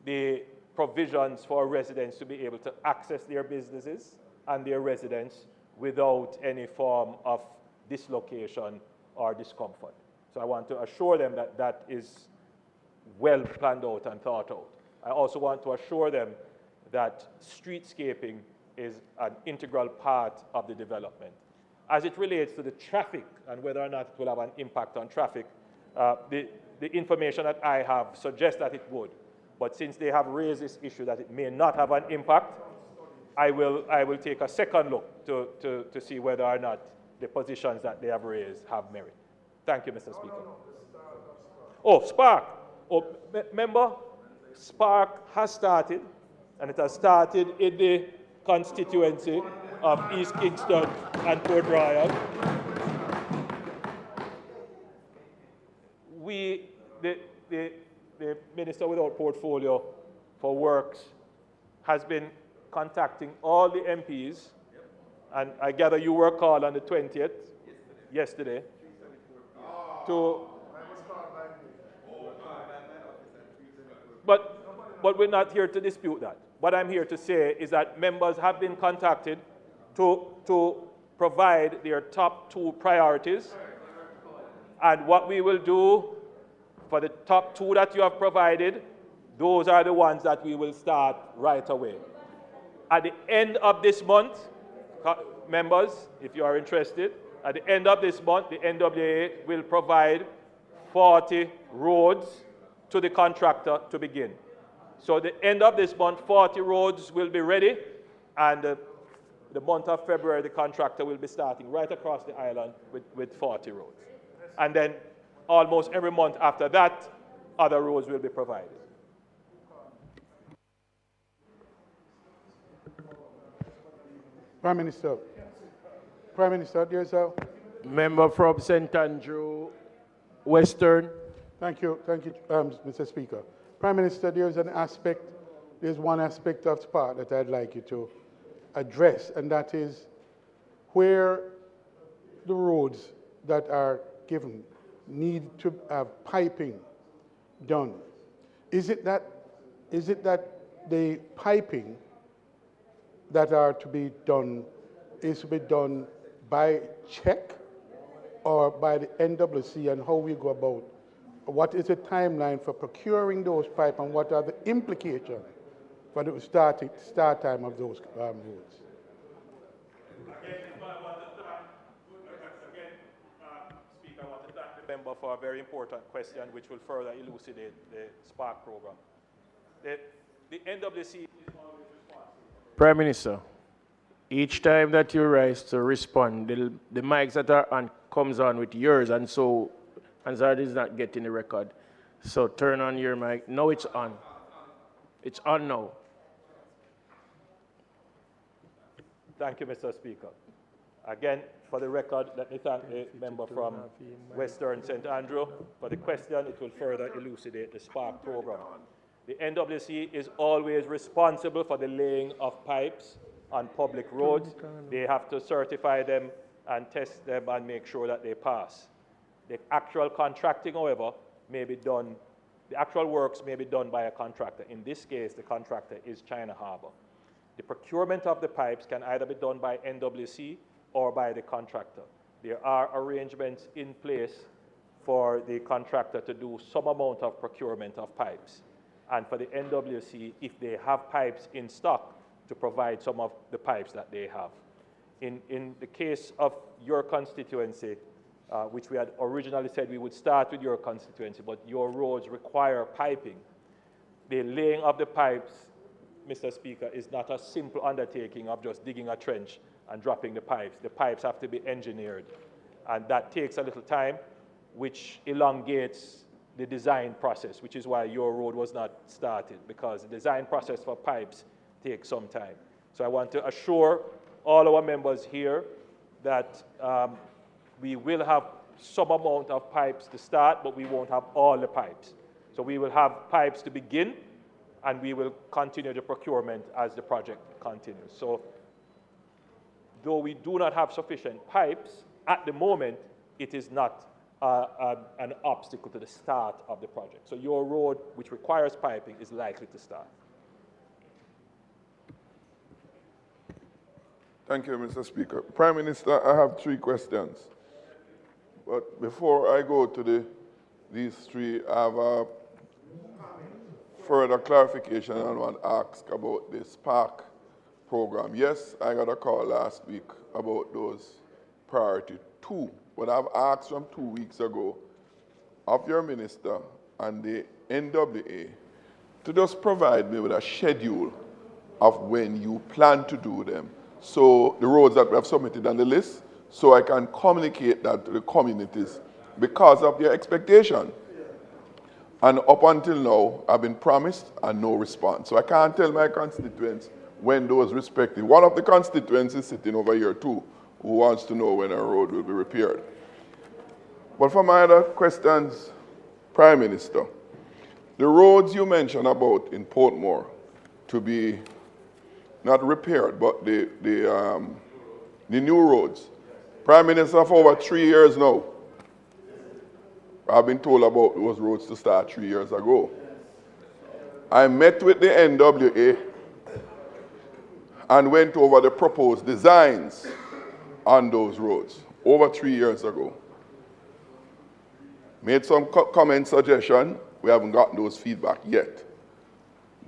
the provisions for residents to be able to access their businesses and their residents without any form of dislocation or discomfort. So I want to assure them that that is well planned out and thought out. I also want to assure them that streetscaping is an integral part of the development. As it relates to the traffic and whether or not it will have an impact on traffic, the information that I have suggests that it would. But since they have raised this issue that it may not have an impact, I will take a second look to see whether or not the positions that they have raised have merit. Thank you, Mr. Speaker. Oh, Spark. Oh, member, Spark has started, and it has started in the constituency of East Kingston and Port Royal. We the Minister without portfolio for works has been contacting all the MPs, and I gather you were called on the 20th, yesterday, but we're not here to dispute that. What I'm here to say is that members have been contacted to provide their top 2 priorities, and what we will do for the top 2 that you have provided, those are the ones that we will start right away. At the end of this month, members, if you are interested, at the end of this month, the NWA will provide 40 roads to the contractor to begin. So at the end of this month, 40 roads will be ready, and the month of February, the contractor will be starting right across the island with 40 roads. And then almost every month after that, other roads will be provided. Prime Minister. Prime Minister, there's a... Member from St. Andrew, Western. Thank you, Mr. Speaker. Prime Minister, there's one aspect of SPARK that I'd like you to address, and that is where the roads that are given need to have piping done. Is it that the piping that are to be done is to be done by check or by the NWC, and how we go about? What is the timeline for procuring those pipes, and what are the implications for the start time of those roads? Speaker, I want to thank the member for a very important question which will further elucidate the SPARK program. The NWC is always responsible. Prime Minister, each time that you rise to respond, the mics that are on comes on with yours, and so Ansari is not getting the record. So turn on your mic. No, it's on. It's on now. Thank you, Mr. Speaker. Again, for the record, let me thank the member from Western St. Andrew for the question. It will further elucidate the SPARK program. The NWC is always responsible for the laying of pipes on public roads. They have to certify them and test them and make sure that they pass. The actual contracting, however, may be done, the actual works may be done by a contractor. In this case, the contractor is China Harbor. The procurement of the pipes can either be done by NWC or by the contractor. There are arrangements in place for the contractor to do some amount of procurement of pipes, and for the NWC, if they have pipes in stock, to provide some of the pipes that they have. In the case of your constituency, which we had originally said we would start with your constituency, but your roads require piping. The laying of the pipes, Mr. Speaker, is not a simple undertaking of just digging a trench and dropping the pipes. The pipes have to be engineered, and that takes a little time, which elongates the design process, which is why your road was not started, because the design process for pipes takes some time. So I want to assure all our members here that we will have some amount of pipes to start, but we won't have all the pipes. So we will have pipes to begin, and we will continue the procurement as the project continues. So though we do not have sufficient pipes, at the moment, it is not an obstacle to the start of the project. So your road, which requires piping, is likely to start. Thank you, Mr. Speaker. Prime Minister, I have 3 questions. But before I go to these 3, I have a further clarification I want to ask about the SPARK program. Yes, I got a call last week about those priority 2, but I've asked from 2 weeks ago of your minister and the NWA to just provide me with a schedule of when you plan to do them. So the roads that we have submitted on the list, so I can communicate that to the communities because of their expectation. And up until now, I've been promised and no response. So I can't tell my constituents when those respective. One of the constituents is sitting over here too, who wants to know when a road will be repaired. But for my other questions, Prime Minister, the roads you mentioned about in Portmore to be not repaired, but the new roads. Prime Minister, for over 3 years now, I've been told about those roads to start 3 years ago. I met with the NWA and went over the proposed designs on those roads over 3 years ago. Made some comment suggestion. We haven't gotten those feedback yet.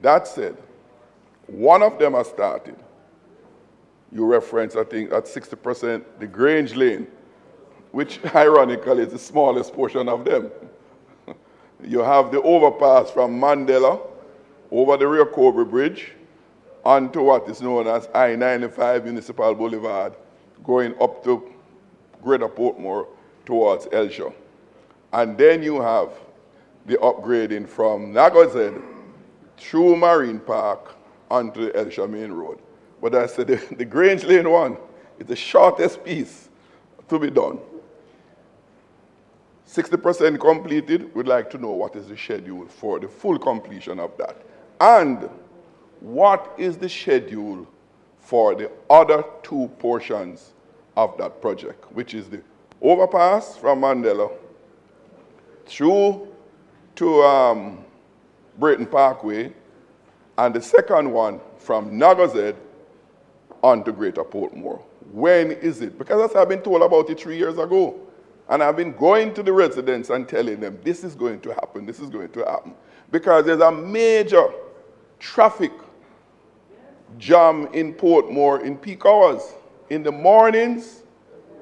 That said, one of them has started. You reference, I think, at 60%, the Grange Lane, which ironically is the smallest portion of them. You have the overpass from Mandela over the Rio Cobre Bridge onto what is known as I-95 Municipal Boulevard, going up to Greater Portmore towards Elsha. And then you have the upgrading from Nagozed through Marine Park onto the Elsha Main Road. But I said the Grange Lane one is the shortest piece to be done. 60% completed. We'd like to know what is the schedule for the full completion of that. And what is the schedule for the other two portions of that project, which is the overpass from Mandela through to Brayton Parkway, and the second one from Nagozed onto Greater Portmore. When is it? Because I've been told about it 3 years ago. And I've been going to the residents and telling them, this is going to happen, this is going to happen. Because there's a major traffic jam in Portmore in peak hours, in the mornings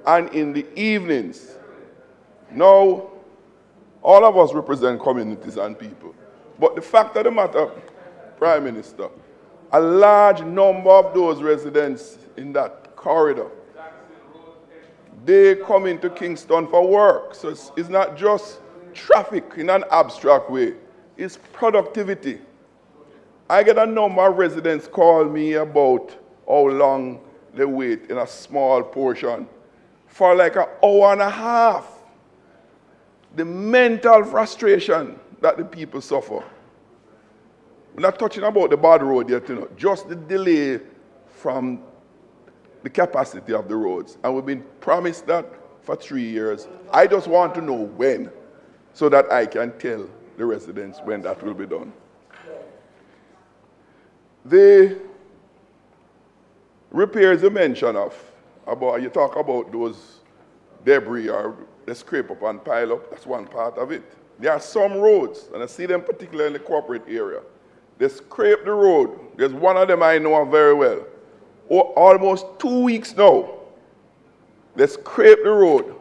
and in the evenings. Now, all of us represent communities and people. But the fact of the matter, Prime Minister, a large number of those residents in that corridor, they come into Kingston for work. So it's not just traffic in an abstract way. It's productivity. I get a number of residents call me about how long they wait in a small portion for like an hour and a half. The mental frustration that the people suffer. We're not touching about the bad road yet, just the delay from the capacity of the roads. And we've been promised that for 3 years. I just want to know when, so that I can tell the residents when that will be done. The repairs you mention of, you talk about those debris or the scrape up and pile up, that's one part of it. There are some roads, and I see them particularly in the corporate area. They scrape the road. There's one of them I know very well. Almost 2 weeks now, they scrape the road.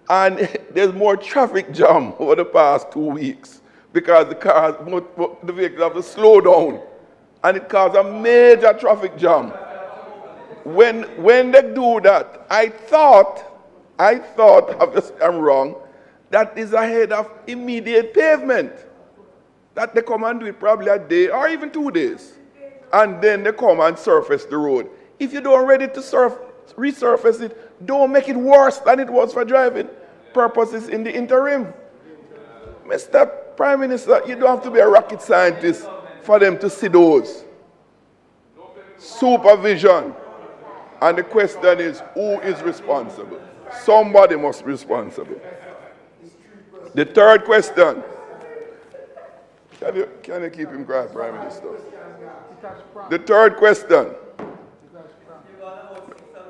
And there's more traffic jam over the past 2 weeks because the vehicles have to slow down. And it causes a major traffic jam. When they do that, I thought, I'm wrong, that is ahead of immediate pavement. That they come and do it probably a day or even 2 days. And then they come and surface the road. If you don't ready to resurface it, don't make it worse than it was for driving purposes in the interim. Mr. Prime Minister, you don't have to be a rocket scientist for them to see those. Supervision. And the question is, who is responsible? Somebody must be responsible. The third question. Can you keep him quiet, Prime Minister? The third question.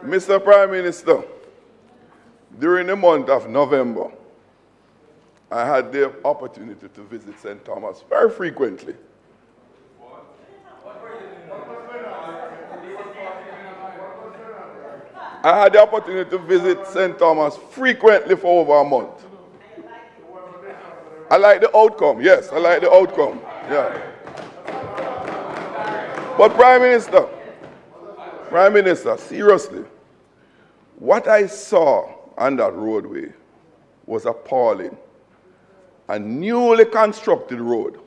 Mr. Prime Minister, during the month of November, I had the opportunity to visit St. Thomas very frequently. I had the opportunity to visit St. Thomas frequently for over a month. I like the outcome, yes, I like the outcome, yeah. But Prime Minister, seriously, what I saw on that roadway was appalling. A newly constructed road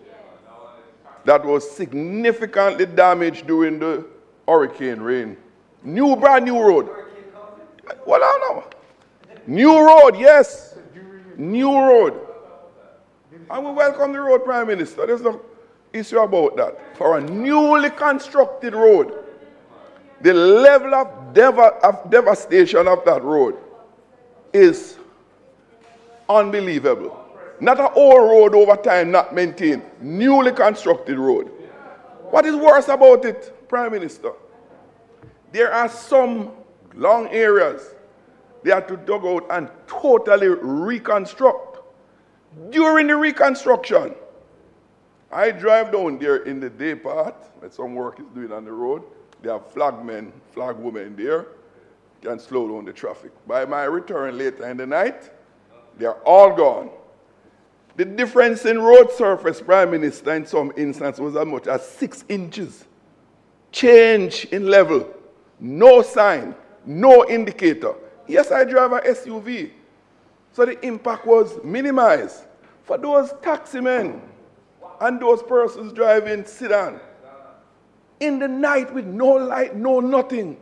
that was significantly damaged during the hurricane rain. Brand new road. Well, I don't know. New road, yes. New road. And we welcome the road, Prime Minister. There's no issue about that. For a newly constructed road, the level of devastation of that road is unbelievable. Not an old road over time, not maintained. Newly constructed road. What is worse about it, Prime Minister? There are some long areas they had to dig out and totally reconstruct. During the reconstruction, I drive down there in the day part, when some work is doing on the road. They have flagmen, flagwomen there, can slow down the traffic. By my return later in the night, they are all gone. The difference in road surface, Prime Minister, in some instances was as much as 6 inches. Change in level, no sign, no indicator. Yes, I drive an SUV, so the impact was minimized. For those taximen and those persons driving sedan, in the night with no light, no nothing,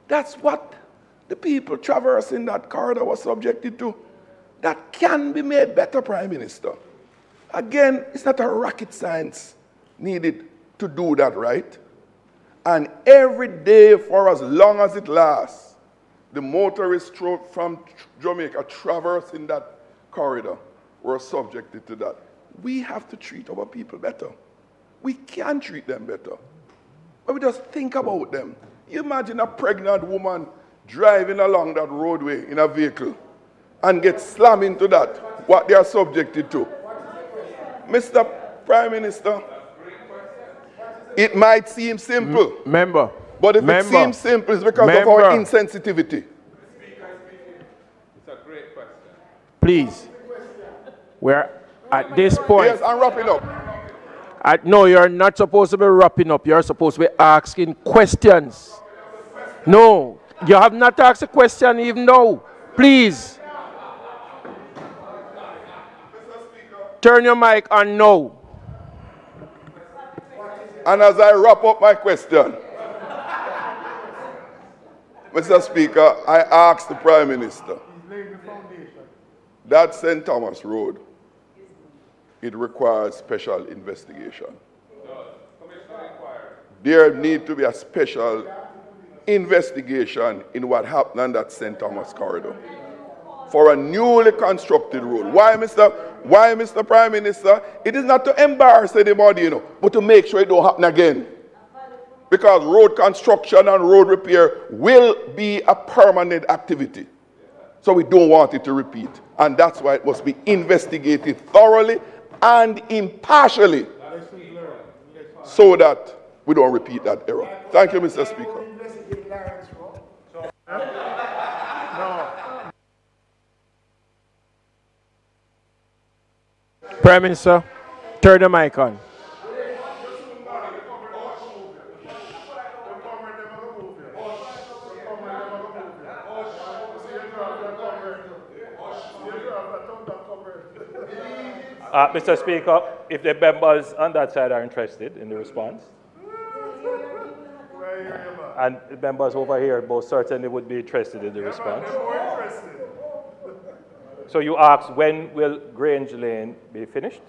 that's what the people traversing that corridor was subjected to. That can be made better, Prime Minister. Again, it's not a rocket science needed to do that, right? And every day for as long as it lasts, the motorists from Jamaica traversing that corridor were subjected to that. We have to treat our people better. We can treat them better. But we just think about them. You imagine a pregnant woman driving along that roadway in a vehicle and get slammed into that, what they are subjected to. Mr. Prime Minister, it might seem simple. Member. But if it seems simple, it's because of our insensitivity. It's a great question. Please. We're at this point. Yes, I'm wrapping up. No, you're not supposed to be wrapping up. You're supposed to be asking questions. No, you have not asked a question even now. Please. Turn your mic on now. And as I wrap up my question, Mr. Speaker, I asked the Prime Minister, that St. Thomas Road, it requires special investigation. There need to be a special investigation in what happened on that St. Thomas corridor for a newly constructed road. Why, Mr. Prime Minister? It is not to embarrass anybody, but to make sure it don't happen again. Because road construction and road repair will be a permanent activity. So we don't want it to repeat. And that's why it must be investigated thoroughly and impartially so that we don't repeat that error. Thank you, Mr. Speaker. Prime Minister, turn the mic on. Mr. Speaker, if the members on that side are interested in the response, and the members over here most certainly would be interested in the response. So you asked, when will Grange Lane be finished?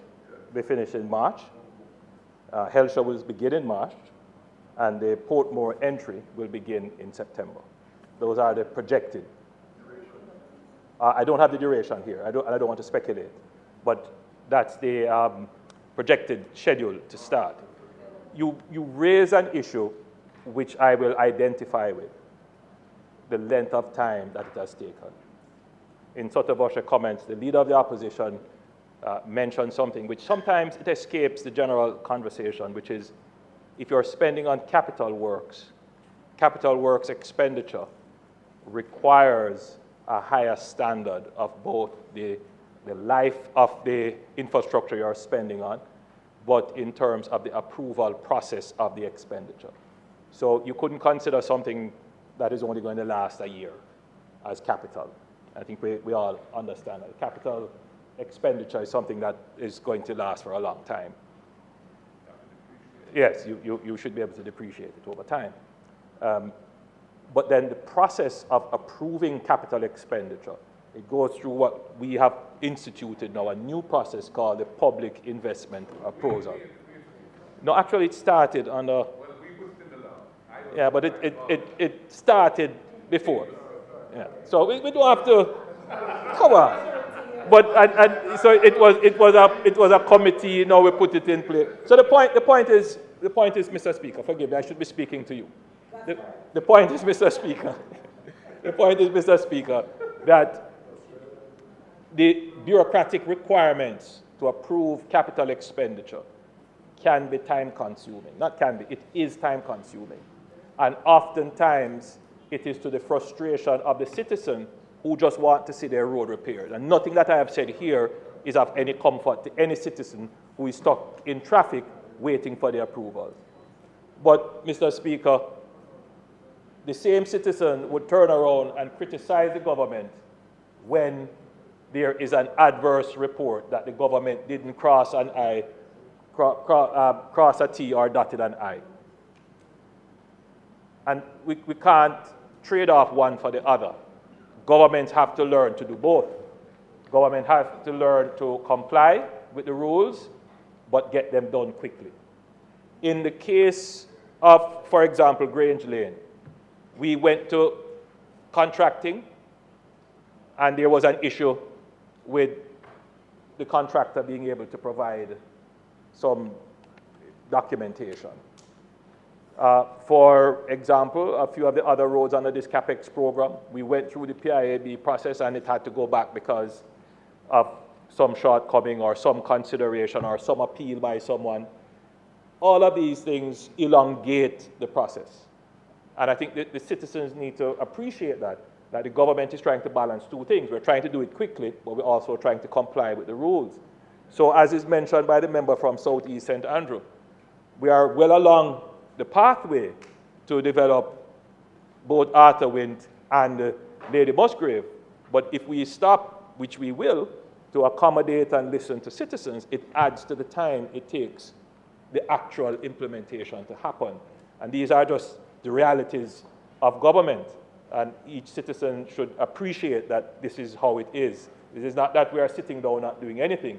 Be finished in March. Helshaw will begin in March, and the Portmore entry will begin in September. Those are the projected. I don't have the duration here. I don't want to speculate, but that's the projected schedule to start. You raise an issue which I will identify with, the length of time that it has taken. In Sotovosha comments, the leader of the opposition mentioned something which sometimes it escapes the general conversation, which is if you're spending on capital works expenditure requires a higher standard of both the life of the infrastructure you're spending on, but in terms of the approval process of the expenditure. So you couldn't consider something that is only going to last a year as capital. I think we all understand that capital expenditure is something that is going to last for a long time. Yes, you should be able to depreciate it over time. But then the process of approving capital expenditure, it goes through what we have instituted now a new process called the public investment proposal. No, actually it started under, yeah, but it started before. Yeah. So we don't have to, come on. But and so it was a committee. You know, we put it in place. So the point is, Mr. Speaker, forgive me, I should be speaking to you. The point is, Mr. Speaker, the point is, Mr. Speaker, that the bureaucratic requirements to approve capital expenditure can be time-consuming. Not can be, it is time-consuming. And oftentimes, it is to the frustration of the citizen who just want to see their road repaired. And nothing that I have said here is of any comfort to any citizen who is stuck in traffic waiting for the approval. But, Mr. Speaker, the same citizen would turn around and criticize the government when there is an adverse report that the government didn't cross an I, cross a T or dotted an I. And we can't trade off one for the other. Governments have to learn to do both. Government have to learn to comply with the rules, but get them done quickly. In the case of, for example, Grange Lane, we went to contracting, and there was an issue with the contractor being able to provide some documentation. For example, a few of the other roads under this CAPEX program, we went through the PIAB process and it had to go back because of some shortcoming or some consideration or some appeal by someone. All of these things elongate the process. And I think that the citizens need to appreciate that the government is trying to balance two things. We're trying to do it quickly, but we're also trying to comply with the rules. So as is mentioned by the member from Southeast St. Andrew, we are well along the pathway to develop both Arthur Wind and Lady Musgrave. But if we stop, which we will, to accommodate and listen to citizens, it adds to the time it takes the actual implementation to happen. And these are just the realities of government. And each citizen should appreciate that this is how it is. This is not that we are sitting down not doing anything,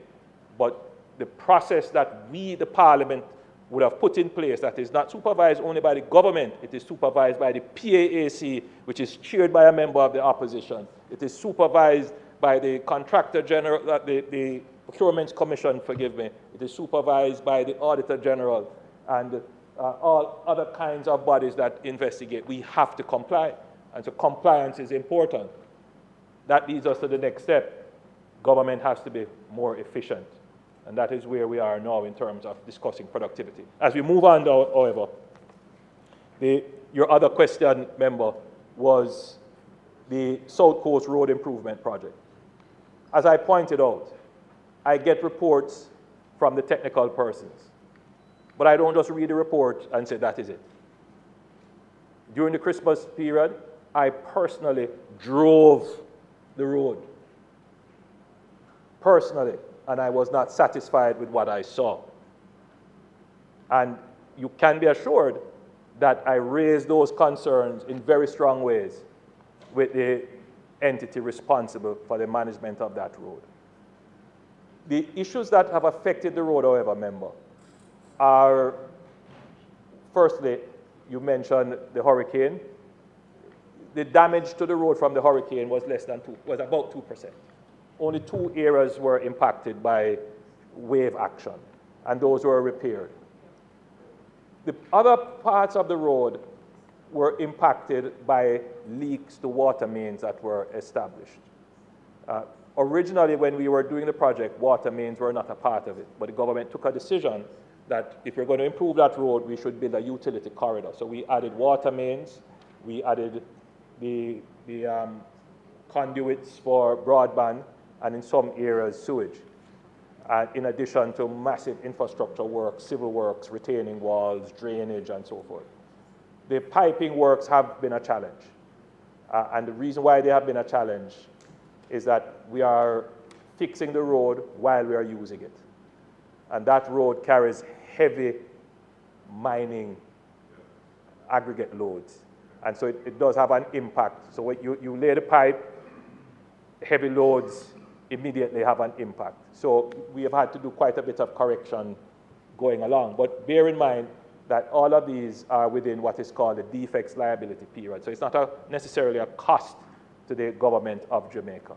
but the process that we, the Parliament, would have put in place that is not supervised only by the government, it is supervised by the PAAC, which is chaired by a member of the opposition. It is supervised by the Contractor General, the Procurement Commission, forgive me. It is supervised by the Auditor General and all other kinds of bodies that investigate. We have to comply, and so compliance is important. That leads us to the next step. Government has to be more efficient. And that is where we are now in terms of discussing productivity. As we move on, however, your other question, member, was the South Coast Road Improvement Project. As I pointed out, I get reports from the technical persons, but I don't just read the report and say that is it. During the Christmas period, I personally drove the road. Personally. And I was not satisfied with what I saw. And you can be assured that I raised those concerns in very strong ways with the entity responsible for the management of that road. The issues that have affected the road, however, member, are, firstly, you mentioned the hurricane. The damage to the road from the hurricane was about 2%. Only 2 areas were impacted by wave action, and those were repaired. The other parts of the road were impacted by leaks to water mains that were established. Originally, when we were doing the project, water mains were not a part of it, but the government took a decision that if we're going to improve that road, we should build a utility corridor. So we added water mains, we added the conduits for broadband, and in some areas, sewage, in addition to massive infrastructure work, civil works, retaining walls, drainage, and so forth. The piping works have been a challenge. And the reason why they have been a challenge is that we are fixing the road while we are using it. And that road carries heavy mining aggregate loads. And so it does have an impact. So when you lay the pipe, heavy loads immediately have an impact. So we have had to do quite a bit of correction going along. But bear in mind that all of these are within what is called the defects liability period. So it's not necessarily a cost to the government of Jamaica.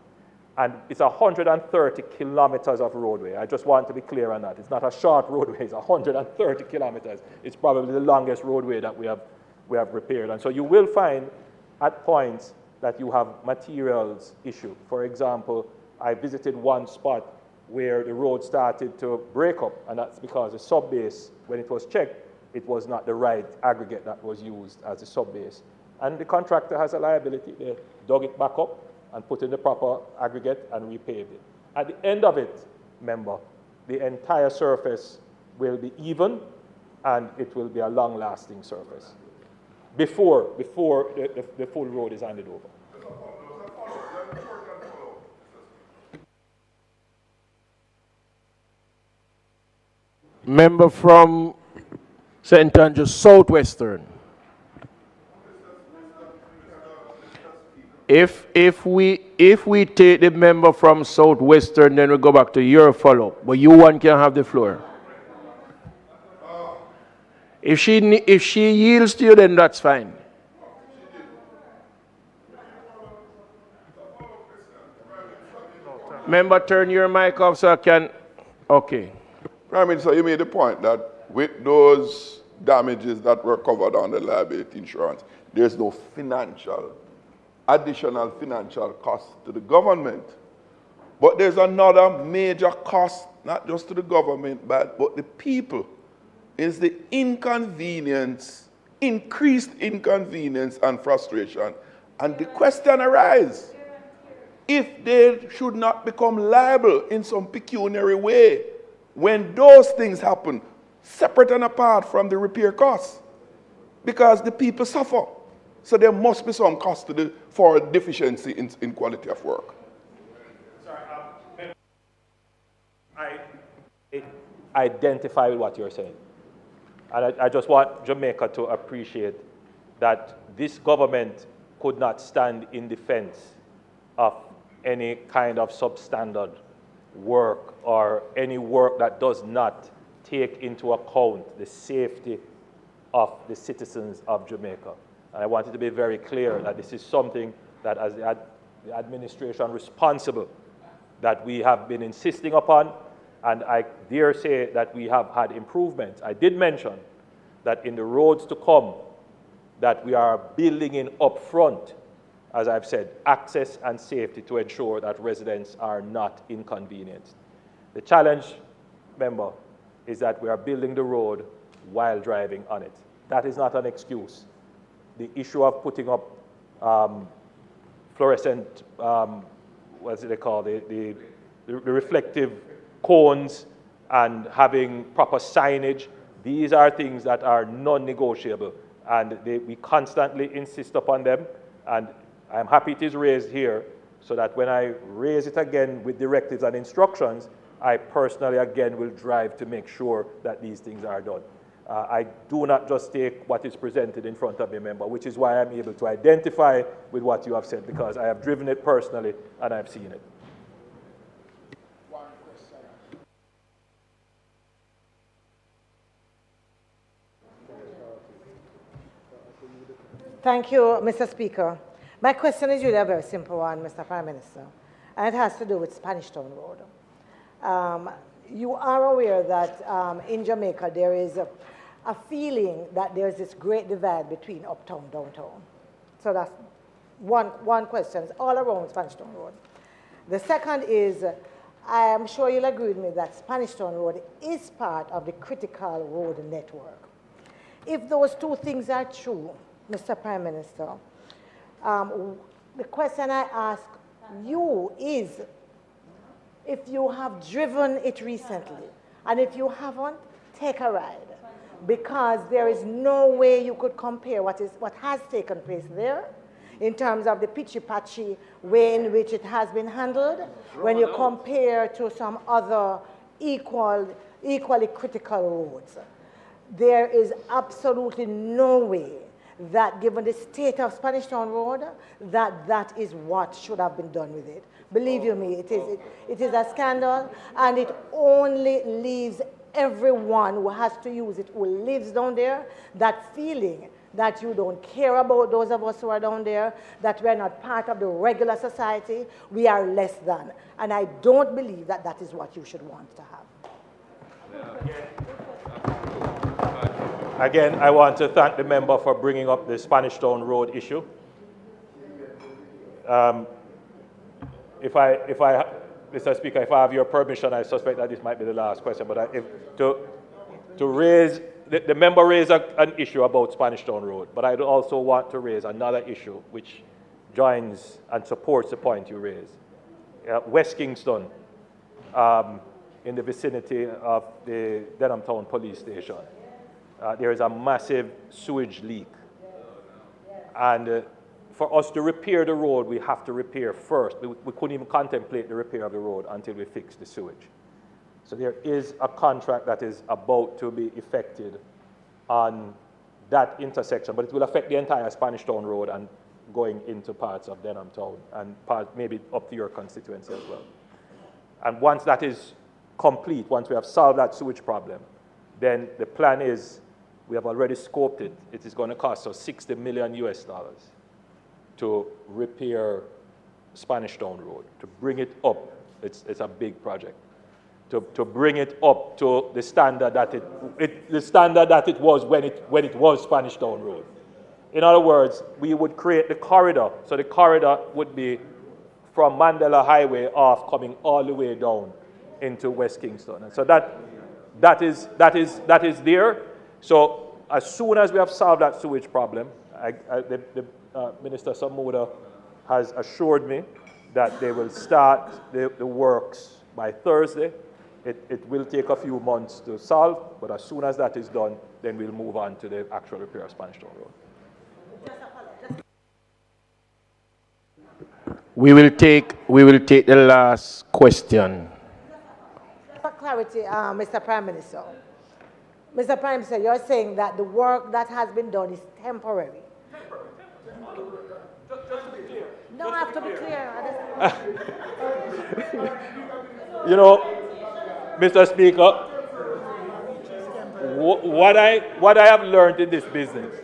And it's 130 kilometers of roadway. I just want to be clear on that. It's not a short roadway, it's 130 kilometers. It's probably the longest roadway that we have repaired. And so you will find at points that you have materials issue. For example, I visited one spot where the road started to break up, and that's because the subbase, when it was checked, it was not the right aggregate that was used as the subbase. And the contractor has a liability. They dug it back up and put in the proper aggregate and repaved it. At the end of it, remember, the entire surface will be even and it will be a long-lasting surface before the full road is handed over. Member from St. Andrews Southwestern. If we take the member from Southwestern, then we go back to your follow-up. But you one can have the floor. If she yields to you, then that's fine. Member, turn your mic off so I can. Okay. Prime Minister, you made the point that with those damages that were covered under liability insurance, there's no additional financial cost to the government. But there's another major cost, not just to the government, but the people, is the inconvenience, increased inconvenience and frustration. And the question arises, if they should not become liable in some pecuniary way when those things happen, separate and apart from the repair costs, because the people suffer. So there must be some cost for deficiency in quality of work. Sorry, I identify with what you're saying. And I just want Jamaica to appreciate that this government could not stand in defense of any kind of substandard work or any work that does not take into account the safety of the citizens of Jamaica. And I wanted to be very clear that this is something that as the administration responsible that we have been insisting upon, and I dare say that we have had improvements. I did mention that in the roads to come, that we are building in upfront, as I've said, access and safety to ensure that residents are not inconvenienced. The challenge, remember, is that we are building the road while driving on it. That is not an excuse. The issue of putting up fluorescent, what's it they call, the reflective cones and having proper signage, these are things that are non-negotiable, and we constantly insist upon them, and I'm happy it is raised here so that when I raise it again with directives and instructions, I personally again will drive to make sure that these things are done. I do not just take what is presented in front of me, member, which is why I'm able to identify with what you have said, because I have driven it personally and I've seen it. Thank you, Mr. Speaker. My question is really a very simple one, Mr. Prime Minister, and it has to do with Spanish Town Road. You are aware that in Jamaica there is a feeling that there's this great divide between uptown and downtown. So that's one question. It's all around Spanish Town Road. The second is, I am sure you'll agree with me that Spanish Town Road is part of the critical road network. If those two things are true, Mr. Prime Minister, the question I ask you is, if you have driven it recently, and if you haven't, take a ride, because there is no way you could compare what has taken place there in terms of the pitchy-patchy way in which it has been handled when you compare to some other equally critical roads. There is absolutely no way that given the state of Spanish Town Road, that is what should have been done with it. Believe you me, it is a scandal, and it only leaves everyone who has to use it, who lives down there, that feeling that you don't care about those of us who are down there, that we are not part of the regular society, we are less than. And I don't believe that that is what you should want to have. Again, I want to thank the member for bringing up the Spanish Town Road issue. Mr. Speaker, if I have your permission, I suspect that this might be the last question, but to raise, the member raised an issue about Spanish Town Road, but I also want to raise another issue which joins and supports the point you raised. West Kingston, in the vicinity of the Denham Town Police Station, there is a massive sewage leak. And for us to repair the road, we have to repair first. We couldn't even contemplate the repair of the road until we fix the sewage. So there is a contract that is about to be effected on that intersection, but it will affect the entire Spanish Town Road and going into parts of Denham Town and maybe up to your constituency as well. And once that is complete, once we have solved that sewage problem, then the plan is, we have already scoped it, it is going to cost us $60 million to repair Spanish Town Road, to bring it up. It's a big project. To bring it up to the standard that it was when it was Spanish Town Road. In other words, we would create the corridor. So the corridor would be from Mandela Highway off, coming all the way down into West Kingston. And so that is there. So as soon as we have solved that sewage problem, Minister Samuda has assured me that they will start the works by Thursday. It will take a few months to solve, but as soon as that is done, then we'll move on to the actual repair of Spanish Town Road. We will take the last question. For clarity, Mr. Prime Minister. Mr. Prime Minister, you're saying that the work that has been done is temporary. Just to be clear. No, I have to be clear. You know, Mr. Speaker, what I have learned in this business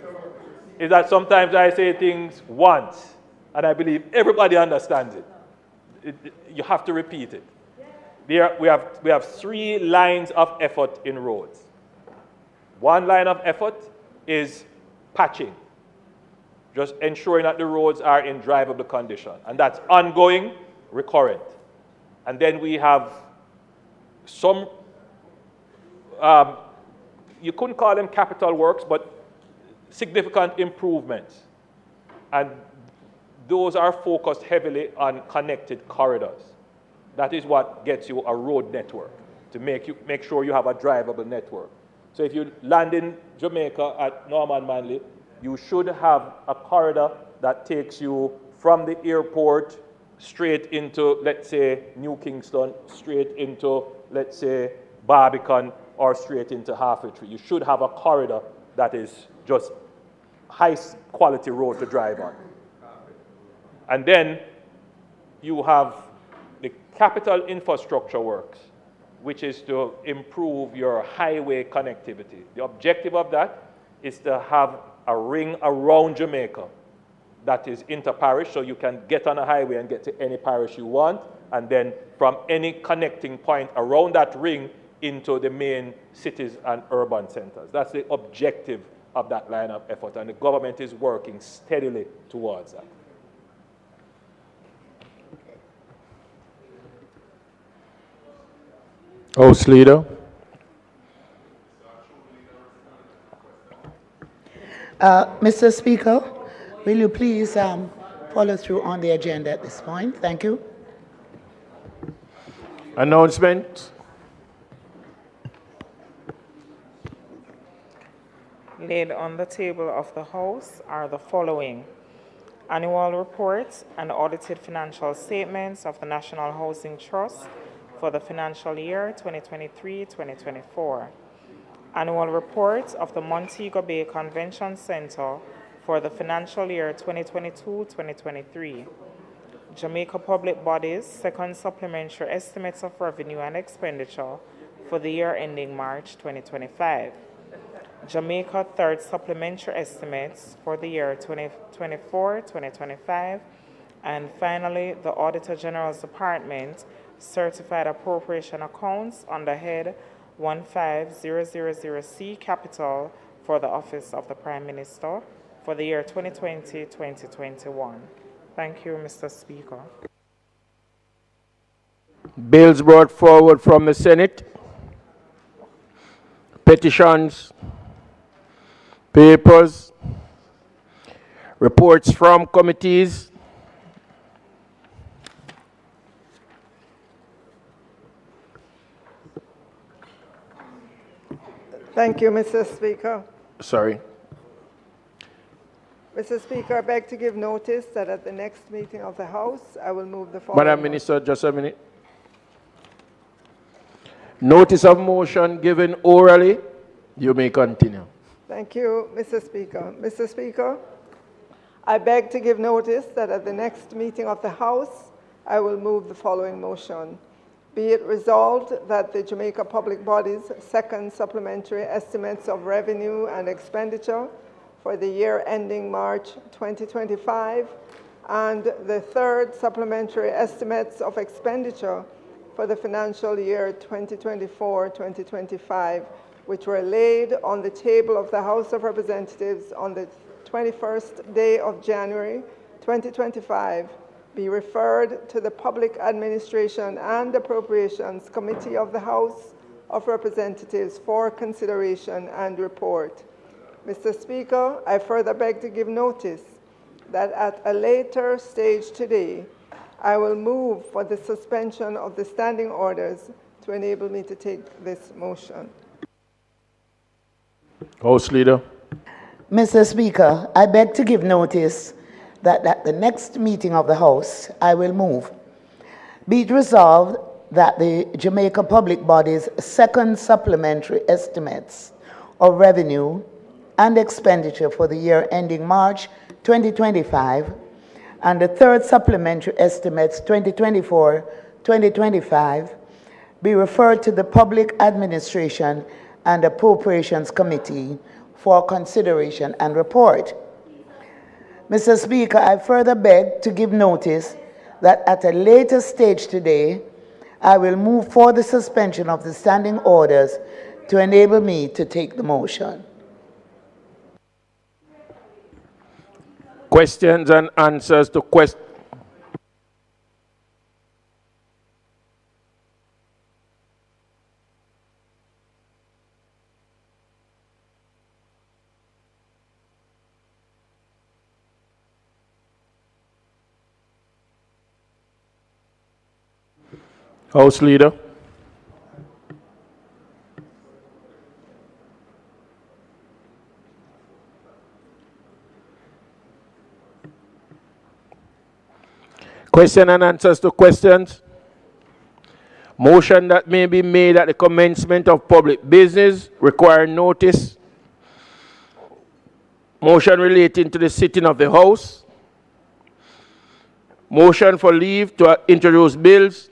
is that sometimes I say things once, and I believe everybody understands it. You have to repeat it. We have 3 lines of effort in roads. One line of effort is patching, just ensuring that the roads are in drivable condition, and that's ongoing, recurrent. And then we have some, you couldn't call them capital works, but significant improvements. And those are focused heavily on connected corridors. That is what gets you a road network, to make sure you have a drivable network. So if you land in Jamaica at Norman Manley, you should have a corridor that takes you from the airport straight into, let's say, New Kingston, straight into, let's say, Barbican, or straight into Halfway Tree. You should have a corridor that is just high quality road to drive on. And then you have the capital infrastructure works, which is to improve your highway connectivity. The objective of that is to have a ring around Jamaica that is inter-parish, so you can get on a highway and get to any parish you want, and then from any connecting point around that ring into the main cities and urban centers. That's the objective of that line of effort, and the government is working steadily towards that. House Leader. Mr. Speaker, will you please follow through on the agenda at this point? Thank you. Announcement. Laid on the table of the House are the following: annual reports and audited financial statements of the National Housing Trust for the financial year 2023-2024. Annual reports of the Montego Bay Convention Center for the financial year 2022-2023. Jamaica Public Bodies second supplementary estimates of revenue and expenditure for the year ending March 2025. Jamaica third supplementary estimates for the year 2024-2025. And finally, the Auditor General's Department certified appropriation accounts under head 15000C Capital for the Office of the Prime Minister for the year 2020-2021. Thank you, Mr. Speaker. Bills brought forward from the Senate. Petitions, papers, reports from committees. Thank you, Mr. Speaker. Sorry. Mr. Speaker, I beg to give notice that at the next meeting of the House, I will move the following. Madam Minister, just a minute. Notice of motion given orally. You may continue. Thank you, Mr. Speaker. Mr. Speaker, I beg to give notice that at the next meeting of the House, I will move the following motion. Be it resolved that the Jamaica Public Bodies second supplementary estimates of revenue and expenditure for the year ending March 2025 and the third supplementary estimates of expenditure for the financial year 2024-2025, which were laid on the table of the House of Representatives on the 21st day of January 2025, be referred to the Public Administration and Appropriations Committee of the House of Representatives for consideration and report. Mr. Speaker, I further beg to give notice that at a later stage today, I will move for the suspension of the standing orders to enable me to take this motion. House Leader. Mr. Speaker, I beg to give notice that at the next meeting of the House, I will move. Be it resolved that the Jamaica Public Bodies second supplementary estimates of revenue and expenditure for the year ending March 2025 and the third supplementary estimates 2024-2025 be referred to the Public Administration and Appropriations Committee for consideration and report. Mr. Speaker, I further beg to give notice that at a later stage today, I will move for the suspension of the standing orders to enable me to take the motion. Questions and answers to questions. House Leader. Question and answers to questions. Motion that may be made at the commencement of public business requiring notice. Motion relating to the sitting of the House. Motion for leave to introduce bills.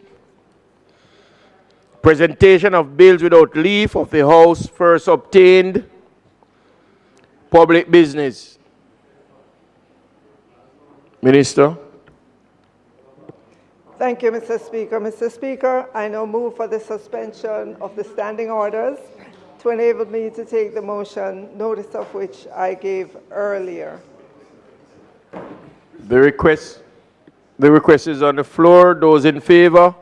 Presentation of bills without leave of the House first obtained. Public business. Minister. Thank you, Mr. Speaker. Mr. Speaker, I now move for the suspension of the standing orders to enable me to take the motion, notice of which I gave earlier. The request is on the floor. Those in favor?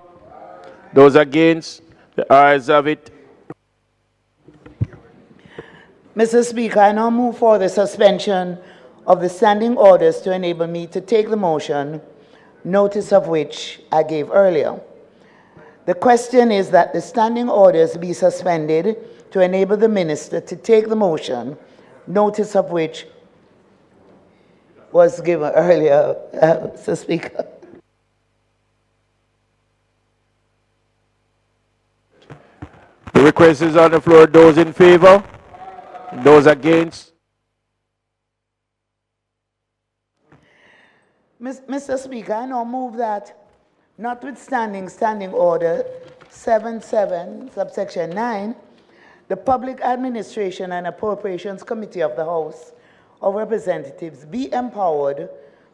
Those against? The ayes have it. Mr. Speaker, I now move for the suspension of the standing orders to enable me to take the motion, notice of which I gave earlier. The question is that the standing orders be suspended to enable the minister to take the motion, notice of which was given earlier, Mr. Speaker. The request is on the floor. Those in favor? Those against? Mr. Speaker, I now move that, notwithstanding Standing Order 77, subsection 9, the Public Administration and Appropriations Committee of the House of Representatives be empowered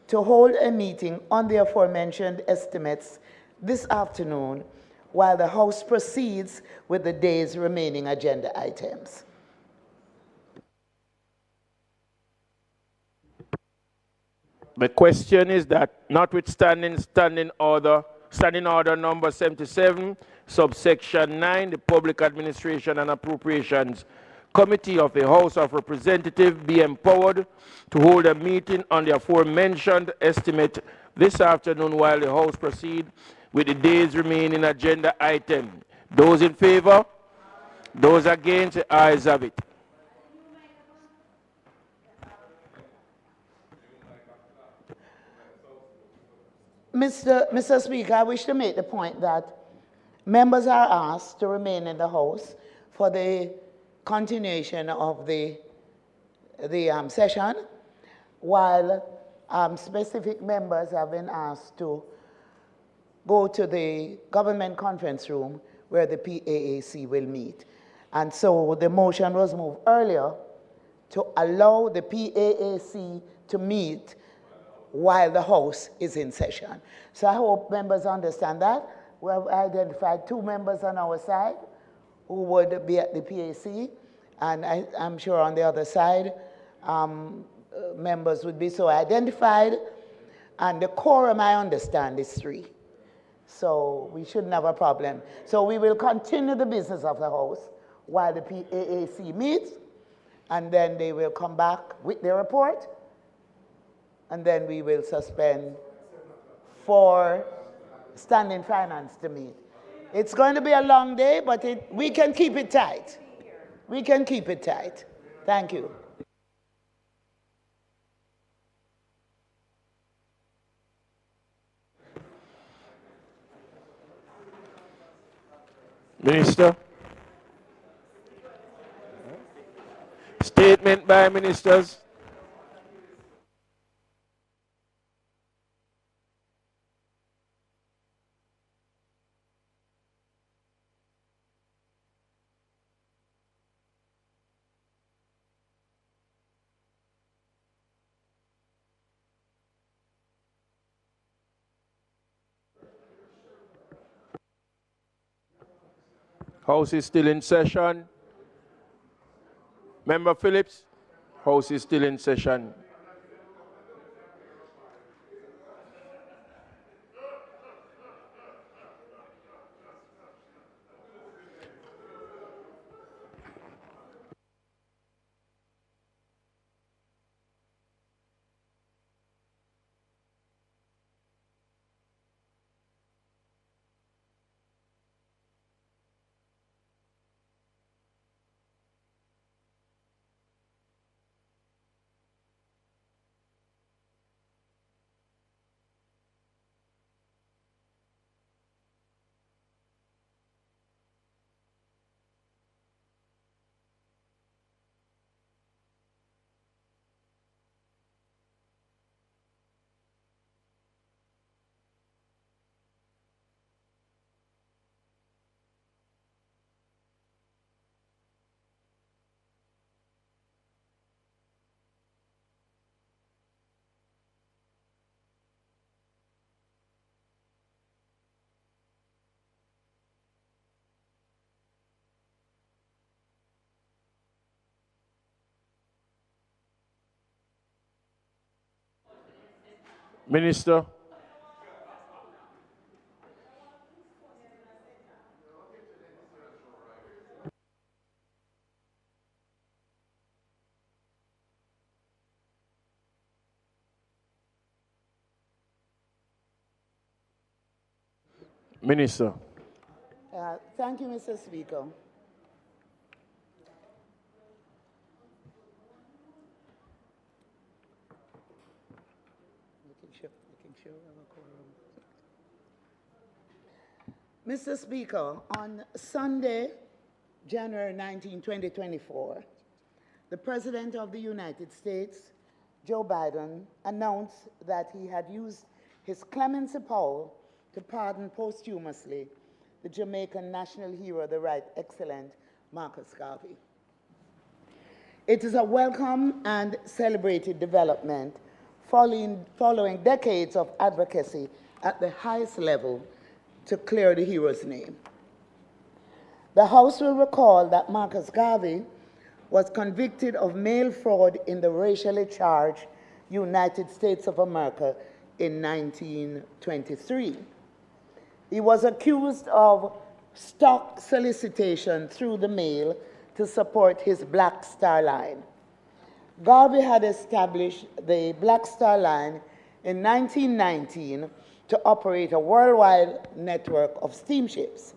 to hold a meeting on the aforementioned estimates this afternoon while the House proceeds with the day's remaining agenda items. The question is that notwithstanding Standing Order number 77, subsection 9, the Public Administration and Appropriations Committee of the House of Representatives be empowered to hold a meeting on the aforementioned estimate this afternoon while the House proceeds with the day's remaining agenda item. Those in favor? Those against? The ayes have it. Mr. Speaker, I wish to make the point that members are asked to remain in the House for the continuation of the session, while specific members have been asked to go to the government conference room where the PAAC will meet. And so the motion was moved earlier to allow the PAAC to meet while the House is in session. So I hope members understand that. We have identified 2 members on our side who would be at the PAC, and I'm sure on the other side, members would be so identified. And the quorum, I understand, is 3. So we shouldn't have a problem. So we will continue the business of the House while the PAAC meets, and then they will come back with their report, and then we will suspend for Standing Finance to meet. It's going to be a long day, but we can keep it tight. We can keep it tight. Thank you. Minister. Statement by ministers. House is still in session. Member Phyllis, House is still in session. Minister. Minister. Thank you, Mr. Speaker. Mr. Speaker, on Sunday, January 19, 2024, the President of the United States, Joe Biden announced that he had used his clemency power to pardon posthumously the Jamaican national hero, the Right Excellent Marcus Garvey. It is a welcome and celebrated development following decades of advocacy at the highest level to clear the hero's name. The House will recall that Marcus Garvey was convicted of mail fraud in the racially charged United States of America in 1923. He was accused of stock solicitation through the mail to support his Black Star Line. Garvey had established the Black Star Line in 1919 to operate a worldwide network of steamships.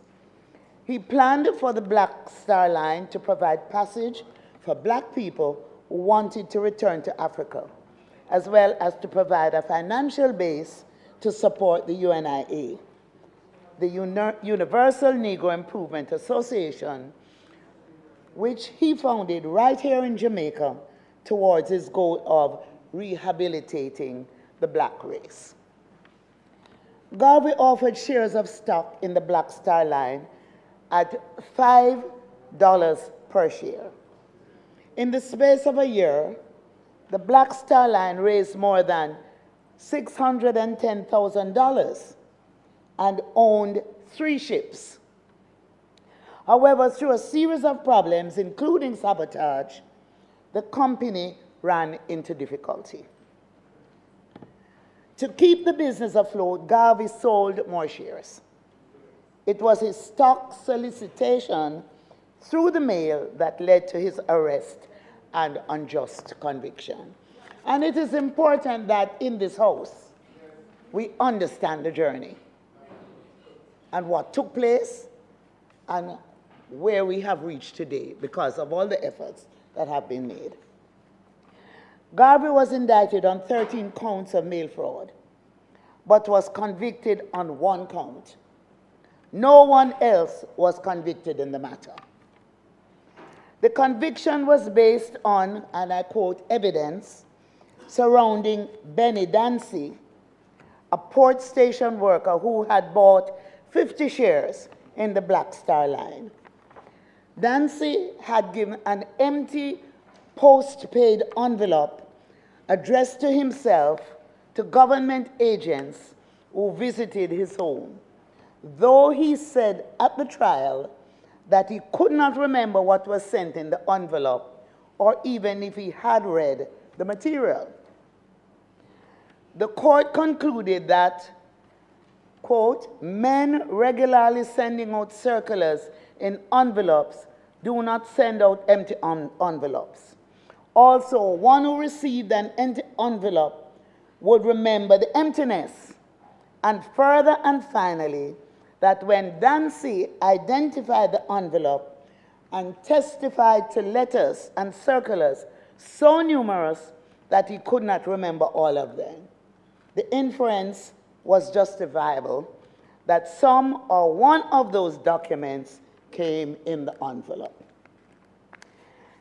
He planned for the Black Star Line to provide passage for black people who wanted to return to Africa, as well as to provide a financial base to support the UNIA, the Universal Negro Improvement Association, which he founded right here in Jamaica towards his goal of rehabilitating the black race. Garvey offered shares of stock in the Black Star Line at $5 per share. In the space of a year, the Black Star Line raised more than $610,000 and owned 3 ships. However, through a series of problems, including sabotage, the company ran into difficulty. To keep the business afloat, Garvey sold more shares. It was his stock solicitation through the mail that led to his arrest and unjust conviction. And it is important that in this House, we understand the journey and what took place and where we have reached today because of all the efforts that have been made. Garvey was indicted on 13 counts of mail fraud, but was convicted on 1 count. No one else was convicted in the matter. The conviction was based on, and I quote, evidence surrounding Benny Dancy, a port station worker who had bought 50 shares in the Black Star Line. Dancy had given an empty post-paid envelope addressed to himself to government agents who visited his home, though he said at the trial that he could not remember what was sent in the envelope or even if he had read the material. The court concluded that, quote, men regularly sending out circulars in envelopes do not send out empty envelopes. Also, one who received an empty envelope would remember the emptiness. And further and finally, that when Dancy identified the envelope and testified to letters and circulars so numerous that he could not remember all of them, the inference was justifiable that some or one of those documents came in the envelope.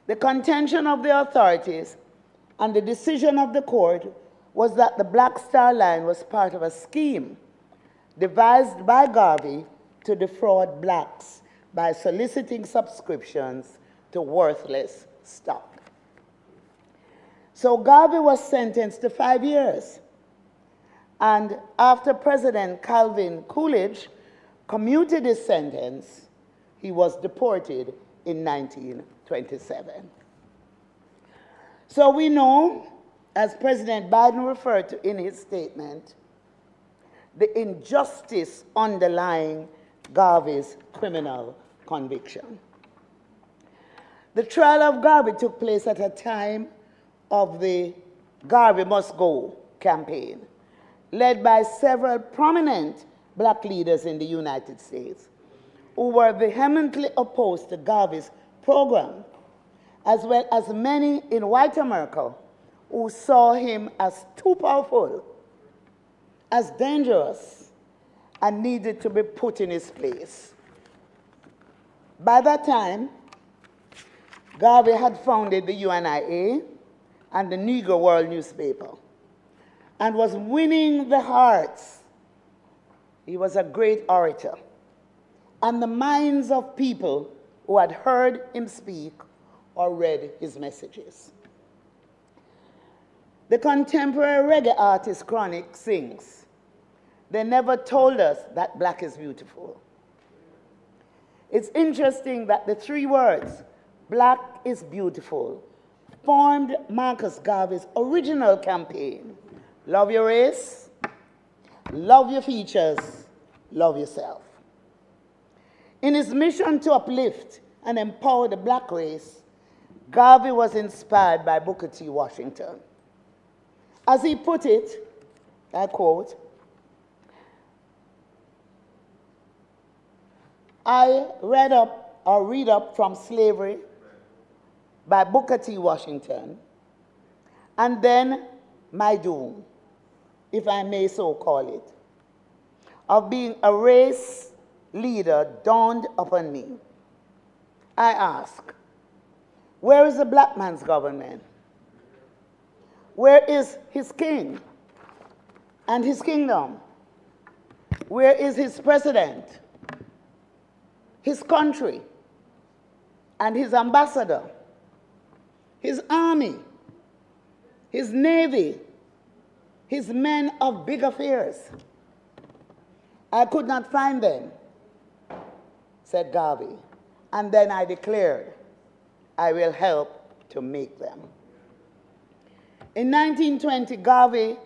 The contention of the authorities and the decision of the court was that the Black Star Line was part of a scheme devised by Garvey to defraud blacks by soliciting subscriptions to worthless stock. So Garvey was sentenced to 5 years. And after President Calvin Coolidge commuted his sentence, he was deported in 1927. So we know, as President Biden referred to in his statement, the injustice underlying Garvey's criminal conviction. The trial of Garvey took place at a time of the Garvey Must Go campaign, led by several prominent black leaders in the United States who were vehemently opposed to Garvey's program, as well as many in white America who saw him as too powerful, as dangerous, and needed to be put in his place. By that time, Garvey had founded the UNIA, and the Negro World newspaper, and was winning the hearts. He was a great orator, and the minds of people who had heard him speak or read his messages. The contemporary reggae artist Chronic sings, "They never told us that black is beautiful." It's interesting that the three words, "black is beautiful," formed Marcus Garvey's original campaign. Love your race, love your features, love yourself. In his mission to uplift and empower the black race, Garvey was inspired by Booker T. Washington. As he put it, I quote, "I read up from Slavery by Booker T. Washington, and then my doom, if I may so call it, of being a race leader dawned upon me. I ask, where is the black man's government? Where is his king and his kingdom? Where is his president, his country, and his ambassador, his army, his navy, his men of big affairs? I could not find them," said Garvey, "and then I declared, I will help to make them." In 1920, Garvey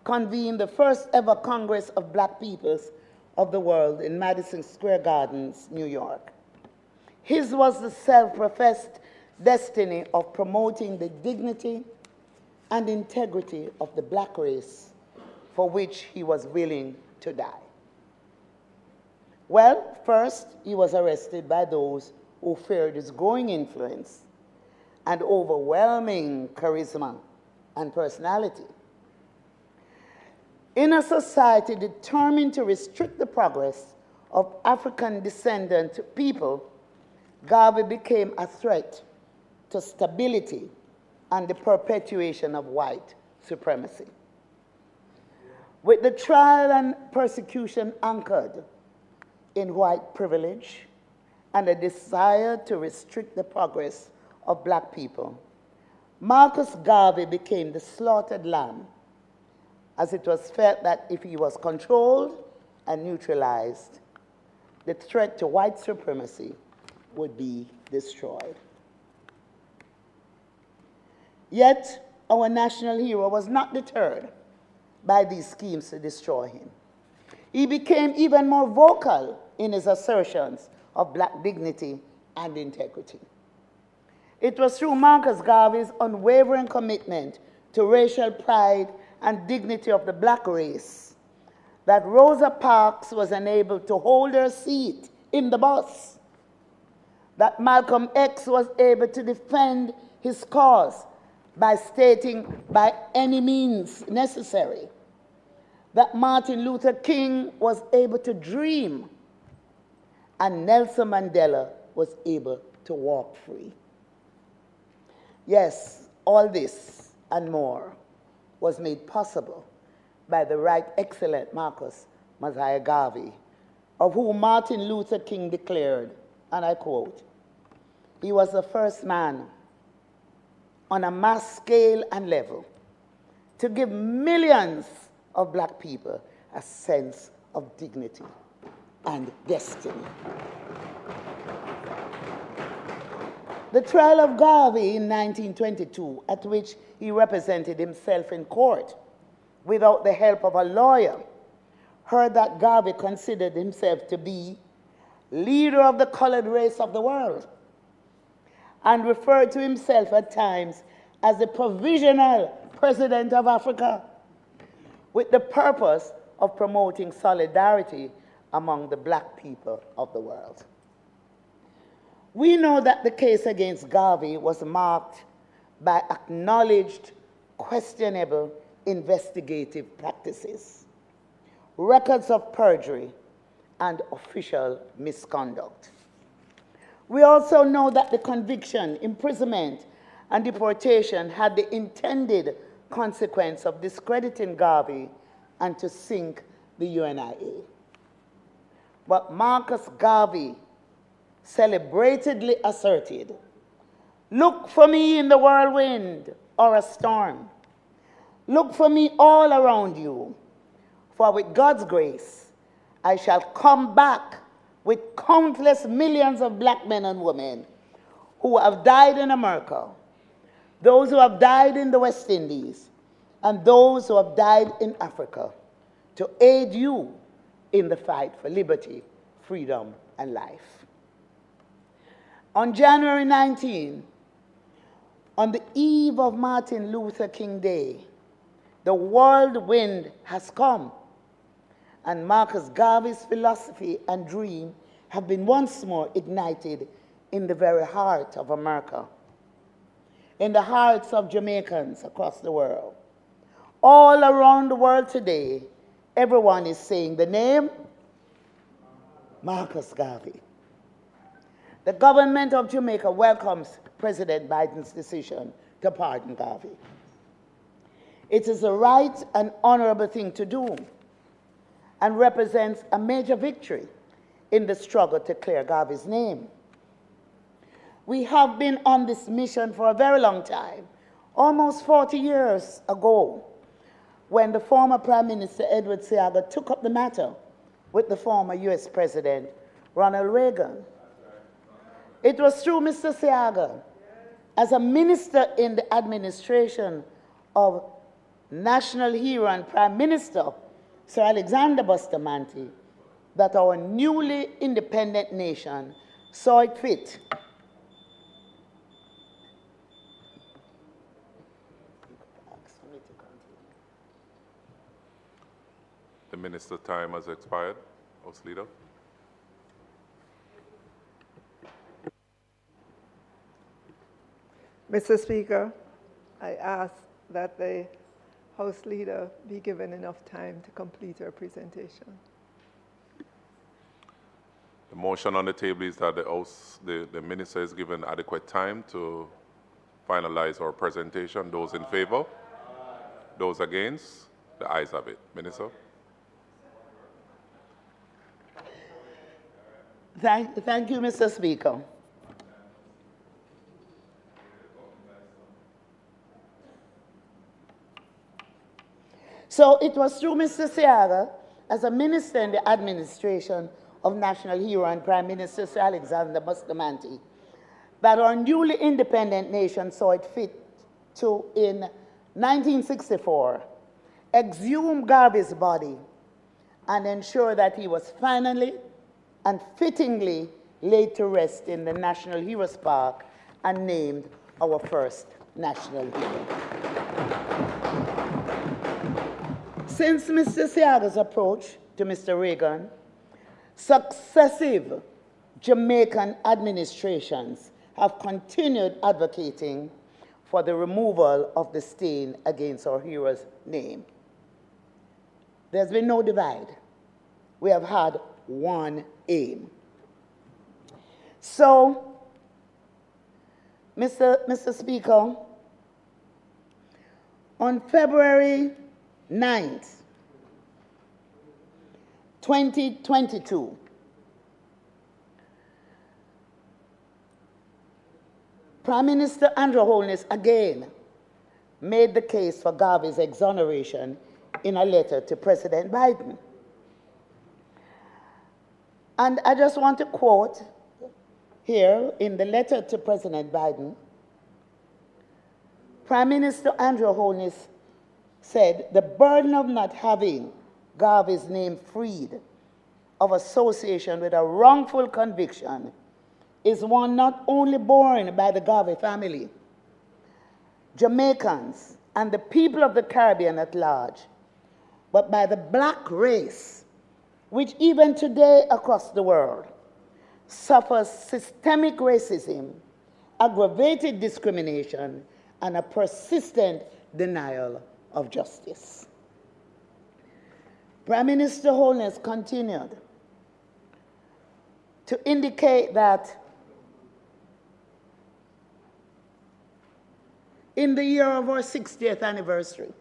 convened the first ever Congress of Black Peoples of the World in Madison Square Gardens, New York. His was the self-professed destiny of promoting the dignity and integrity of the black race, for which he was willing to die. Well, first, he was arrested by those who feared his growing influence and overwhelming charisma and personality. In a society determined to restrict the progress of African descendant people, Garvey became a threat to stability and the perpetuation of white supremacy. With the trial and persecution anchored in white privilege and a desire to restrict the progress of black people, Marcus Garvey became the slaughtered lamb, as it was felt that if he was controlled and neutralized, the threat to white supremacy would be destroyed. Yet, our national hero was not deterred by these schemes to destroy him. He became even more vocal in his assertions of black dignity and integrity. It was through Marcus Garvey's unwavering commitment to racial pride and dignity of the black race that Rosa Parks was enabled to hold her seat in the bus, that Malcolm X was able to defend his cause by stating, by any means necessary, that Martin Luther King was able to dream, and Nelson Mandela was able to walk free. Yes, all this and more was made possible by the right excellent Marcus Mosiah Garvey, of whom Martin Luther King declared, and I quote, "He was the first man on a mass scale and level to give millions of black people a sense of dignity and destiny." The trial of Garvey in 1922, at which he represented himself in court without the help of a lawyer, heard that Garvey considered himself to be leader of the colored race of the world and referred to himself at times as the provisional president of Africa, with the purpose of promoting solidarity among the black people of the world. We know that the case against Garvey was marked by acknowledged questionable investigative practices, records of perjury, and official misconduct. We also know that the conviction, imprisonment, and deportation had the intended consequence of discrediting Garvey and to sink the UNIA. But Marcus Garvey celebratedly asserted, "Look for me in the whirlwind or a storm. Look for me all around you, for with God's grace, I shall come back with countless millions of black men and women who have died in America, those who have died in the West Indies, and those who have died in Africa, to aid you in the fight for liberty, freedom, and life." On January 19, on the eve of Martin Luther King Day, the whirlwind has come, and Marcus Garvey's philosophy and dream have been once more ignited in the very heart of America, in the hearts of Jamaicans across the world. All around the world today, everyone is saying the name Marcus Garvey. The government of Jamaica welcomes President Biden's decision to pardon Garvey. It is a right and honorable thing to do and represents a major victory in the struggle to clear Garvey's name. We have been on this mission for a very long time, almost 40 years ago, when the former Prime Minister Edward Seaga took up the matter with the former US President Ronald Reagan. It was through Mr. Seaga, as a minister in the administration of national hero and Prime Minister Sir Alexander Bustamante, that our newly independent nation saw it fit The minister's time has expired. House Leader. Mr. Speaker, I ask that the House Leader be given enough time to complete her presentation. The motion on the table is that the minister is given adequate time to finalize our presentation. Those in favor? Those against? The ayes have it. Minister. Thank you, Mr. Speaker. So it was through Mr. Seaga, as a minister in the administration of national hero and Prime Minister Sir Alexander Bustamante, that our newly independent nation saw it fit to, in 1964, exhume Garvey's body and ensure that he was finally and fittingly laid to rest in the National Heroes Park and named our first national hero. Since Mr. Seaga's approach to Mr. Reagan, successive Jamaican administrations have continued advocating for the removal of the stain against our hero's name. There's been no divide. We have had one aim. So, Mr. Speaker, on February 9th, 2022, Prime Minister Andrew Holness again made the case for Garvey's exoneration in a letter to President Biden. And I just want to quote here in the letter to President Biden, Prime Minister Andrew Holness said, "The burden of not having Garvey's name freed of association with a wrongful conviction is one not only borne by the Garvey family, Jamaicans, and the people of the Caribbean at large, but by the black race, which even today across the world suffers systemic racism, aggravated discrimination, and a persistent denial of justice." Prime Minister Holness continued to indicate that in the year of our 60th anniversary.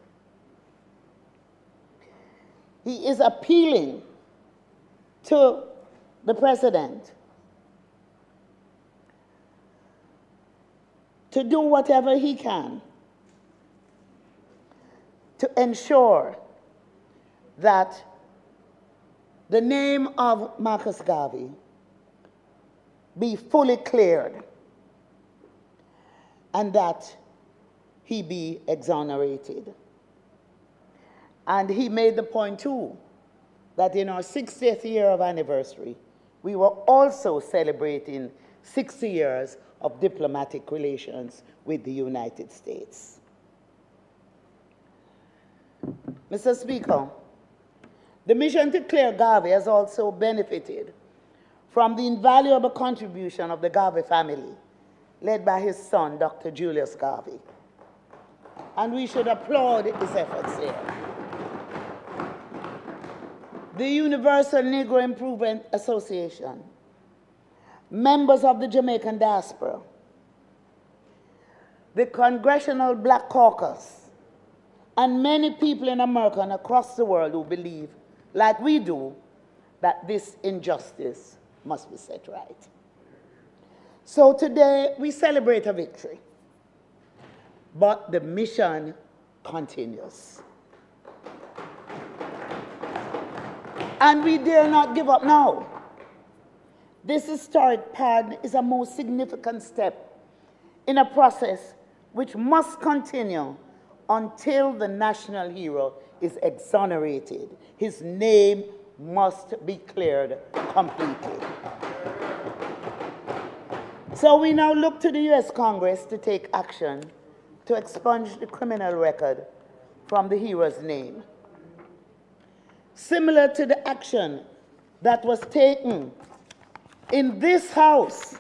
He is appealing to the president to do whatever he can to ensure that the name of Marcus Garvey be fully cleared and that he be exonerated. And he made the point too that in our 60th year of anniversary, we were also celebrating 60 years of diplomatic relations with the United States. Mr. Speaker, the mission to clear Garvey has also benefited from the invaluable contribution of the Garvey family, led by his son, Dr. Julius Garvey. And we should applaud his efforts here. The Universal Negro Improvement Association, members of the Jamaican diaspora, the Congressional Black Caucus, and many people in America and across the world who believe, like we do, that this injustice must be set right. So today we celebrate a victory, but the mission continues. And we dare not give up now. This historic pardon is a most significant step in a process which must continue until the national hero is exonerated. His name must be cleared completely. So we now look to the U.S. Congress to take action to expunge the criminal record from the hero's name. Similar to the action that was taken in this House,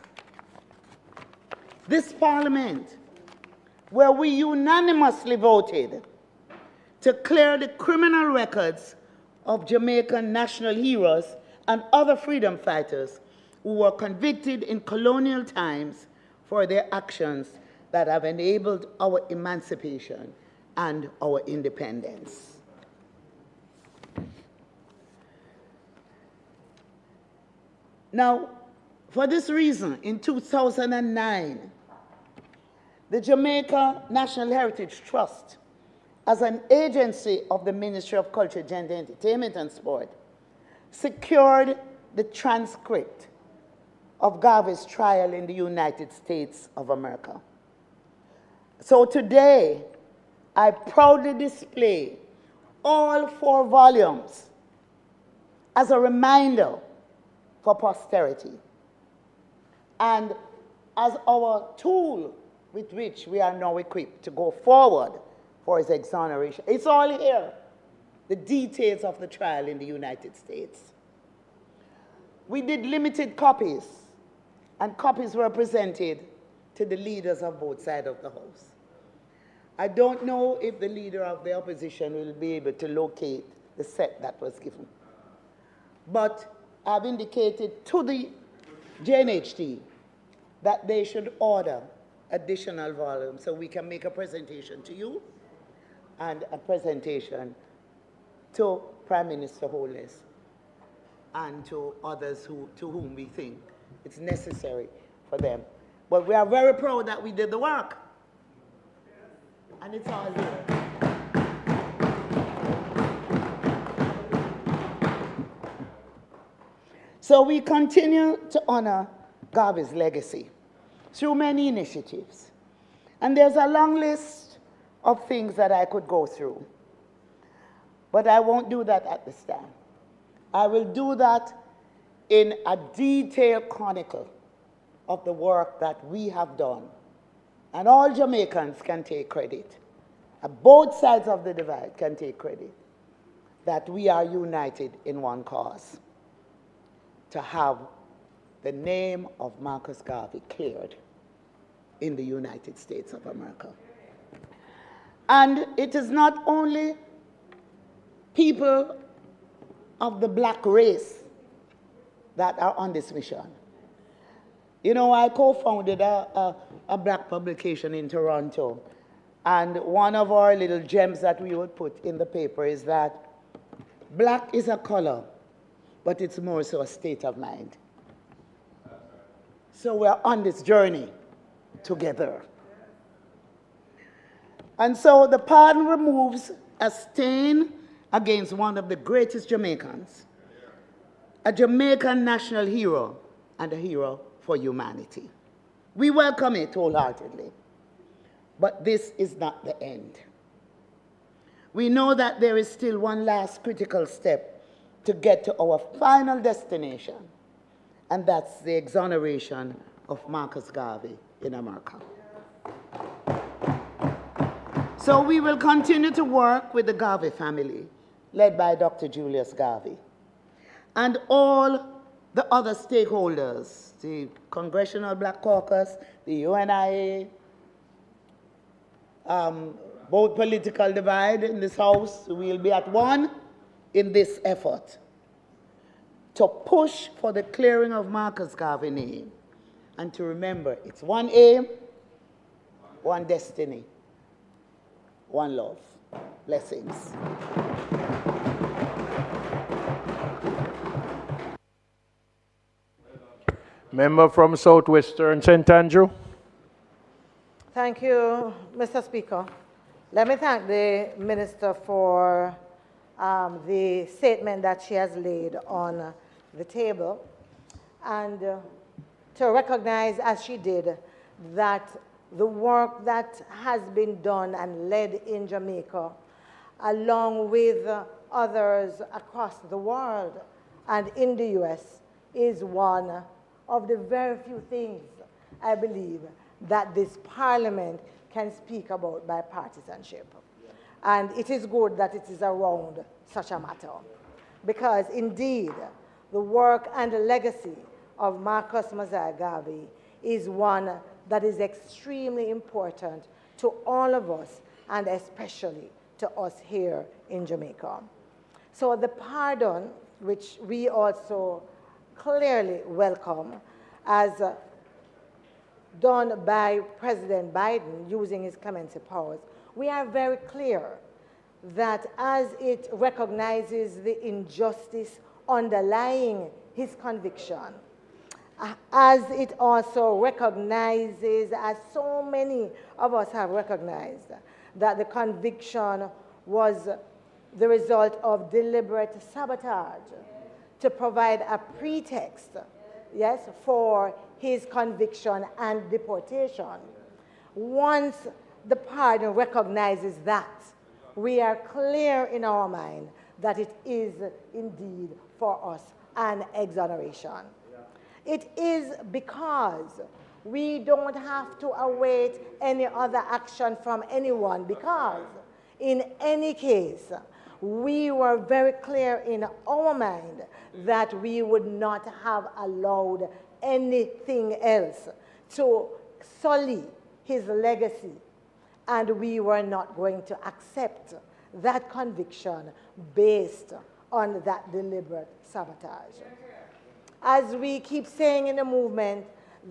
this Parliament, where we unanimously voted to clear the criminal records of Jamaican national heroes and other freedom fighters who were convicted in colonial times for their actions that have enabled our emancipation and our independence. Now, for this reason, in 2009, the Jamaica National Heritage Trust, as an agency of the Ministry of Culture, Gender, Entertainment and Sport, secured the transcript of Garvey's trial in the United States of America. So today, I proudly display all 4 volumes as a reminder for posterity and as our tool with which we are now equipped to go forward for his exoneration. It's all here, the details of the trial in the United States. We did limited copies, and copies were presented to the leaders of both sides of the House. I don't know if the leader of the opposition will be able to locate the set that was given. But I've indicated to the JNHT that they should order additional volumes so we can make a presentation to you and a presentation to Prime Minister Holness and to others to whom we think it's necessary for them. But we are very proud that we did the work. And it's all here. So we continue to honor Garvey's legacy through many initiatives. And there's a long list of things that I could go through. But I won't do that at this time. I will do that in a detailed chronicle of the work that we have done. And all Jamaicans can take credit. Both sides of the divide can take credit that we are united in one cause: to have the name of Marcus Garvey cleared in the United States of America. And it is not only people of the black race that are on this mission. You know, I co-founded a black publication in Toronto, And one of our little gems that we would put in the paper is that black is a color, but it's more so a state of mind. So we're on this journey together. And so the pardon removes a stain against one of the greatest Jamaicans, a Jamaican national hero and a hero for humanity. We welcome it wholeheartedly, but this is not the end. We know that there is still one last critical step to get to our final destination, and that's the exoneration of Marcus Garvey in America. So we will continue to work with the Garvey family, led by Dr. Julius Garvey, and all the other stakeholders, the Congressional Black Caucus, the UNIA, both political divide in this House. We'll be at one in this effort to push for the clearing of Marcus Garvey's name, and to remember it's one aim, one destiny, one love. Blessings. Member from Southwestern St. Andrew. Thank you, Mr. Speaker. Let me thank the Minister for the statement that she has laid on the table, and to recognize, as she did, that the work that has been done and led in Jamaica, along with others across the world and in the U.S., is one of the very few things, I believe, that this Parliament can speak about bipartisanship. And it is good that it is around such a matter, because indeed, the work and the legacy of Marcus Mosiah Garvey is one that is extremely important to all of us, and especially to us here in Jamaica. So the pardon, which we also clearly welcome, as done by President Biden using his clemency powers, we are very clear that as it recognizes the injustice underlying his conviction, as it also recognizes, as so many of us have recognized, that the conviction was the result of deliberate sabotage to provide a pretext, yes, for his conviction and deportation. Once the pardon recognizes that, we are clear in our mind that it is indeed for us an exoneration. It is because we don't have to await any other action from anyone, because in any case, we were very clear in our mind that we would not have allowed anything else to sully his legacy, and we were not going to accept that conviction based on that deliberate sabotage. As we keep saying in the movement,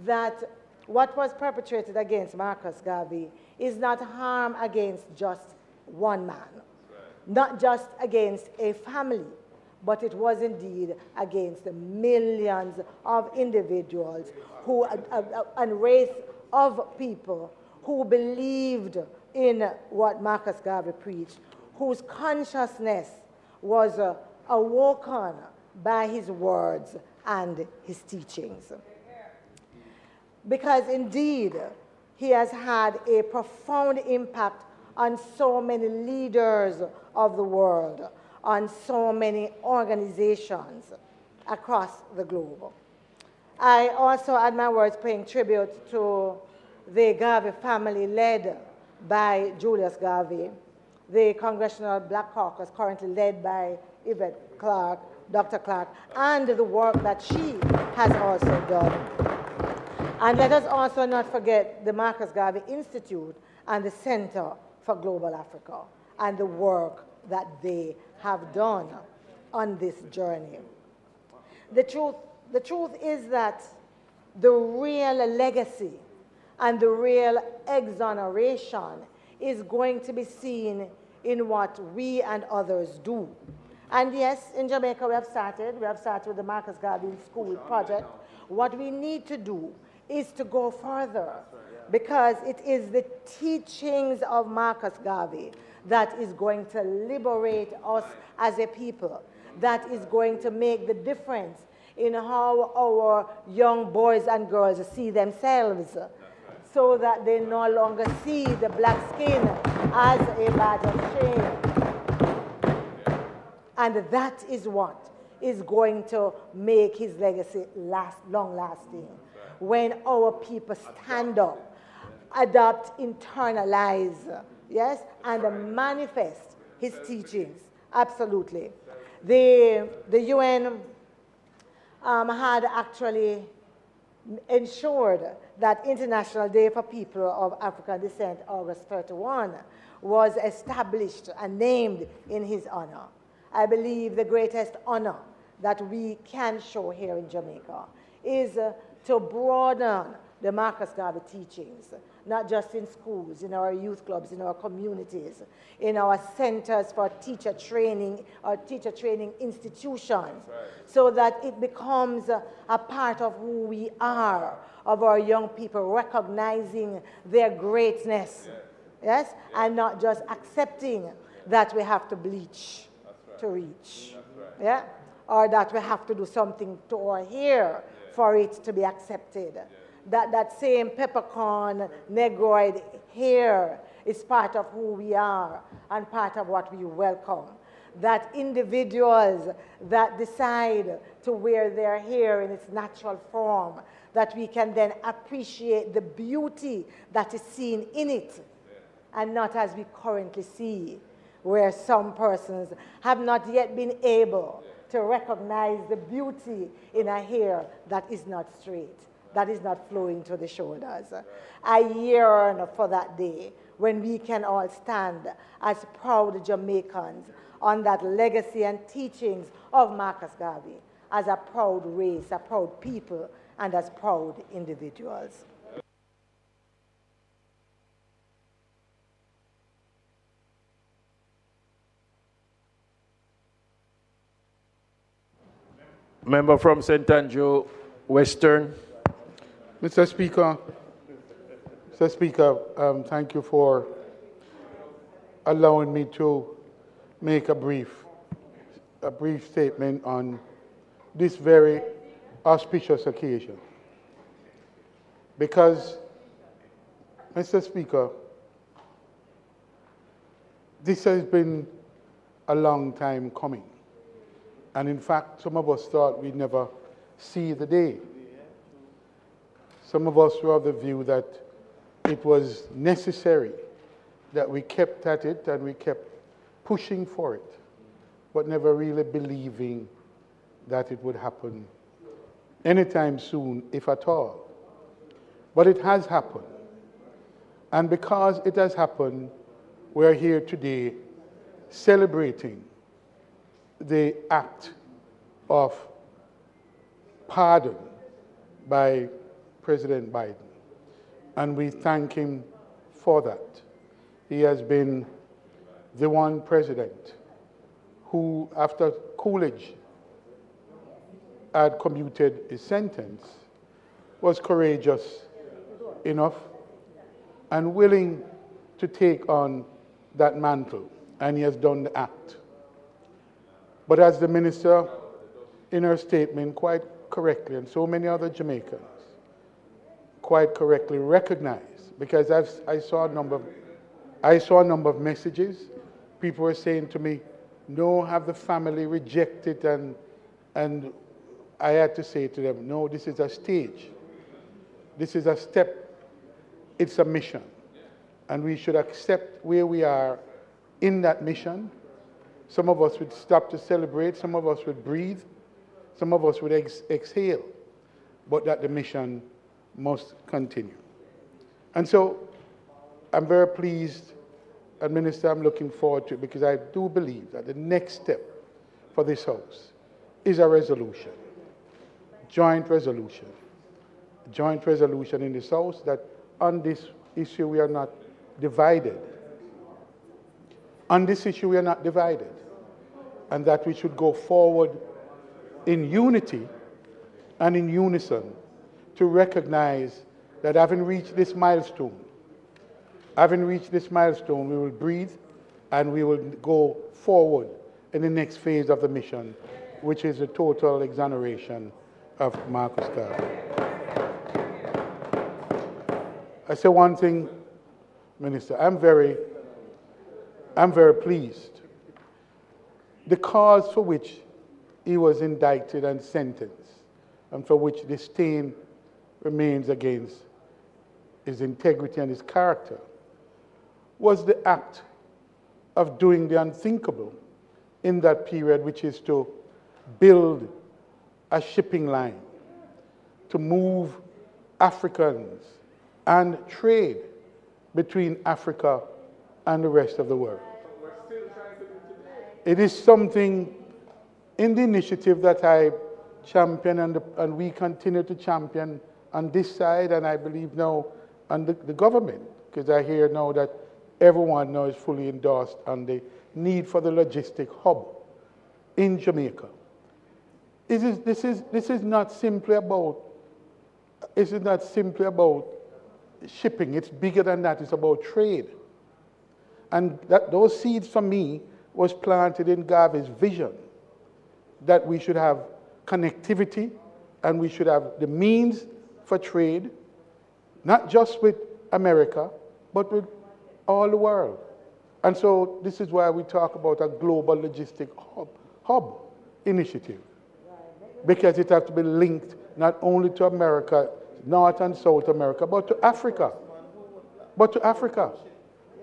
that what was perpetrated against Marcus Garvey is not harm against just one man, not just against a family, but it was indeed against the millions of individuals who, and race of people who believed in what Marcus Garvey preached, whose consciousness was awoken by his words and his teachings. Because indeed, he has had a profound impact on so many leaders of the world, on so many organizations across the globe. I also add my words paying tribute to the Garvey family led by Julius Garvey, the Congressional Black Caucus currently led by Yvette Clark, Dr. Clark, and the work that she has also done. And let us also not forget the Marcus Garvey Institute and the Center for Global Africa and the work that they have done on this journey. The truth is that the real legacy and the real exoneration is going to be seen in what we and others do. And yes, in Jamaica we have started with the Marcus Garvey School project. What we need to do is to go further, because it is the teachings of Marcus Garvey that is going to liberate us as a people, that is going to make the difference in how our young boys and girls see themselves, so that they no longer see the black skin as a badge of shame. And that is what is going to make his legacy long-lasting. When our people stand up, adopt, internalize, yes, and manifest his teachings. Absolutely. The UN had actually ensured that International Day for People of African Descent, August 31, was established and named in his honor. I believe the greatest honor that we can show here in Jamaica is to broaden the Marcus Garvey teachings, not just in schools, in our youth clubs, in our communities, in our centers for teacher training or teacher training institutions, so that it becomes a part of who we are, of our young people, recognizing their greatness, yes, and not just accepting that we have to bleach to reach, yeah, or that we have to do something to our hair for it to be accepted. That same peppercorn, negroid hair is part of who we are and part of what we welcome. That individuals that decide to wear their hair in its natural form, that we can then appreciate the beauty that is seen in it, and not as we currently see, where some persons have not yet been able to recognize the beauty in a hair that is not straight, that is not flowing to the shoulders. I yearn for that day when we can all stand as proud Jamaicans on that legacy and teachings of Marcus Garvey, as a proud race, a proud people, and as proud individuals. Member from St. Andrew Western. Mr. Speaker, thank you for allowing me to make a brief statement on this very auspicious occasion. Because, Mr. Speaker, this has been a long time coming. And in fact, some of us thought we'd never see the day. Some of us were of the view that it was necessary that we kept at it and we kept pushing for it, but never really believing that it would happen anytime soon, if at all. But it has happened. And because it has happened, we're here today celebrating the act of pardon by President Biden. And we thank him for that. He has been the one president who, after Coolidge had commuted his sentence, was courageous enough and willing to take on that mantle, and he has done the act. But as the minister, in her statement, quite correctly, and so many other Jamaicans quite correctly recognized, because I saw a number of messages. People were saying to me, no, have the family reject it, and I had to say to them, no, this is a stage. This is a step. It's a mission. And we should accept where we are in that mission. Some of us would stop to celebrate, some of us would breathe, some of us would exhale, but that the mission must continue. And so I'm very pleased, and Minister, I'm looking forward to it, because I do believe that the next step for this House is a resolution, joint resolution in this House, that on this issue we are not divided, On this issue, we are not divided, and that we should go forward in unity and in unison to recognize that having reached this milestone, we will breathe and we will go forward in the next phase of the mission, which is the total exoneration of Marcus Garvey. I say one thing, Minister, I'm very pleased. The cause for which he was indicted and sentenced, and for which the stain remains against his integrity and his character, was the act of doing the unthinkable in that period, which is to build a shipping line to move Africans and trade between Africa and the rest of the world. It is something in the initiative that I champion and we continue to champion on this side, and I believe now on the government, because I hear now that everyone now is fully endorsed on the need for the logistic hub in Jamaica. This is not simply about shipping. It's bigger than that. It's about trade. And those seeds for me was planted in Garvey's vision that we should have connectivity and we should have the means for trade, not just with America, but with all the world. And so this is why we talk about a global logistic hub initiative, because it has to be linked not only to America, North and South America, but to Africa.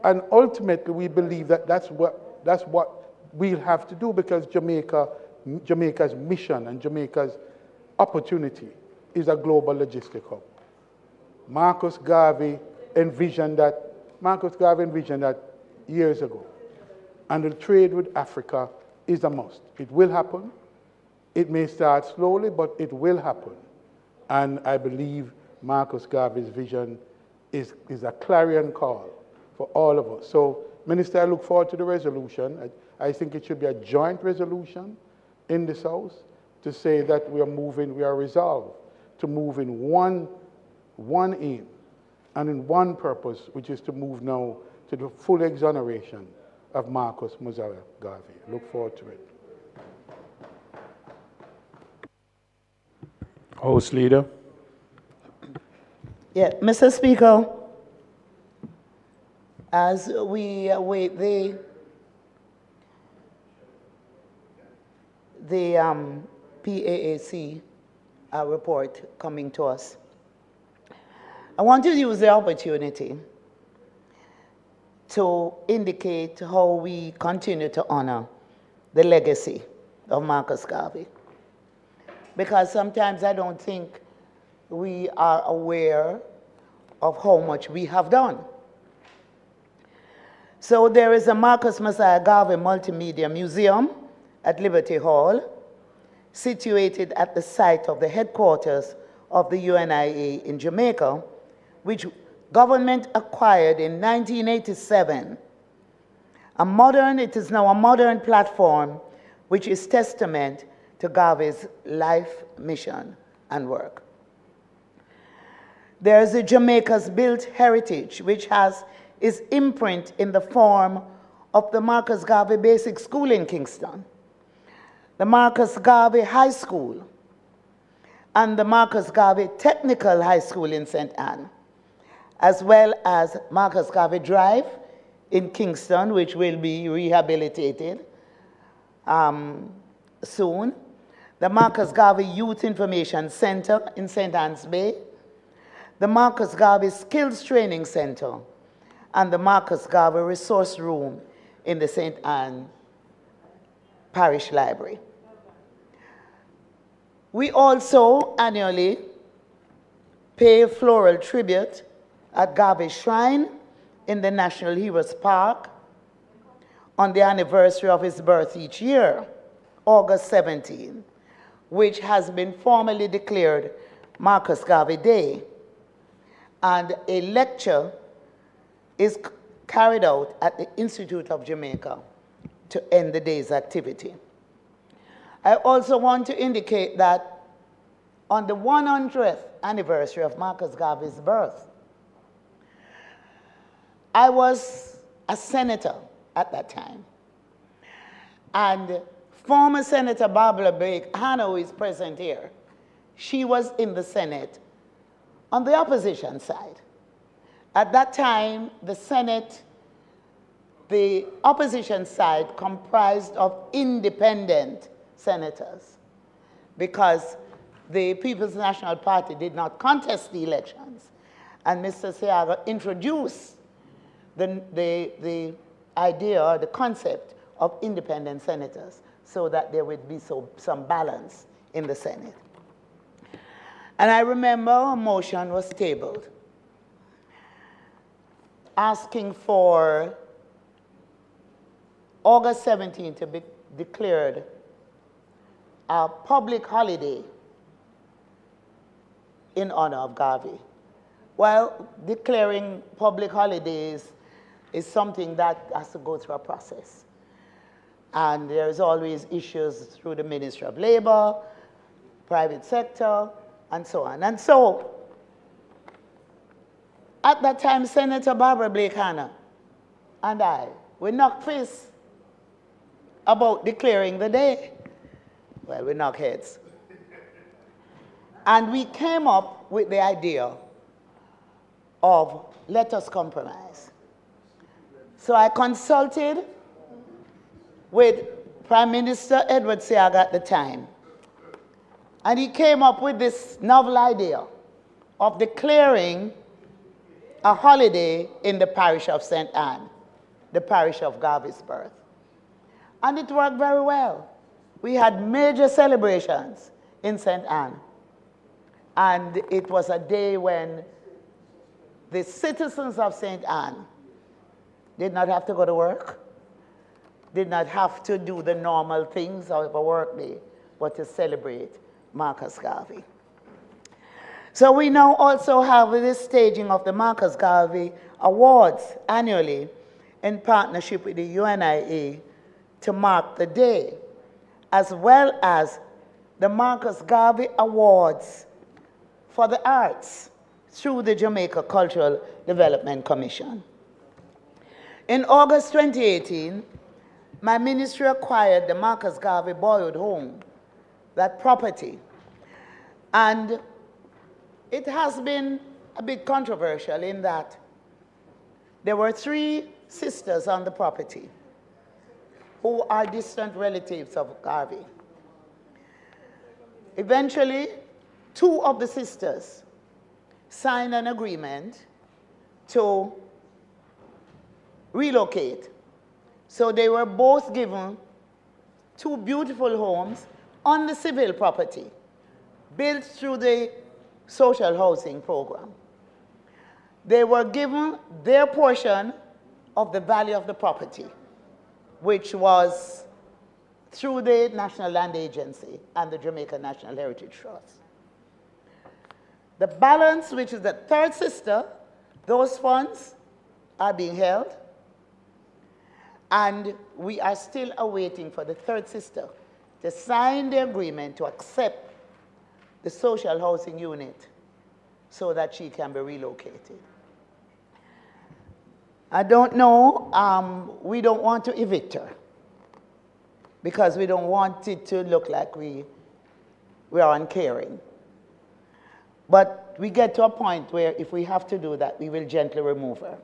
And ultimately, we believe that that's what we'll have to do, because Jamaica's mission and Jamaica's opportunity is a global logistic hub. Marcus Garvey envisioned that years ago. And the trade with Africa is a must. It will happen. It may start slowly, but it will happen. And I believe Marcus Garvey's vision is a clarion call for all of us. So, Minister, I look forward to the resolution. I think it should be a joint resolution in this House to say that we are resolved to move in one aim and in one purpose, which is to move now to the full exoneration of Marcus Mosiah Garvey. I look forward to it. House Leader. Yeah, Mr. Speaker, as we await the PAAC report coming to us, I want to use the opportunity to indicate how we continue to honor the legacy of Marcus Garvey. Because sometimes I don't think we are aware of how much we have done. So there is a Marcus Mosiah Garvey Multimedia Museum at Liberty Hall, situated at the site of the headquarters of the UNIA in Jamaica, which government acquired in 1987. It is now a modern platform which is testament to Garvey's life, mission, and work. There is a Jamaica's built heritage, which has its imprint in the form of the Marcus Garvey Basic School in Kingston, the Marcus Garvey High School, and the Marcus Garvey Technical High School in St. Anne, as well as Marcus Garvey Drive in Kingston, which will be rehabilitated soon, the Marcus Garvey Youth Information Center in St. Anne's Bay, the Marcus Garvey Skills Training Center, and the Marcus Garvey Resource Room in the St. Anne Parish Library. We also annually pay floral tribute at Garvey Shrine in the National Heroes Park on the anniversary of his birth each year, August 17, which has been formally declared Marcus Garvey Day. And a lecture is carried out at the Institute of Jamaica to end the day's activity. I also want to indicate that on the 100th anniversary of Marcus Garvey's birth, I was a senator at that time. And former Senator Barbara Blake Hannah, who is present here, she was in the Senate on the opposition side. At that time, the Senate, the opposition side comprised of independent senators because the People's National Party did not contest the elections. And Mr. Seaga introduced the idea or the concept of independent senators so that there would be some balance in the Senate. And I remember a motion was tabled asking for August 17th to be declared a public holiday in honor of Garvey. Well, declaring public holidays is something that has to go through a process. And there's always issues through the Ministry of Labor, private sector, and so on. And so, at that time, Senator Barbara Blake Hannah and I, we knocked fists about declaring the day. Well, we knocked heads. And we came up with the idea of let us compromise. So I consulted with Prime Minister Edward Seaga at the time. And he came up with this novel idea of declaring a holiday in the parish of St. Anne, the parish of Garvey's birth. And it worked very well. We had major celebrations in St. Anne. And it was a day when the citizens of St. Anne did not have to go to work, did not have to do the normal things of a work day, but to celebrate Marcus Garvey. So we now also have this staging of the Marcus Garvey Awards annually in partnership with the UNIA to mark the day, as well as the Marcus Garvey Awards for the arts through the Jamaica Cultural Development Commission. In August 2018, my ministry acquired the Marcus Garvey Boyhood Home, that property. And it has been a bit controversial in that there were 3 sisters on the property who are distant relatives of Garvey. Eventually, 2 of the sisters signed an agreement to relocate. So they were both given 2 beautiful homes on the civil property, built through the social housing program. They were given their portion of the value of the property, which was through the National Land Agency and the Jamaica National Heritage Trust. The balance, which is the 3rd sister, those funds are being held, and we are still awaiting for the 3rd sister to sign the agreement to accept the social housing unit so that she can be relocated. I don't know, we don't want to evict her because we don't want it to look like we are uncaring. But we get to a point where if we have to do that, we will gently remove her.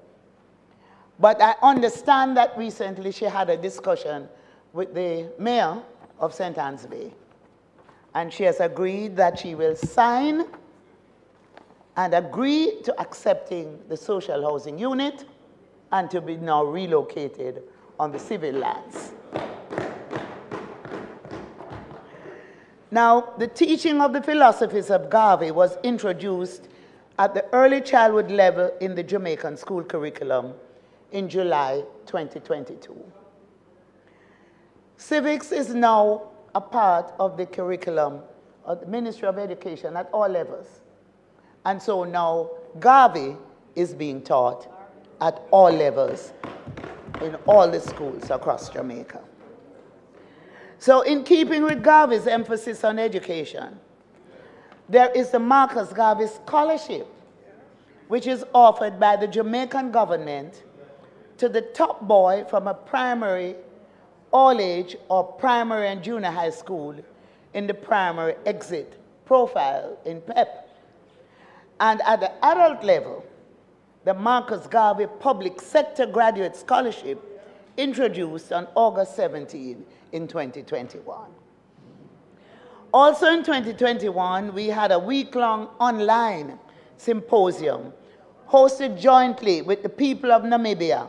But I understand that recently she had a discussion with the mayor of St. Anne's Bay. And she has agreed that she will sign and agree to accepting the social housing unit and to be now relocated on the civil lands. Now, the teaching of the philosophies of Garvey was introduced at the early childhood level in the Jamaican school curriculum in July 2022. Civics is now a part of the curriculum of the Ministry of Education at all levels. And so now Garvey is being taught at all levels in all the schools across Jamaica. So in keeping with Garvey's emphasis on education, there is the Marcus Garvey Scholarship, which is offered by the Jamaican government to the top boy from a primary, all age, or primary and junior high school in the primary exit profile in PEP. And at the adult level, the Marcus Garvey Public Sector Graduate Scholarship introduced on August 17 in 2021. Also in 2021, we had a week-long online symposium hosted jointly with the people of Namibia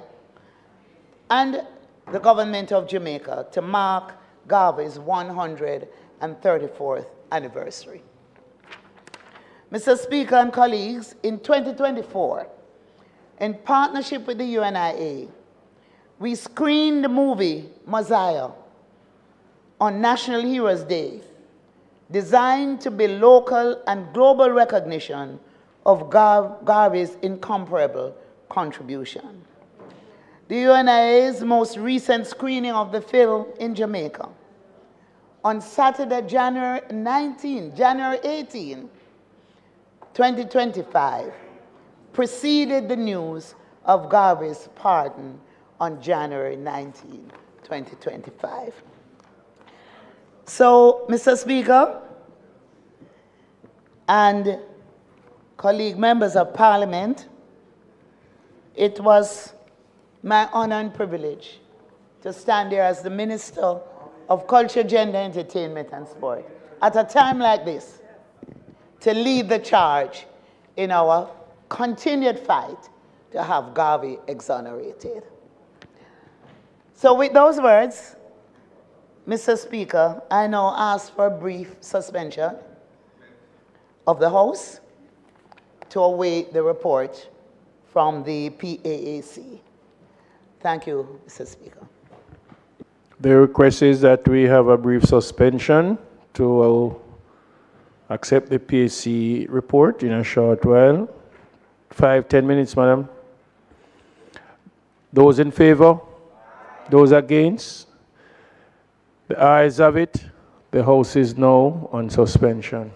and the government of Jamaica to mark Garvey's 134th anniversary. Mr. Speaker and colleagues, in 2024, in partnership with the UNIA, we screened the movie Messiah on National Heroes Day, designed to build local and global recognition of Garvey's incomparable contribution. The UNIA's most recent screening of the film in Jamaica on Saturday, January 18, 2025, preceded the news of Garvey's pardon on January 19, 2025. So, Mr. Speaker and colleague members of Parliament, it was my honor and privilege to stand here as the Minister of Culture, Gender, Entertainment and Sport at a time like this to lead the charge in our continued fight to have Garvey exonerated. So with those words, Mr. Speaker, I now ask for a brief suspension of the House to await the report from the PAAC. Thank you, Mr. Speaker. The request is that we have a brief suspension to accept the PAC report in a short while. 5-10 minutes, madam. Those in favor? Those against? The ayes have it. The House is now on suspension.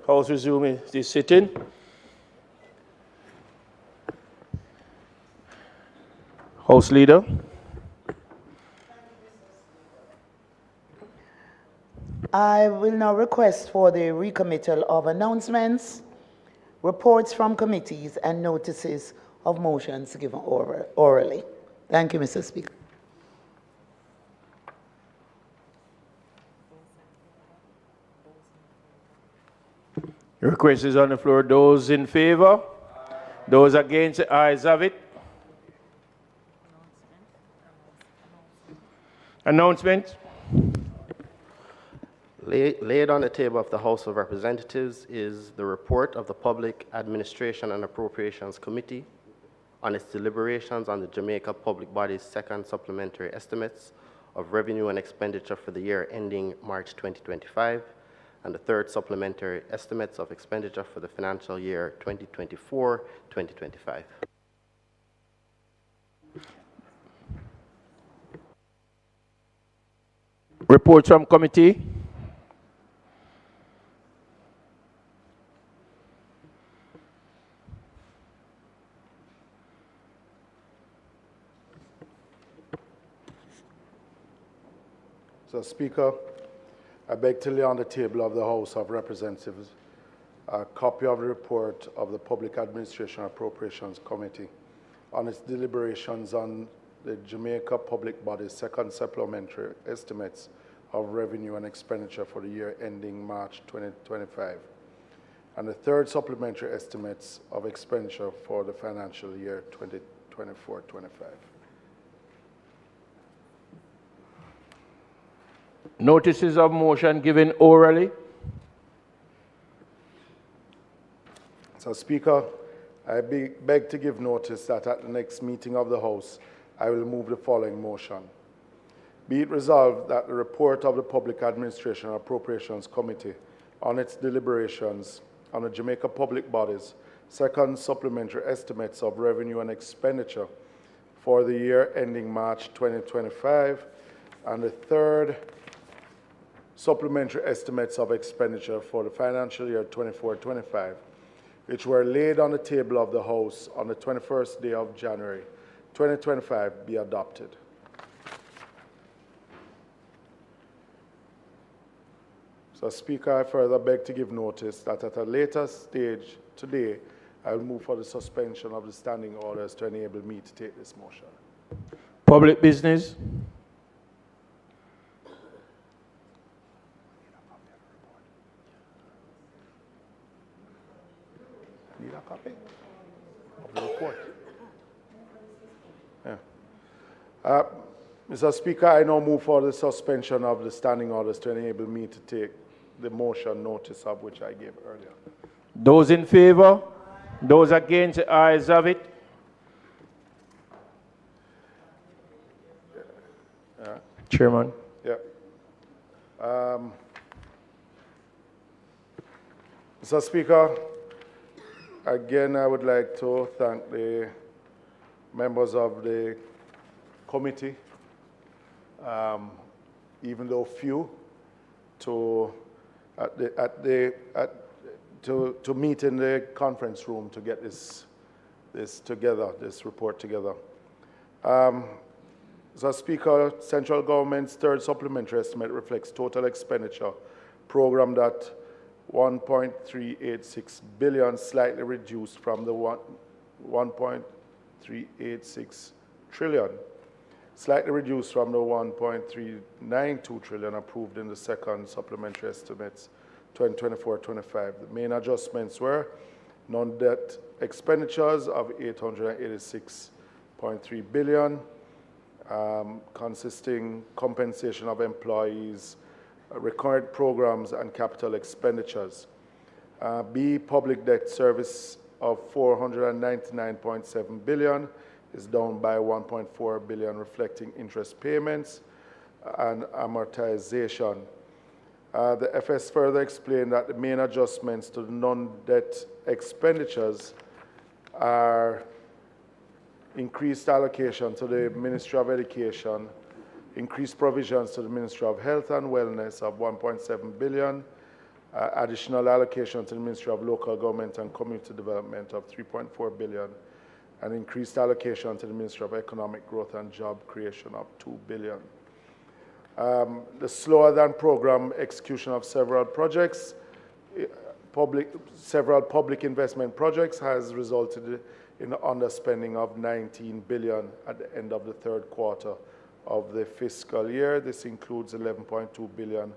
House resume this sitting. House Leader. I will now request for the recommittal of announcements, reports from committees, and notices of motions given orally. Thank you, Mr. Speaker. The request is on the floor. Those in favor? Those against? The ayes have it. Announcement. Laid on the table of the House of Representatives is the report of the Public Administration and Appropriations Committee on its deliberations on the Jamaica Public Body's second supplementary estimates of revenue and expenditure for the year ending March 2025, and the third supplementary estimates of expenditure for the financial year 2024-2025. Reports from committee. So, Speaker, I beg to lay on the table of the House of Representatives a copy of the report of the Public Administration Appropriations Committee on its deliberations on the Jamaica Public Body's second supplementary estimates of revenue and expenditure for the year ending March 2025, and the third supplementary estimates of expenditure for the financial year 2024-25. Notices of motion given orally. So, Speaker, I beg to give notice that at the next meeting of the House, I will move the following motion. Be it resolved that the report of the Public Administration and Appropriations Committee on its deliberations on the Jamaica Public Body's second supplementary estimates of revenue and expenditure for the year ending March 2025 and the third supplementary estimates of expenditure for the financial year 24-25, which were laid on the table of the House on the 21st day of January 2025, be adopted. So, Speaker, I further beg to give notice that at a later stage today, I will move for the suspension of the standing orders to enable me to take this motion. Public business. Need a copy of the report? Yeah. Mr. Speaker, I now move for the suspension of the standing orders to enable me to take the motion notice of which I gave earlier. Those in favor? Those against? The ayes have it. Chairman. Yeah. Mr. Speaker, again, I would like to thank the members of the committee, even though few, to meet in the conference room to get this report together. So, Speaker, Central Government's third supplementary estimate reflects total expenditure programmed at 1.386 billion, slightly reduced from the 1.386 trillion, slightly reduced from the 1.392 trillion approved in the second supplementary estimates 2024-25. The main adjustments were non-debt expenditures of 886.3 billion, consisting compensation of employees, recurrent programs, and capital expenditures. B, public debt service of 499.7 billion is down by 1.4 billion, reflecting interest payments and amortization. The FS further explained that the main adjustments to the non-debt expenditures are increased allocation to the Ministry of Education, increased provisions to the Ministry of Health and Wellness of 1.7 billion, additional allocation to the Ministry of Local Government and Community Development of 3.4 billion, and increased allocation to the Ministry of Economic Growth and Job Creation of 2 billion. The slower than program execution of several projects, several public investment projects has resulted in underspending of 19 billion at the end of the third quarter of the fiscal year. This includes 11.2 billion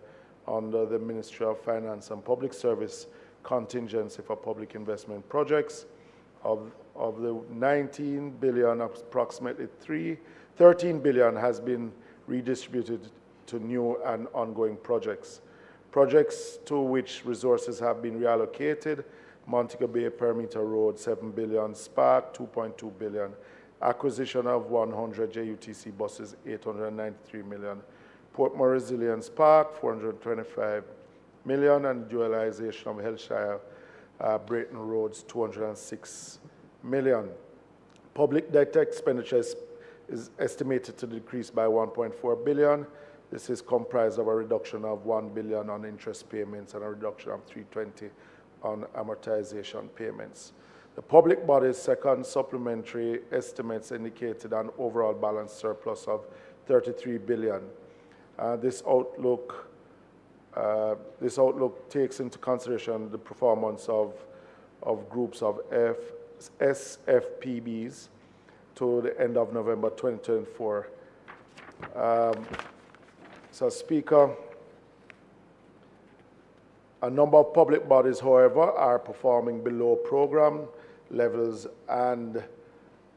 under the Ministry of Finance and Public Service contingency for public investment projects. Of the 19 billion, approximately 13 billion has been redistributed to new and ongoing projects. Projects to which resources have been reallocated: Montego Bay Perimeter Road, 7 billion, Spark, 2.2 billion, acquisition of 100 JUTC buses, 893 million, Portmore Resilience Park, 425 million, and dualization of Hillshire Brayton Roads, 206 million. Public debt expenditure is estimated to decrease by 1.4 billion. This is comprised of a reduction of 1 billion on interest payments and a reduction of 320 on amortization payments. The public body's second supplementary estimates indicated an overall balance surplus of 33 billion. This outlook takes into consideration the performance of groups of SFPBs to the end of November 2024. So, Speaker, a number of public bodies, however, are performing below program levels and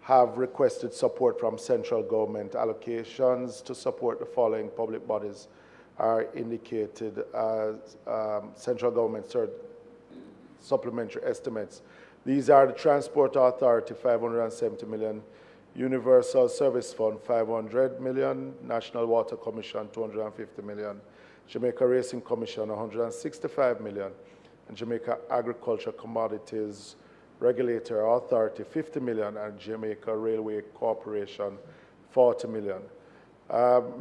have requested support from central government. Allocations to support the following public bodies are indicated as central government supplementary estimates. These are the Transport Authority, 570 million, Universal Service Fund, 500 million, National Water Commission, 250 million, Jamaica Racing Commission, 165 million, and Jamaica Agriculture Commodities Regulator Authority, 50 million, and Jamaica Railway Corporation, 40 million.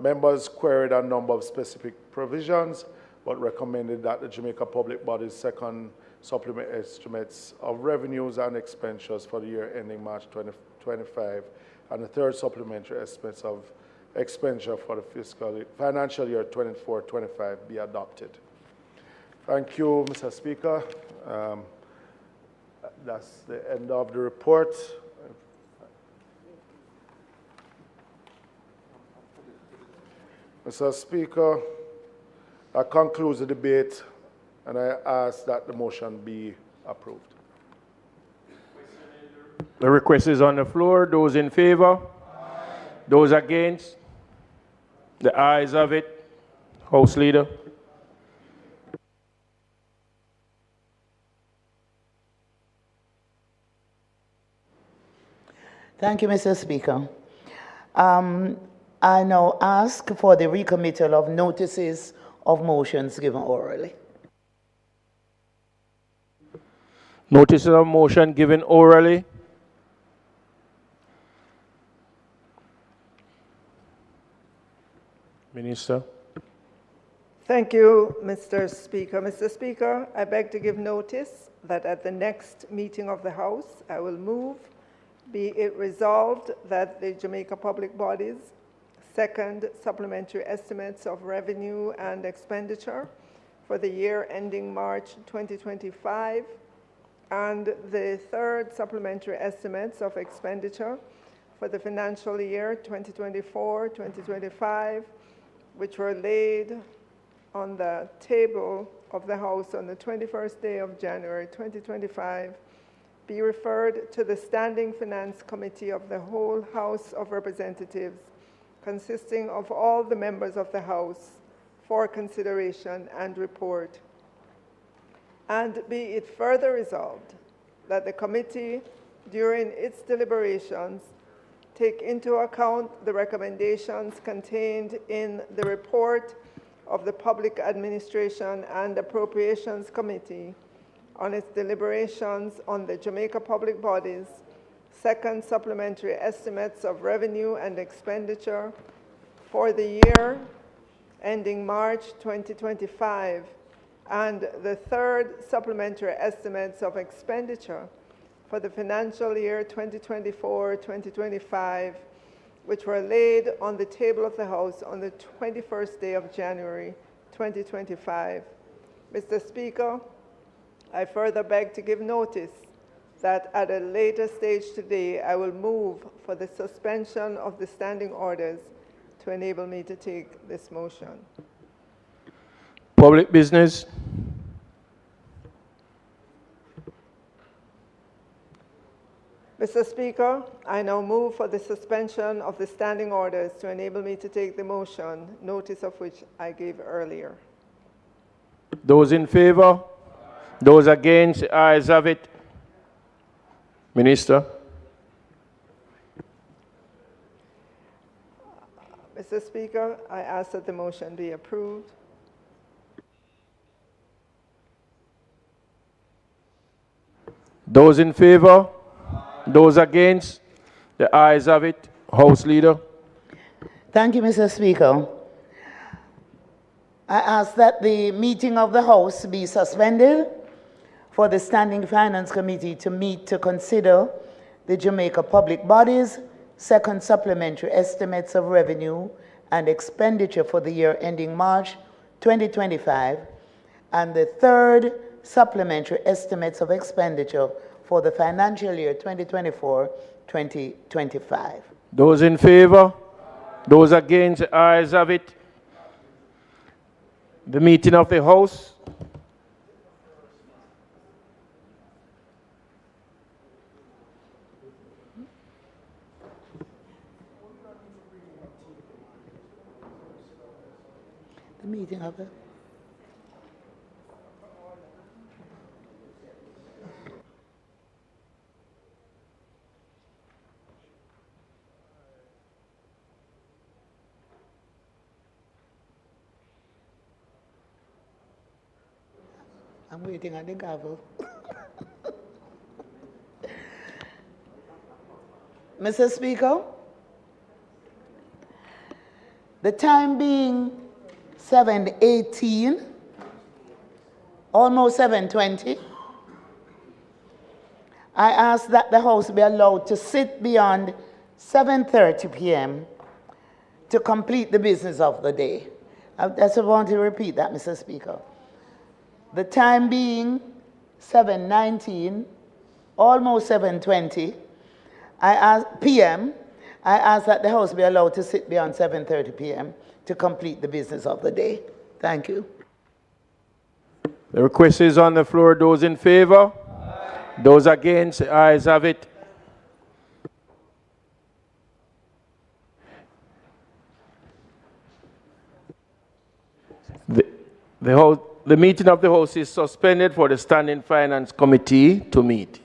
Members queried a number of specific provisions, but recommended that the Jamaica Public Body's second supplement estimates of revenues and expenditures for the year ending March 2025, and the third supplementary estimates of expenditure for the financial year 24-25 be adopted. Thank you, Mr. Speaker. That's the end of the report. Mr. Speaker, that concludes the debate, and I ask that the motion be approved. The request is on the floor. Those in favor? Aye. Those against? The ayes have it. House Leader. Thank you, Mr. Speaker. I now ask for the recommittal of notices of motions given orally. Notices of motion given orally. Minister. Thank you, Mr. Speaker. Mr. Speaker, I beg to give notice that at the next meeting of the House, I will move, be it resolved that the Jamaica Public Body's second supplementary estimates of revenue and expenditure for the year ending March 2025 and the third supplementary estimates of expenditure for the financial year 2024-2025, which were laid on the table of the House on the 21st day of January 2025, be referred to the Standing Finance Committee of the whole House of Representatives, consisting of all the members of the House, for consideration and report. And be it further resolved that the committee, during its deliberations, take into account the recommendations contained in the report of the Public Administration and Appropriations Committee on its deliberations on the Jamaica Public Body's second supplementary estimates of revenue and expenditure for the year ending March 2025, and the third supplementary estimates of expenditure for the financial year 2024-2025, which were laid on the table of the House on the 21st day of January 2025. Mr. Speaker, I further beg to give notice that at a later stage today, I will move for the suspension of the standing orders to enable me to take this motion. Public business. Mr. Speaker, I now move for the suspension of the standing orders to enable me to take the motion, notice of which I gave earlier. Those in favor? Those against? The ayes have it. Minister. Mr. Speaker, I ask that the motion be approved. Those in favor? Those against? The ayes have it. House Leader. Thank you, Mr. Speaker. I ask that the meeting of the House be suspended for the Standing Finance Committee to meet to consider the Jamaica Public Bodies' second supplementary estimates of revenue and expenditure for the year ending March 2025, and the third supplementary estimates of expenditure for the financial year 2024-2025. Those in favor? Those against? The ayes have it. The meeting of the House. The meeting of the I'm waiting on the gavel. Mr. Speaker, the time being 7:18, almost 7:20, I ask that the House be allowed to sit beyond 7:30 p.m. to complete the business of the day. I just want to repeat that, Mr. Speaker. The time being 7:19, almost 7:20 p.m., I ask that the House be allowed to sit beyond 7:30 p.m. to complete the business of the day. Thank you. The request is on the floor. Those in favor? Aye. Those against? The ayes have it. The meeting of the House is suspended for the Standing Finance Committee to meet.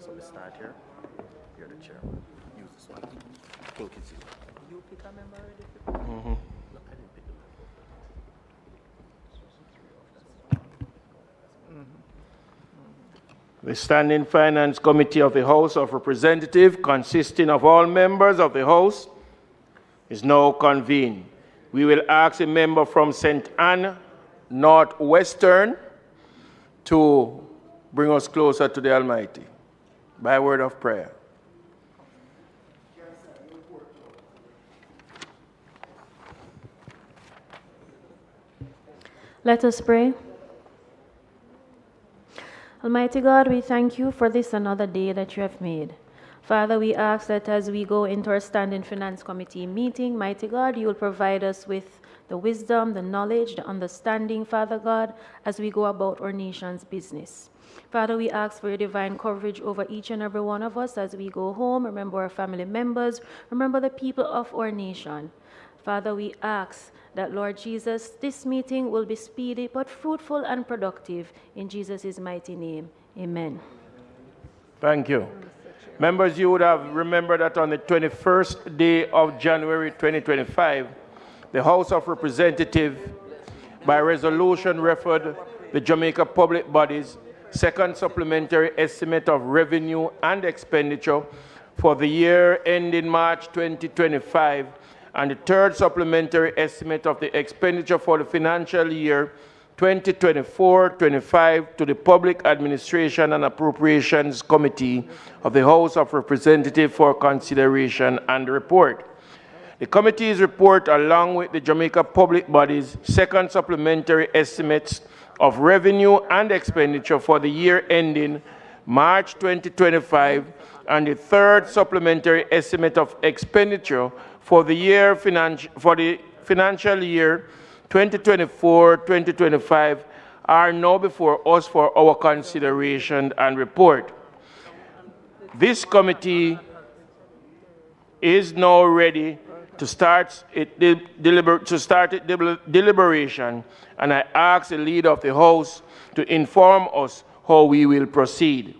So we start here. You're the chairman. Use this one. I think it's you. You pick a member already? No, I didn't pick the member. The Standing Finance Committee of the House of Representatives, consisting of all members of the House, is now convened. We will ask a member from St. Anne, Northwestern, to bring us closer to the Almighty by word of prayer. Let us pray. Almighty God, we thank you for this another day that you have made. Father, we ask that as we go into our Standing Finance Committee meeting, mighty God, you will provide us with the wisdom, the knowledge, the understanding, Father God, as we go about our nation's business. Father, we ask for your divine coverage over each and every one of us as we go home. Remember our family members. Remember the people of our nation. Father, we ask that, Lord Jesus, this meeting will be speedy but fruitful and productive. In Jesus' mighty name, amen. Thank you. Members, you would have remembered that on the 21st day of January 2025, the House of Representatives, by resolution, referred the Jamaica Public Bodies' second supplementary estimate of revenue and expenditure for the year ending March 2025 and the third supplementary estimate of the expenditure for the financial year 2024-25 to the Public Administration and Appropriations Committee of the House of Representatives for consideration and report. The committee's report, along with the Jamaica Public Body's second supplementary estimates of revenue and expenditure for the year ending March 2025 and the third supplementary estimate of expenditure for the financial year 2024-2025 are now before us for our consideration and report. This committee is now ready to start its deliberation, and I ask the leader of the House to inform us how we will proceed.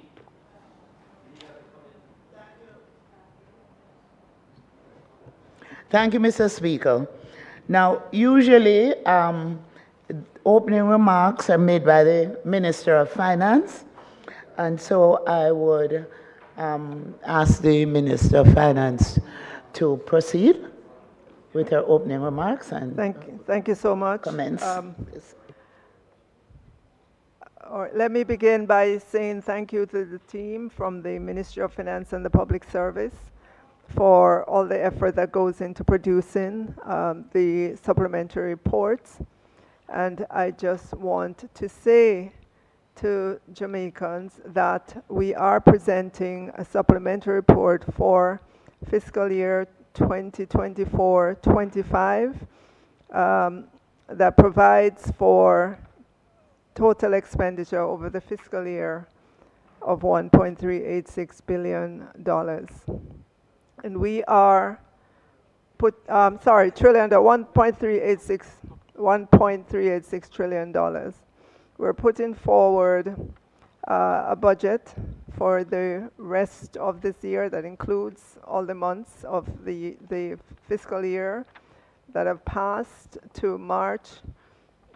Thank you, Mr. Speaker. Now, usually, opening remarks are made by the Minister of Finance, and so I would ask the Minister of Finance to proceed with her opening remarks and thank you so much. Comments. Let me begin by saying thank you to the team from the Ministry of Finance and the Public Service for all the effort that goes into producing the supplementary reports. And I just want to say to Jamaicans that we are presenting a supplementary report for fiscal year 2024-25 that provides for total expenditure over the fiscal year of $1.386 billion. And we are trillion, $1.386 trillion. We're putting forward a budget for the rest of this year that includes all the months of the fiscal year that have passed to March,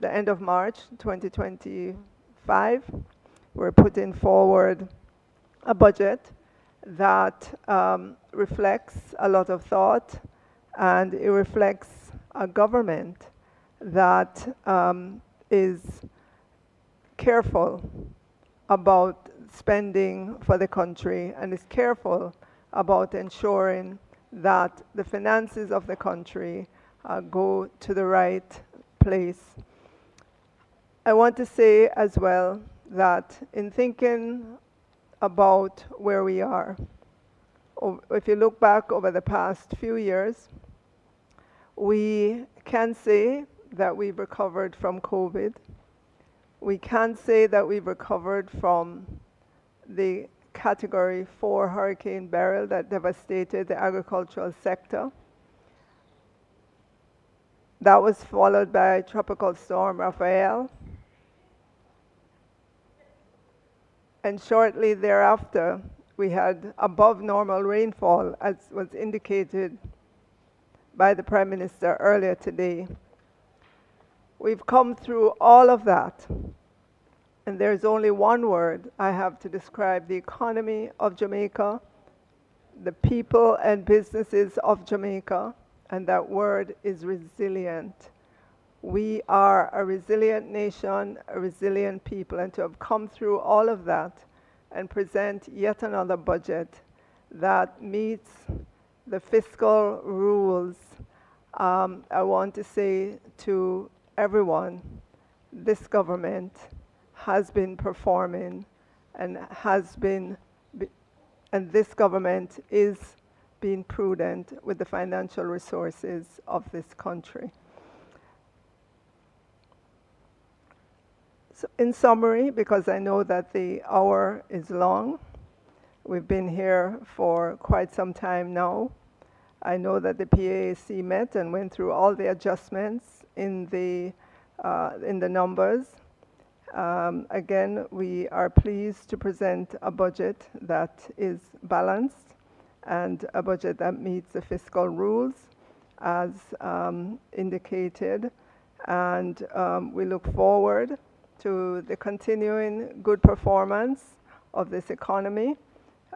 the end of March 2025. We're putting forward a budget that reflects a lot of thought, and it reflects a government that is careful about spending for the country and is careful about ensuring that the finances of the country go to the right place. I want to say as well that in thinking about where we are, if you look back over the past few years, we can say that we've recovered from COVID. We can say that we've recovered from the Category 4 Hurricane Beryl that devastated the agricultural sector. That was followed by Tropical Storm Rafael. And shortly thereafter, we had above normal rainfall, as was indicated by the Prime Minister earlier today. We've come through all of that, and there's only one word I have to describe the economy of Jamaica, the people and businesses of Jamaica, and that word is resilient. We are a resilient nation, a resilient people, and to have come through all of that and present yet another budget that meets the fiscal rules, I want to say to everyone, this government has been performing and this government is being prudent with the financial resources of this country. So in summary, because I know that the hour is long, we've been here for quite some time now. I know that the PAAC met and went through all the adjustments in the numbers. Again, we are pleased to present a budget that is balanced and a budget that meets the fiscal rules as indicated. And we look forward to the continuing good performance of this economy.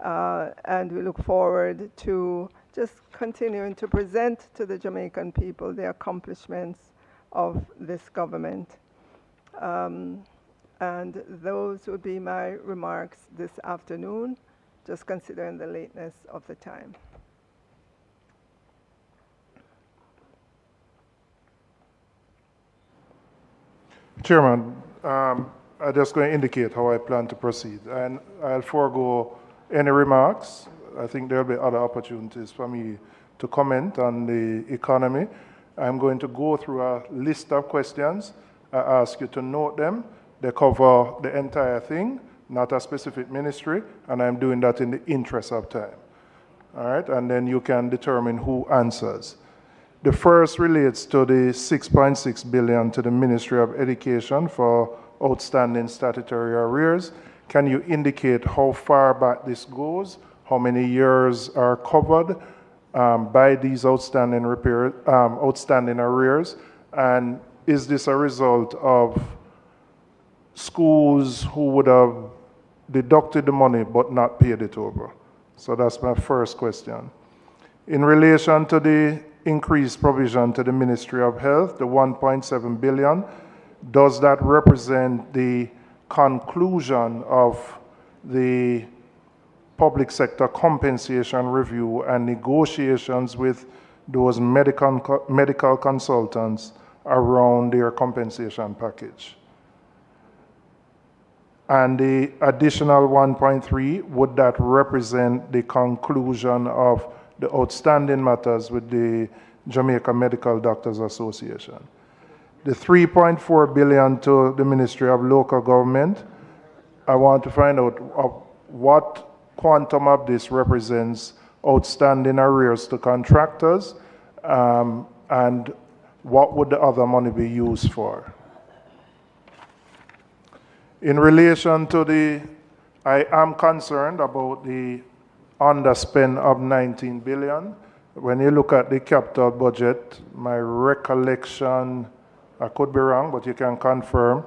And we look forward to just continuing to present to the Jamaican people the accomplishments of this government. And those would be my remarks this afternoon, just considering the lateness of the time. Chairman, I'm just going to indicate how I plan to proceed. And I'll forego any remarks. I think there'll be other opportunities for me to comment on the economy. I'm going to go through a list of questions. I ask you to note them. They cover the entire thing, not a specific ministry, and I'm doing that in the interest of time. All right, and then you can determine who answers. The first relates to the 6.6 billion to the Ministry of Education for outstanding statutory arrears. Can you indicate how far back this goes? How many years are covered by these outstanding arrears? And is this a result of schools who would have deducted the money but not paid it over? So that's my first question. In relation to the increased provision to the Ministry of Health, the 1.7 billion, does that represent the conclusion of the public sector compensation review and negotiations with those medical consultants around their compensation package? And the additional 1.3, would that represent the conclusion of the outstanding matters with the Jamaica Medical Doctors Association? The 3.4 billion to the Ministry of Local Government, I want to find out what quantum of this represents outstanding arrears to contractors, and what would the other money be used for? In relation to I am concerned about the underspend of 19 billion. When you look at the capital budget, my recollection, I could be wrong, but you can confirm,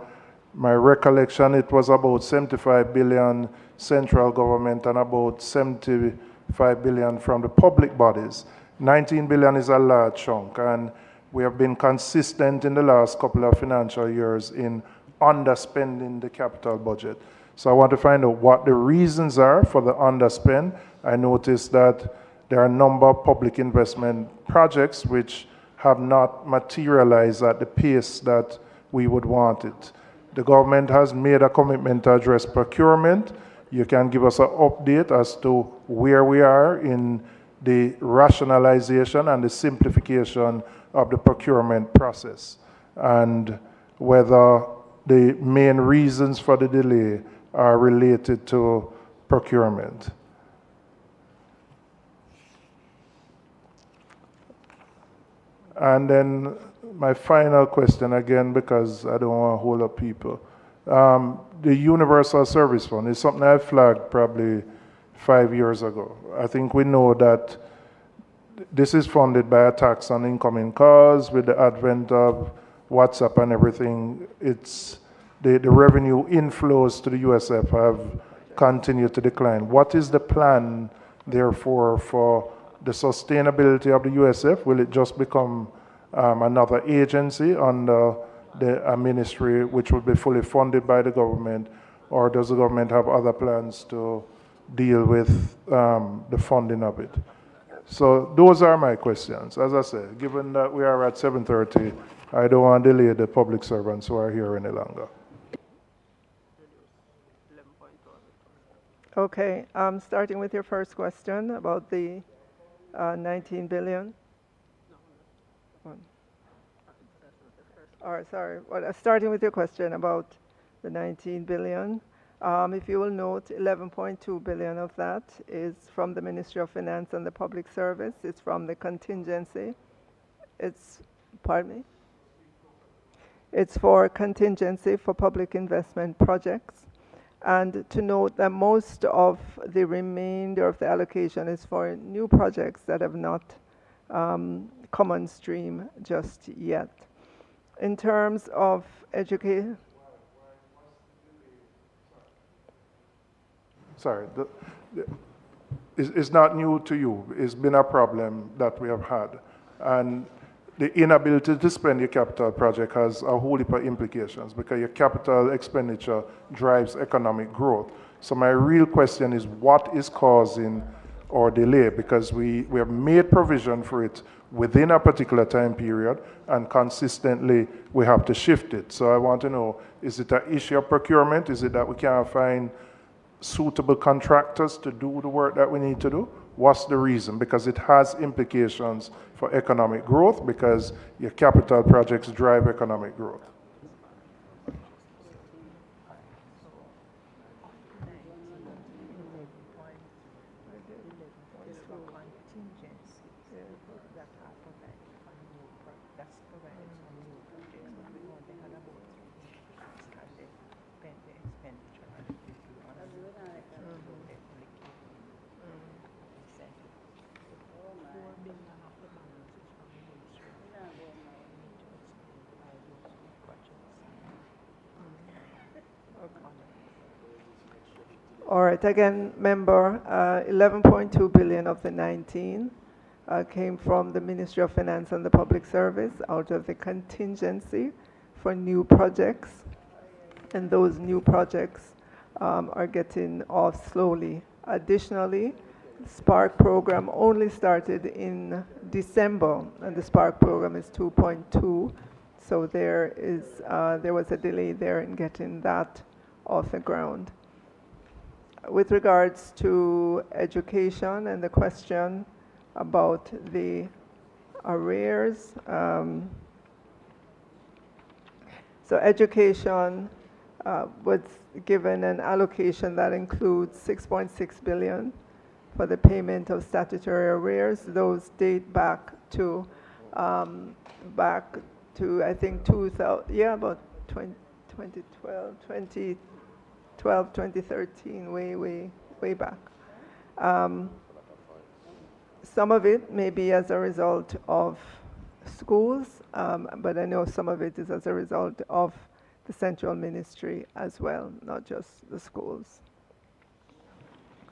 my recollection, it was about 75 billion central government and about 75 billion from the public bodies. 19 billion is a large chunk, and we have been consistent in the last couple of financial years in underspending the capital budget. So I want to find out what the reasons are for the underspend. I noticed that there are a number of public investment projects which have not materialized at the pace that we would want it. The government has made a commitment to address procurement. You can give us an update as to where we are in the rationalization and the simplification of the procurement process, and whether the main reasons for the delay are related to procurement. And then my final question, again, because I don't want to hold up people. The Universal Service Fund is something I flagged probably 5 years ago. I think we know that this is funded by a tax on incoming calls. With the advent of WhatsApp and everything, it's the revenue inflows to the USF have continued to decline. What is the plan, therefore, for the sustainability of the USF? Will it just become another agency under a ministry which will be fully funded by the government, or does the government have other plans to deal with the funding of it? So those are my questions. As I said, given that we are at 7:30, I don't want to delay the public servants who are here any longer. Okay, starting with your first question about the 19 billion. All right, sorry. Well, starting with your question about the 19 billion. If you will note, 11.2 billion of that is from the Ministry of Finance and the Public Service. It's from the contingency. Pardon me? It's for contingency for public investment projects. And to note that most of the remainder of the allocation is for new projects that have not come on stream just yet. In terms of education, sorry, it's not new to you. It's been a problem that we have had. And the inability to spend your capital project has a whole heap of implications because your capital expenditure drives economic growth. So my real question is what is causing our delay? Because we have made provision for it within a particular time period and consistently we have to shift it. So I want to know, is it an issue of procurement? Is it that we can't find suitable contractors to do the work that we need to do? What's the reason? Because it has implications for economic growth because your capital projects drive economic growth. All right, again, member, 11.2 billion of the 19 came from the Ministry of Finance and the Public Service out of the contingency for new projects. And those new projects are getting off slowly. Additionally, the Spark program only started in December, and the Spark program is 2.2. So there was a delay there in getting that off the ground. With regards to education and the question about the arrears, so education was given an allocation that includes 6.6 billion for the payment of statutory arrears. Those date back to I think 2000, about 2012, 2013, way back. Some of it may be as a result of schools, but I know some of it is as a result of the central ministry as well, not just the schools.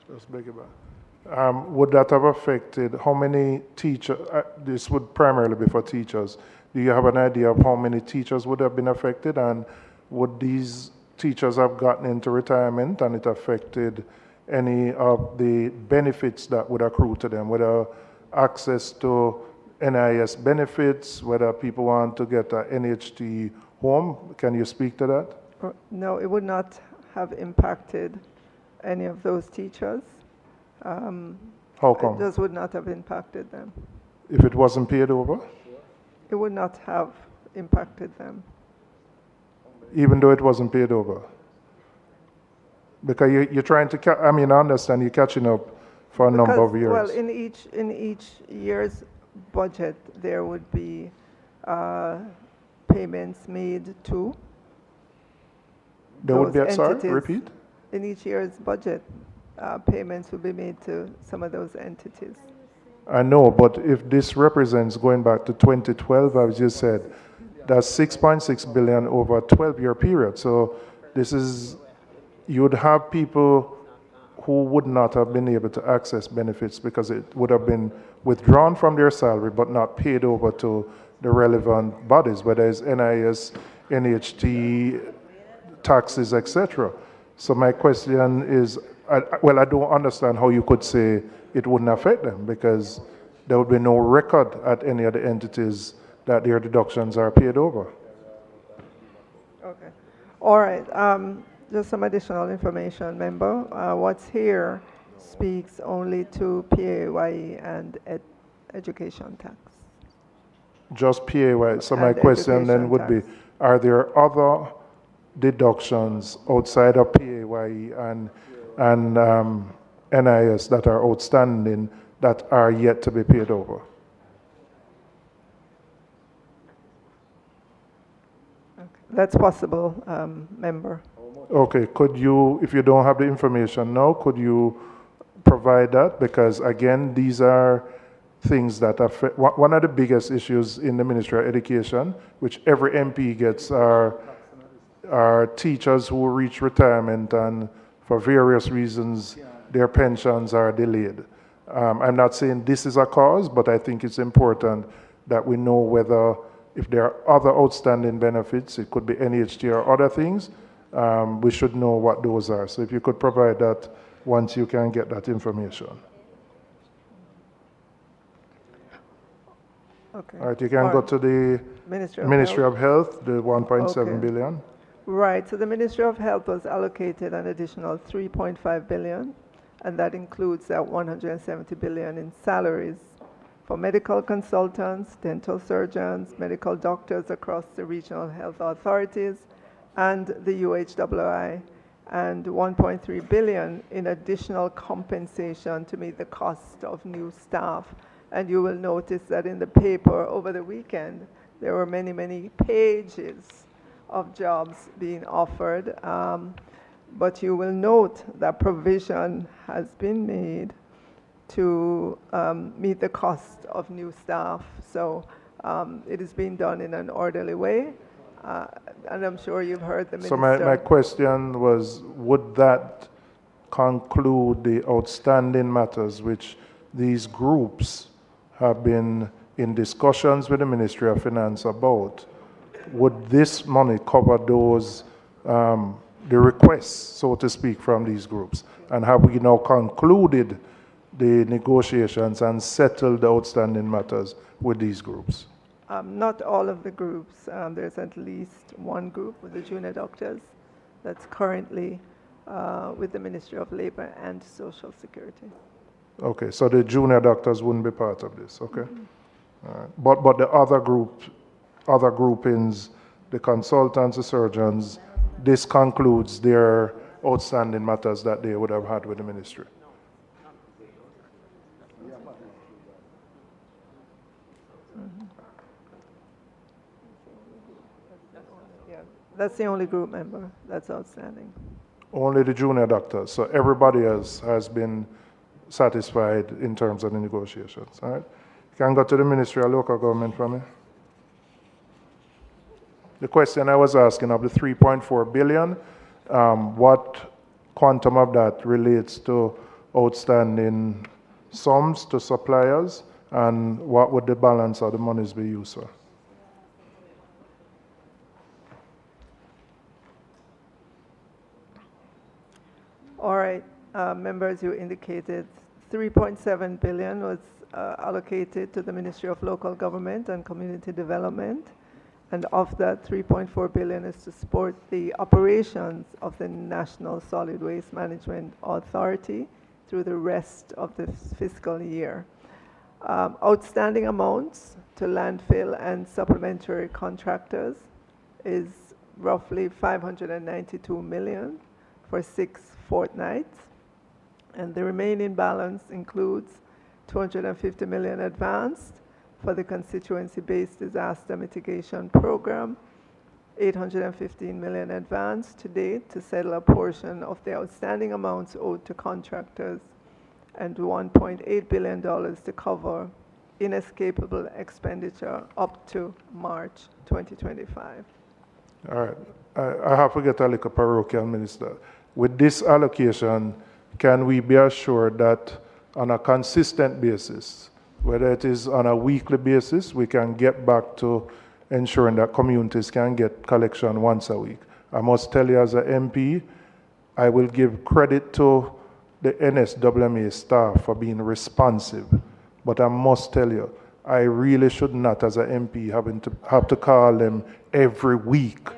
Would that have affected how many teachers, this would primarily be for teachers, do you have an idea of how many teachers would have been affected, and would these teachers have gotten into retirement and it affected any of the benefits that would accrue to them, whether access to NIS benefits, whether people want to get an NHT home? Can you speak to that? No, it would not have impacted any of those teachers. How come? It just would not have impacted them. If it wasn't paid over? It would not have impacted them. Even though it wasn't paid over? Because you're trying to, I understand you're catching up for a number of years. Well, in each year's budget, there would be payments made to there would be, sorry, entities. Repeat? In each year's budget, payments would be made to some of those entities. I know, but if this represents going back to 2012, as you said, that's 6.6 billion over a 12-year period. So this is, you would have people who would not have been able to access benefits because it would have been withdrawn from their salary but not paid over to the relevant bodies, whether it's NIS, NHT, taxes, etc. So my question is, I don't understand how you could say it wouldn't affect them because there would be no record at any of the entities that their deductions are paid over. Okay. All right. Just some additional information, member. What's here speaks only to PAYE and education tax. Just PAYE. So my question then would be, are there other deductions outside of PAYE and NIS that are outstanding that are yet to be paid over? That's possible, member. Okay, could you, if you don't have the information now, could you provide that? Because again, these are things that affect, one of the biggest issues in the Ministry of Education, which every MP gets, are teachers who reach retirement and for various reasons their pensions are delayed. I'm not saying this is a cause, but I think it's important that we know whether, if there are other outstanding benefits, it could be NHT or other things, we should know what those are. So if you could provide that once you can get that information. Okay. All right, you can go to the Ministry of Health, the 1.7 billion. Right, so the Ministry of Health was allocated an additional 3.5 billion, and that includes that 170 billion in salaries for medical consultants, dental surgeons, medical doctors across the regional health authorities, and the UHWI, and 1.3 billion in additional compensation to meet the cost of new staff. And you will notice that in the paper over the weekend, there were many, many pages of jobs being offered. But you will note that provision has been made to meet the cost of new staff. So it is being done in an orderly way. And I'm sure you've heard the Minister. So my question was, would that conclude the outstanding matters which these groups have been in discussions with the Ministry of Finance about? Would this money cover those, the requests, so to speak, from these groups? And have we now concluded the negotiations and settled the outstanding matters with these groups? Not all of the groups. There's at least one group with the junior doctors that's currently with the Ministry of Labor and Social Security. Okay, so the junior doctors wouldn't be part of this, okay? All right. But the other groupings, the consultants, the surgeons, this concludes their outstanding matters that they would have had with the ministry. That's the only group member that's outstanding. Only the junior doctors. So everybody else has been satisfied in terms of the negotiations. All right. You can go to the Ministry of Local Government for me. The question I was asking of the 3.4 billion, what quantum of that relates to outstanding sums to suppliers, and what would the balance of the monies be used for? All right, members, you indicated 3.7 billion was allocated to the Ministry of Local Government and Community Development. And of that, 3.4 billion is to support the operations of the National Solid Waste Management Authority through the rest of this fiscal year. Outstanding amounts to landfill and supplementary contractors is roughly 592 million for 6 fortnights. And the remaining balance includes 250 million advanced for the constituency-based disaster mitigation program, 815 million advanced to date to settle a portion of the outstanding amounts owed to contractors, and $1.8 billion to cover inescapable expenditure up to March 2025. All right. I have to get a little parochial, Minister. With this allocation, can we be assured that on a consistent basis, whether it is on a weekly basis, we can get back to ensuring that communities can get collection once a week? I must tell you as an MP, I will give credit to the NSWMA staff for being responsive, but I must tell you, I really should not, as an MP, have to call them every week.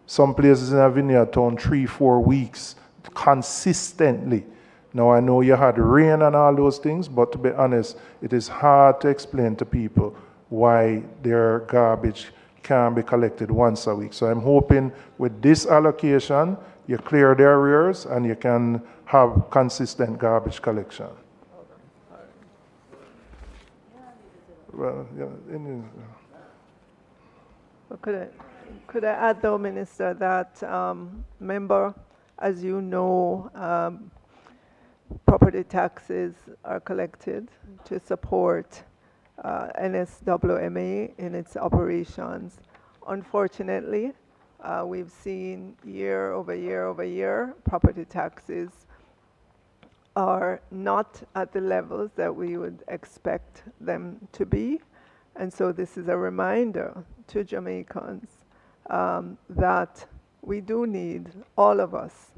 Some places in Avinia town 3-4 weeks consistently. Now, I know you had rain and all those things, but to be honest, it is hard to explain to people why their garbage can be collected once a week. So I'm hoping with this allocation, you clear the arrears and you can have consistent garbage collection. Well, yeah, Well, could I add, though, Minister, that member, as you know, property taxes are collected to support NSWMA in its operations. Unfortunately, we've seen year over year over year, property taxes are not at the levels that we would expect them to be. And so this is a reminder to Jamaicans that we do need, all of us,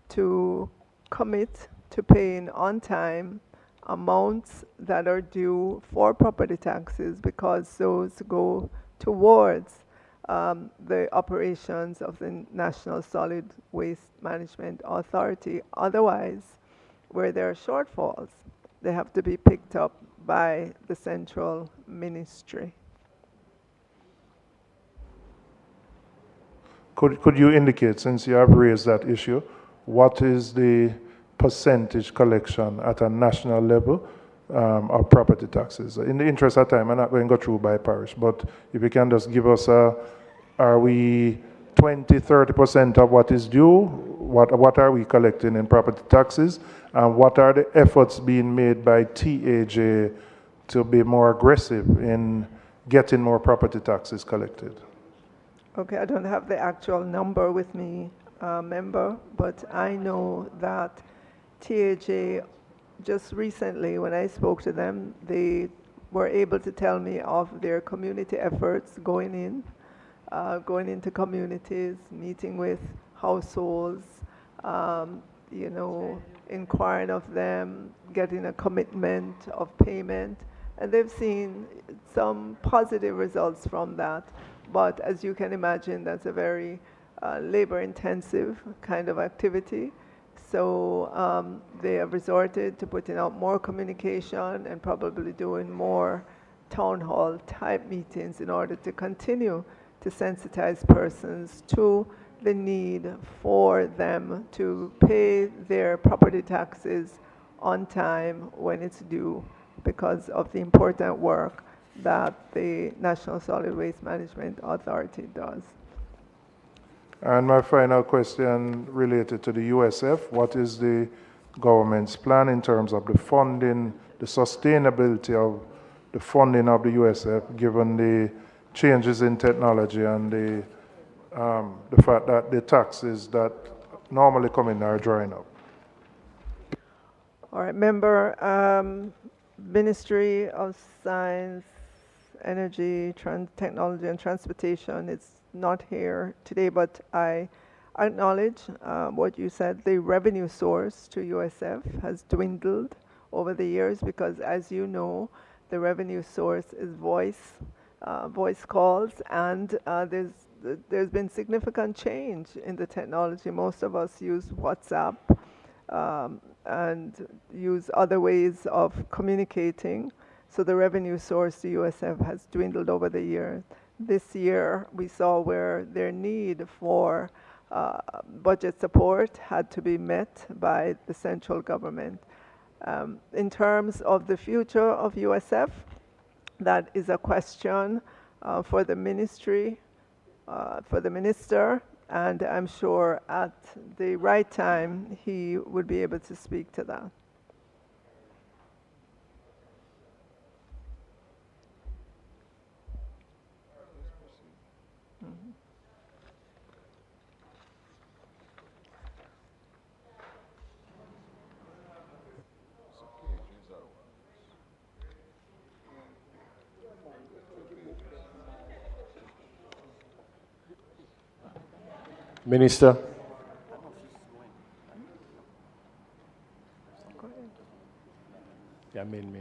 to commit to paying on time amounts that are due for property taxes, because those go towards the operations of the National Solid Waste Management Authority. Otherwise, where there are shortfalls, they have to be picked up by the central ministry. Could you indicate, since you have raised that issue, what is the percentage collection at a national level of property taxes? In the interest of time, I'm not going to go through by parish, but if you can just give us are we 20–30% of what is due? What are we collecting in property taxes? And what are the efforts being made by TAJ to be more aggressive in getting more property taxes collected? Okay, I don't have the actual number with me, member, but I know that TAJ, just recently when I spoke to them, they were able to tell me of their community efforts going into communities, meeting with households, you know, inquiring of them, getting a commitment of payment, and they've seen some positive results from that. But as you can imagine, that's a very labor-intensive kind of activity. So they have resorted to putting out more communication and probably doing more town hall type meetings in order to continue to sensitize persons to the need for them to pay their property taxes on time when it's due, because of the important work that the National Solid Waste Management Authority does. And my final question related to the USF, what is the government's plan in terms of the funding, the sustainability of the funding of the USF, given the changes in technology and the fact that the taxes that normally come in are drying up? All right, member, Ministry of Science, Energy, Technology and Transportation is not here today, but I acknowledge what you said. The revenue source to USF has dwindled over the years because, as you know, the revenue source is voice calls, and there's been significant change in the technology. Most of us use WhatsApp and use other ways of communicating. So the revenue source to USF has dwindled over the years. This year, we saw where their need for budget support had to be met by the central government. In terms of the future of USF, that is a question for the ministry, for the minister, and I'm sure at the right time he would be able to speak to that. Minister. Yeah, means.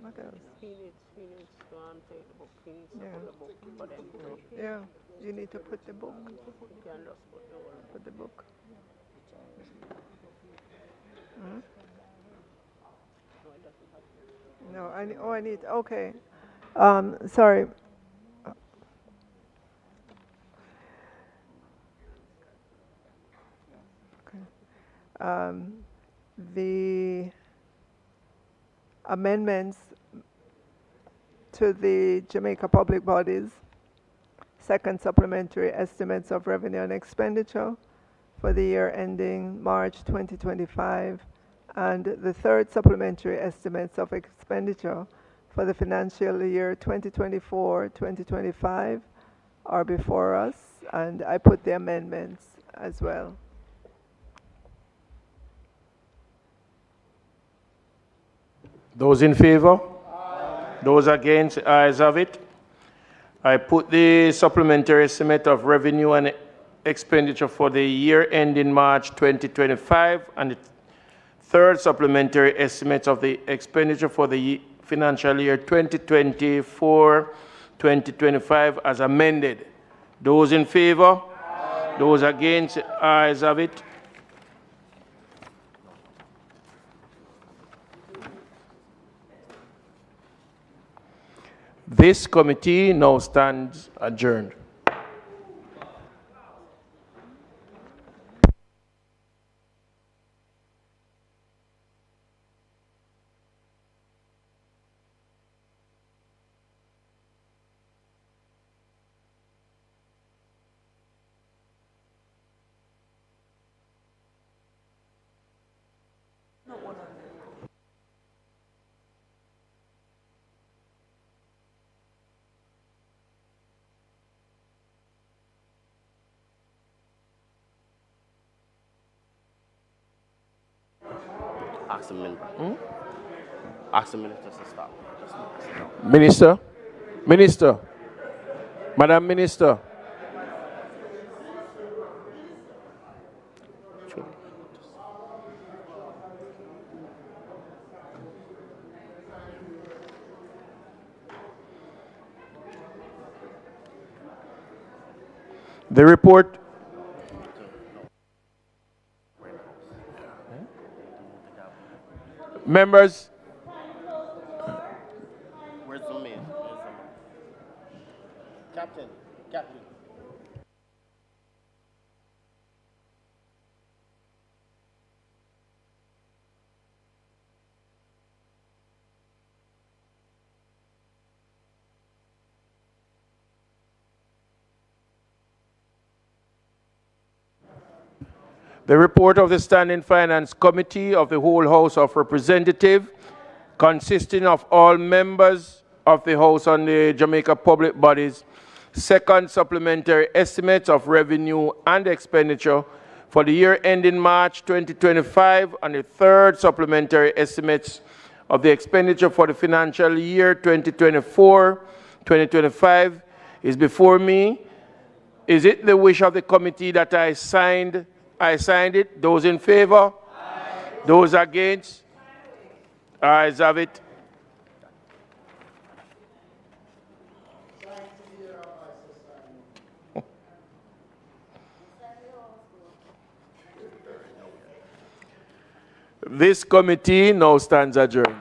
What else? He needs to take the book. He needs to put the book for them to. Yeah, you need to put the book. You can just put the book. Hmm? No, I need, okay. Sorry. The amendments to the Jamaica Public Bodies second supplementary estimates of revenue and expenditure for the year ending March 2025, and the third supplementary estimates of expenditure for the financial year 2024-2025 are before us, and I put the amendments as well. Those in favor? Aye. Those against? Ayes have it. I put the supplementary estimate of revenue and expenditure for the year ending March 2025 and the third supplementary estimate of the expenditure for the financial year 2024-2025 as amended. Those in favor? Aye. Those against? Ayes have it. This committee now stands adjourned. Ask the member. Ask the minister to stop. Minister? Minister? Madam Minister? The report. Members. Where's the man? Captain. Captain. The report of the Standing Finance Committee of the whole House of Representatives, consisting of all members of the House on the Jamaica Public Bodies, second supplementary estimates of revenue and expenditure for the year ending March 2025, and the third supplementary estimates of the expenditure for the financial year 2024-2025 is before me. Is it the wish of the committee that I signed it? Those in favor? Aye. Those against? Ayes have it. This committee now stands adjourned.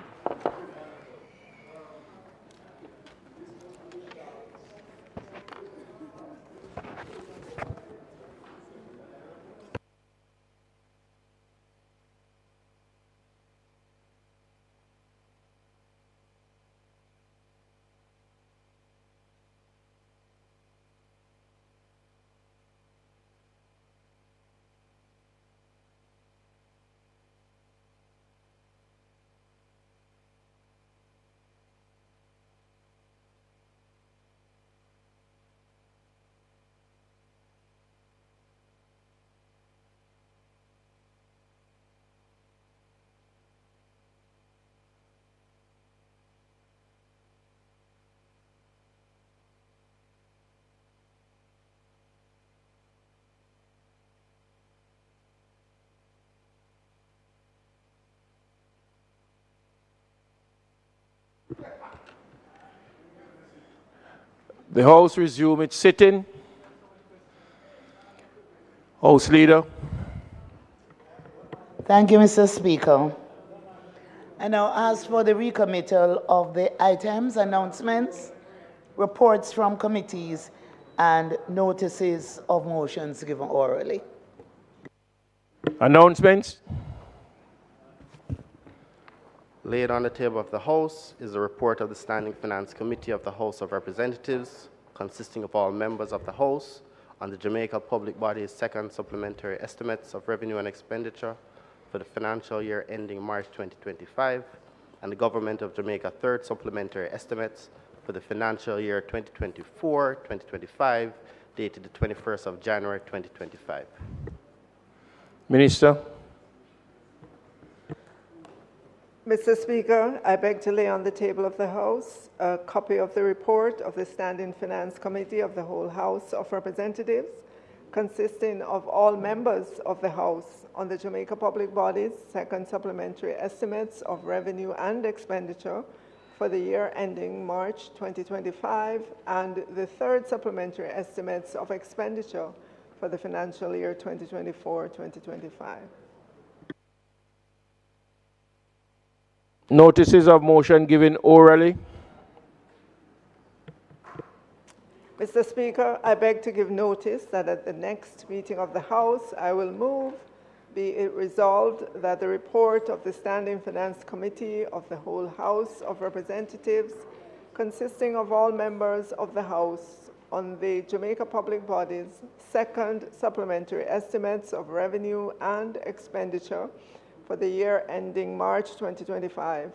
The House resume its sitting. House Leader. Thank you, Mr. Speaker. I now ask for the recommittal of the items, announcements, reports from committees, and notices of motions given orally. Announcements. Laid on the table of the House is the report of the Standing Finance Committee of the House of Representatives, consisting of all members of the House, on the Jamaica Public Body's second supplementary estimates of revenue and expenditure for the financial year ending March 2025, and the Government of Jamaica third supplementary estimates for the financial year 2024-2025, dated the 21st of January 2025. Minister. Mr. Speaker, I beg to lay on the table of the House a copy of the report of the Standing Finance Committee of the whole House of Representatives, consisting of all members of the House, on the Jamaica Public Body's second supplementary estimates of revenue and expenditure for the year ending March 2025, and the third supplementary estimates of expenditure for the financial year 2024-2025. Notices of motion given orally. Mr. Speaker, I beg to give notice that at the next meeting of the House, I will move, be it resolved, that the report of the Standing Finance Committee of the whole House of Representatives, consisting of all members of the House, on the Jamaica Public Body's second supplementary estimates of revenue and expenditure for the year ending March 2025,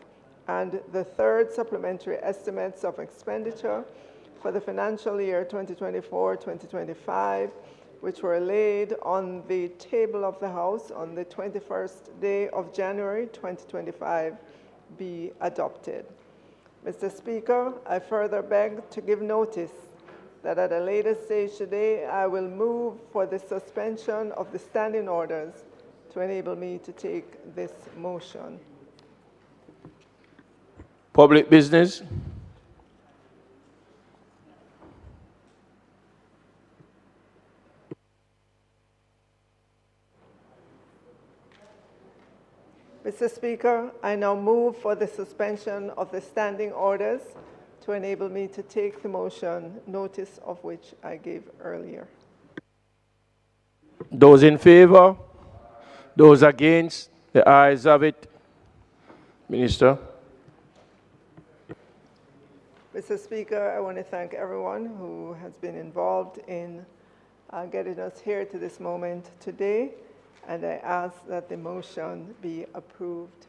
and the third supplementary estimates of expenditure for the financial year 2024-2025, which were laid on the table of the House on the 21st day of January 2025, be adopted. Mr. Speaker, I further beg to give notice that at a later stage today, I will move for the suspension of the standing orders to enable me to take this motion. Public business. Mr. Speaker, I now move for the suspension of the standing orders to enable me to take the motion, notice of which I gave earlier. Those in favor? Those against? The ayes have it. Minister. Mr. Speaker, I want to thank everyone who has been involved in getting us here to this moment today, and I ask that the motion be approved.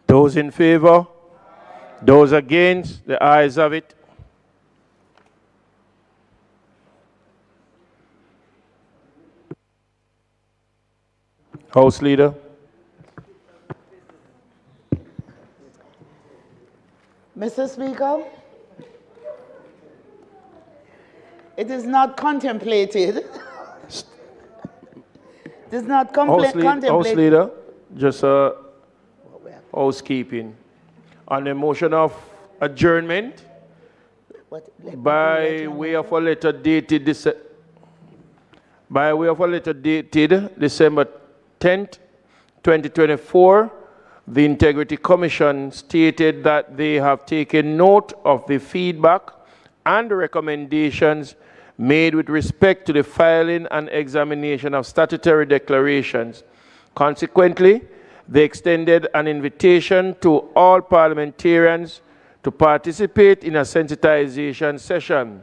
Those in favor? Those against? The ayes have it. House Leader. Mr. Speaker, it is not contemplated. It is not contemplated. House Leader, just housekeeping. On the motion of adjournment, by way of a letter dated December 10th, 2024, the Integrity Commission stated that they have taken note of the feedback and the recommendations made with respect to the filing and examination of statutory declarations. Consequently, they extended an invitation to all parliamentarians to participate in a sensitization session.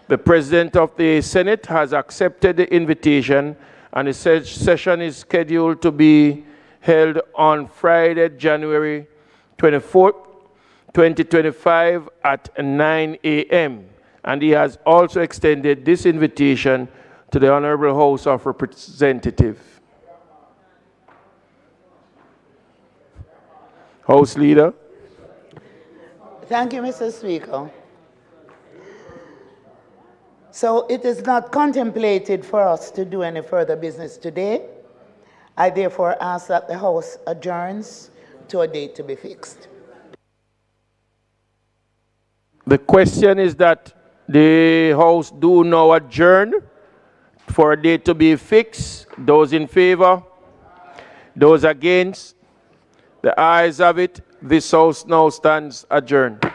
The President of the Senate has accepted the invitation, and the session is scheduled to be held on Friday, January 24th, 2025 at 9 a.m. And he has also extended this invitation to the Honorable House of Representatives. House Leader. Thank you, Mr. Speaker. So it is not contemplated for us to do any further business today. I therefore ask that the House adjourns to a date to be fixed. The question is that the House do now adjourn for a date to be fixed. Those in favor? Those against? The ayes have it. This House now stands adjourned.